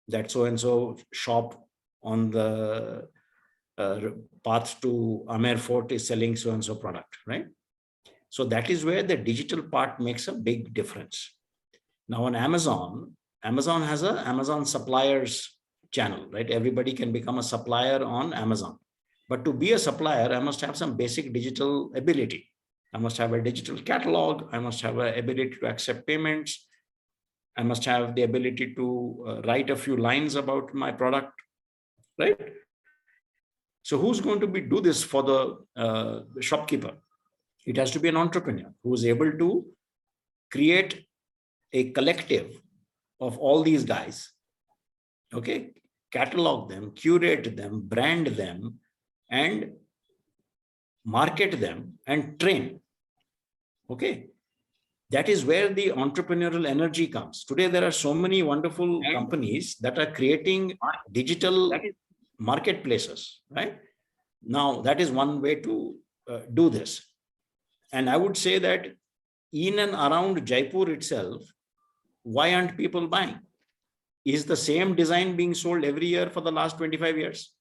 that so-and-so shop on the path to Amer Fort is selling so-and-so product, right? So that is where the digital part makes a big difference. Now on Amazon has a Amazon suppliers channel, right? Everybody can become a supplier on Amazon. But to be a supplier, I must have some basic digital ability. I must have a digital catalog. I must have an ability to accept payments. I must have the ability to write a few lines about my product, right? So who's going to do this for the shopkeeper? It has to be an entrepreneur who is able to create a collective of all these guys, okay? Catalog them, curate them, brand them, and market them and train, okay? That is where the entrepreneurial energy comes. Today, there are so many wonderful companies that are creating digital marketplaces, right? Now, that is one way to do this. And I would say that in and around Jaipur itself, why aren't people buying? Is the same design being sold every year for the last 25 years?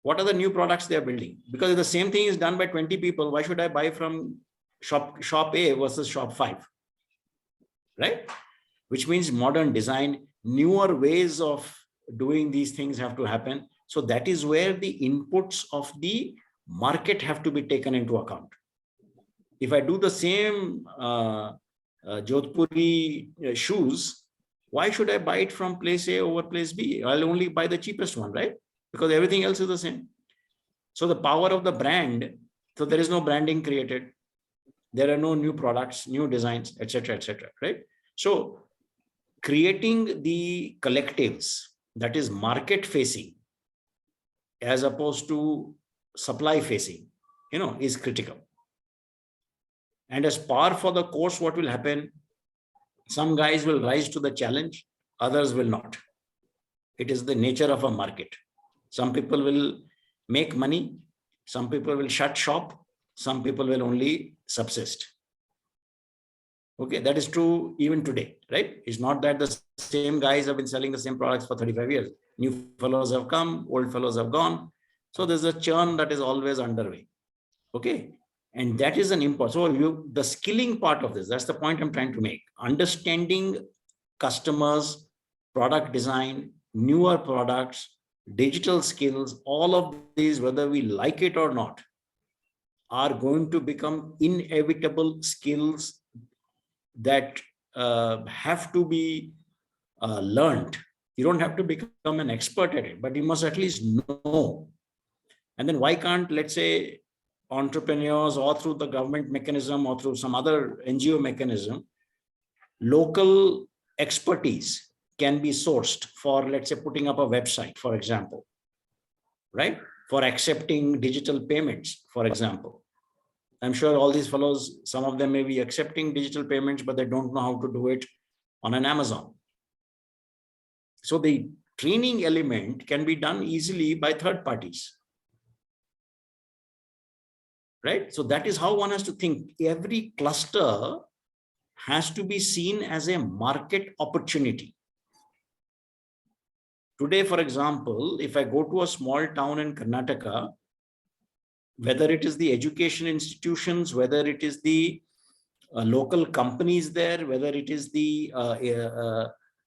What are the new products they are building? Because if the same thing is done by 20 people, why should I buy from shop A versus shop 5? Right? Which means modern design, newer ways of doing these things have to happen. So that is where the inputs of the market have to be taken into account. If I do the same Jodhpuri shoes, why should I buy it from place A over place B? I'll only buy the cheapest one, right? Because everything else is the same. So the power of the brand, so there is no branding created. There are no new products, new designs, etc., right? So creating the collectives that is market facing as opposed to supply facing, is critical. And as par for the course, what will happen? Some guys will rise to the challenge, others will not. It is the nature of a market. Some people will make money, some people will shut shop, some people will only subsist. Okay, that is true even today, right? It's not that the same guys have been selling the same products for 35 years. New fellows have come, old fellows have gone. So there's a churn that is always underway. Okay, And that is an important. So the skilling part of this, that's the point I'm trying to make. Understanding customers, product design, newer products, digital skills, all of these, whether we like it or not, are going to become inevitable skills that have to be learned. You don't have to become an expert at it, but you must at least know. And then why can't, let's say, entrepreneurs or through the government mechanism or through some other NGO mechanism, local expertise can be sourced for, let's say, putting up a website, for example, right? For accepting digital payments, for example. I'm sure all these fellows, some of them may be accepting digital payments, but they don't know how to do it on an Amazon. So the training element can be done easily by third parties. Right? So that is how one has to think. Every cluster has to be seen as a market opportunity. Today, for example, if I go to a small town in Karnataka, whether it is the education institutions, whether it is the local companies there, whether it is the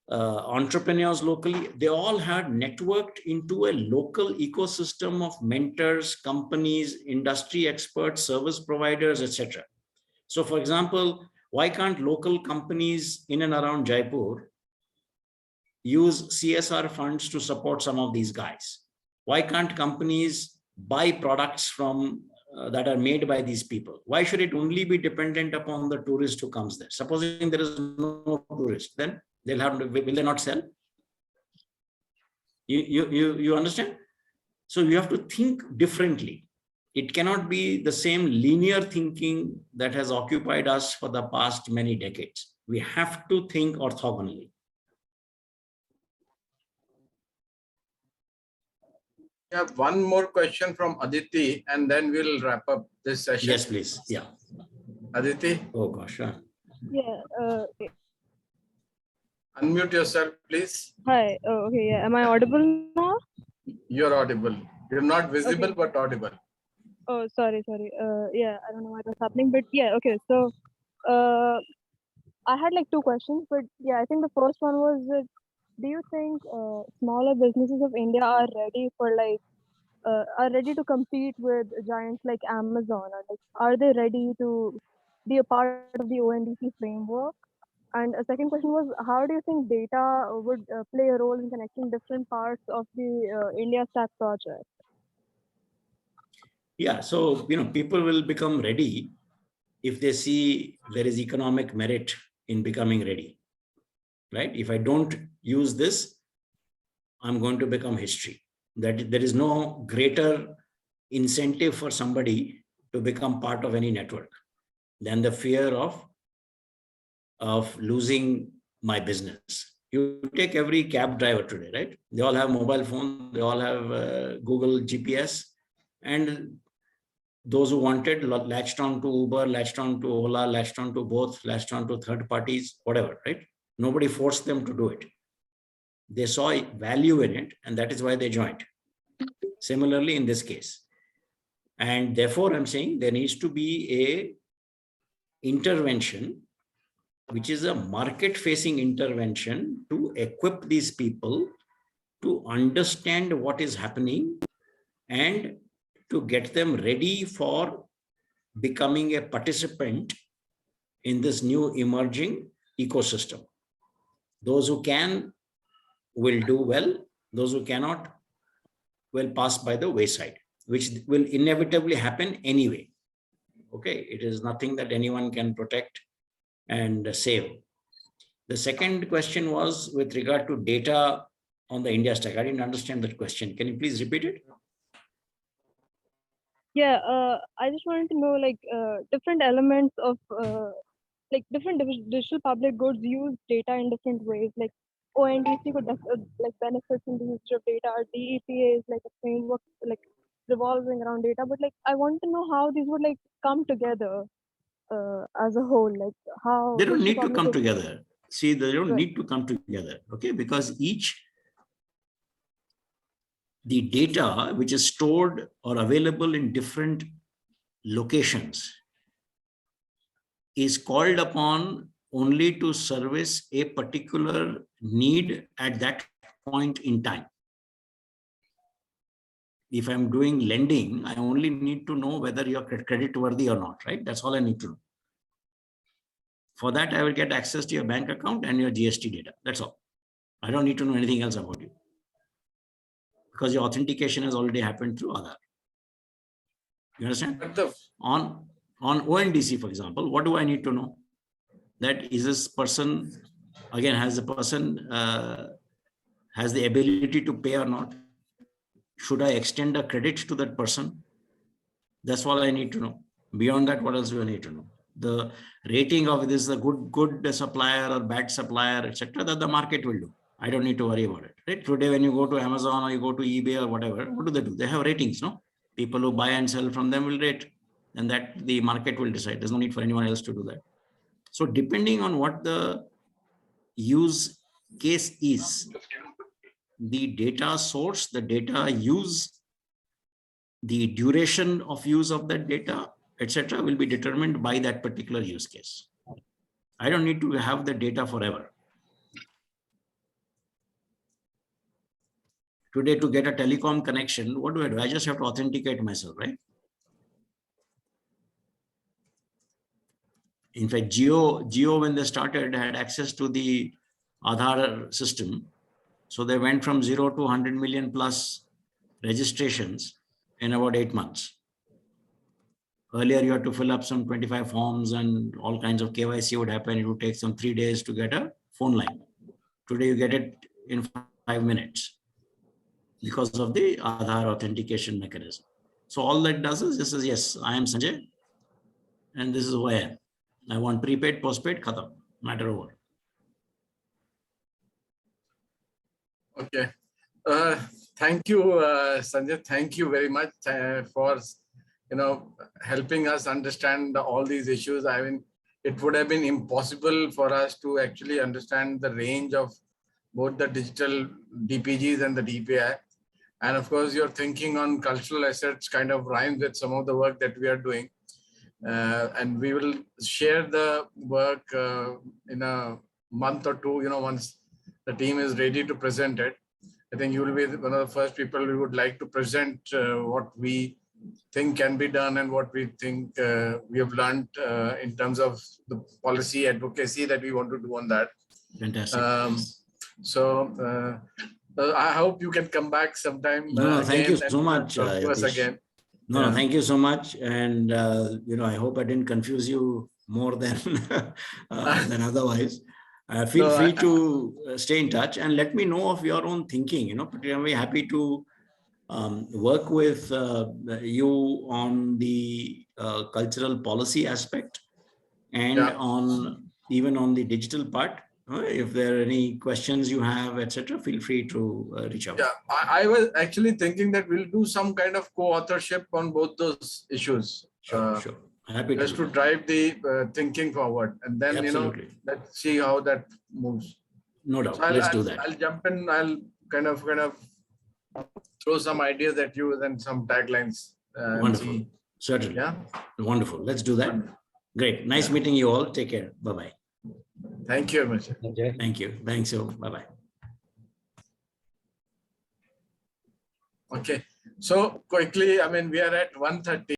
entrepreneurs locally, they all had networked into a local ecosystem of mentors, companies, industry experts, service providers, etc. So, for example, why can't local companies in and around Jaipur use CSR funds to support some of these guys? Why can't companies buy products from that are made by these people? Why should it only be dependent upon the tourist who comes there? Supposing there is no tourist, then they'll have, will they not sell? You understand? So you have to think differently. It cannot be the same linear thinking that has occupied us for the past many decades. We have to think orthogonally. We have one more question from Aditi, and then we'll wrap up this session. Yes, please. Yeah. Aditi, Oh gosh. Yeah. unmute yourself, please. Hi. Okay. Yeah. Am I audible now? You're audible. You're not visible, Okay. but audible. Oh, sorry. Yeah. I don't know what was happening, but yeah. Okay. So, I had like two questions, but yeah, I think the first one was, do you think smaller businesses of India are ready for are ready to compete with giants like Amazon, or like, are they ready to be a part of the ONDC framework? And a second question was, how do you think data would play a role in connecting different parts of the India Stack project? Yeah. So, people will become ready if they see there is economic merit in becoming ready, right? If I don't use this, I'm going to become history. That there is no greater incentive for somebody to become part of any network than the fear of losing my business. You take every cab driver today, right? They all have mobile phones, they all have Google GPS, and those who wanted latched on to Uber, latched on to Ola, latched on to both, latched on to third parties, whatever, right? Nobody forced them to do it. They saw value in it, and that is why they joined. Similarly, in this case. And therefore, I'm saying there needs to be a intervention, which is a market-facing intervention to equip these people to understand what is happening and to get them ready for becoming a participant in this new emerging ecosystem. Those who can will do well. Those who cannot will pass by the wayside, which will inevitably happen anyway. Okay, it is nothing that anyone can protect and save. The second question was with regard to data on the India Stack. I didn't understand that question. Can you please repeat it? Yeah, I just wanted to know different elements of different digital public goods use data in different ways. Like ONDC could benefit from the usage of data, or DEPA is like a framework revolving around data. But I want to know how these would come together as a whole. How they don't digital need to public come goods- together. See, they don't Right. need to come together. Okay, because the data which is stored or available in different locations is called upon only to service a particular need at that point in time. If I'm doing lending, I only need to know whether you're credit worthy or not, right? That's all I need to know. For that, I will get access to your bank account and your GST data. That's all. I don't need to know anything else about you, because your authentication has already happened through Aadhaar. You understand? On ONDC, for example, what do I need to know? That is this person, again, has the person has the ability to pay or not? Should I extend a credit to that person? That's all I need to know. Beyond that, what else do I need to know? The rating of this is a good supplier or bad supplier, etc., that the market will do. I don't need to worry about it. Right? Today, when you go to Amazon or you go to eBay or whatever, what do? They have ratings, no? People who buy and sell from them will rate, and that the market will decide. There's no need for anyone else to do that. So depending on what the use case is, the data source, the data use, the duration of use of that data, etc., will be determined by that particular use case. I don't need to have the data forever. Today, to get a telecom connection, what do? I just have to authenticate myself, right? In fact, Jio, when they started, had access to the Aadhaar system. So they went from 0 to 100 million plus registrations in about 8 months. Earlier, you had to fill up some 25 forms and all kinds of KYC would happen. It would take some 3 days to get a phone line. Today, you get it in 5 minutes because of the Aadhaar authentication mechanism. So all that does is this is, yes, I am Sanjay, and this is who I am. I want prepaid, postpaid, khatam, matter over. Okay. Thank you, Sanjay. Thank you very much for helping us understand all these issues. I mean, it would have been impossible for us to actually understand the range of both the digital DPGs and the DPI. And of course, your thinking on cultural assets kind of rhymes with some of the work that we are doing. And we will share the work in a month or two, once the team is ready to present it. I think you will be one of the first people we would like to present what we think can be done and what we think we have learned in terms of the policy advocacy that we want to do on that. Fantastic. I hope you can come back sometime. No, thank you so much, again. No, thank you so much. And, I hope I didn't confuse you more than, than otherwise. Feel free to stay in touch and let me know of your own thinking. Particularly happy to work with you on the cultural policy aspect and even on the digital part. If there are any questions you have, etc., feel free to reach out. Yeah, I was actually thinking that we'll do some kind of co-authorship on both those issues. Sure. Happy just to drive the thinking forward, and then let's see how that moves. No doubt. So let's do that. I'll jump in. I'll kind of throw some ideas at you and some taglines. Wonderful. Certainly. Yeah. Wonderful. Let's do that. Wonderful. Great. Nice meeting you all. Take care. Bye-bye. Thank you very much. Okay. Thank you. Thanks. Bye-bye. Okay. So quickly, I mean, we are at 1:30.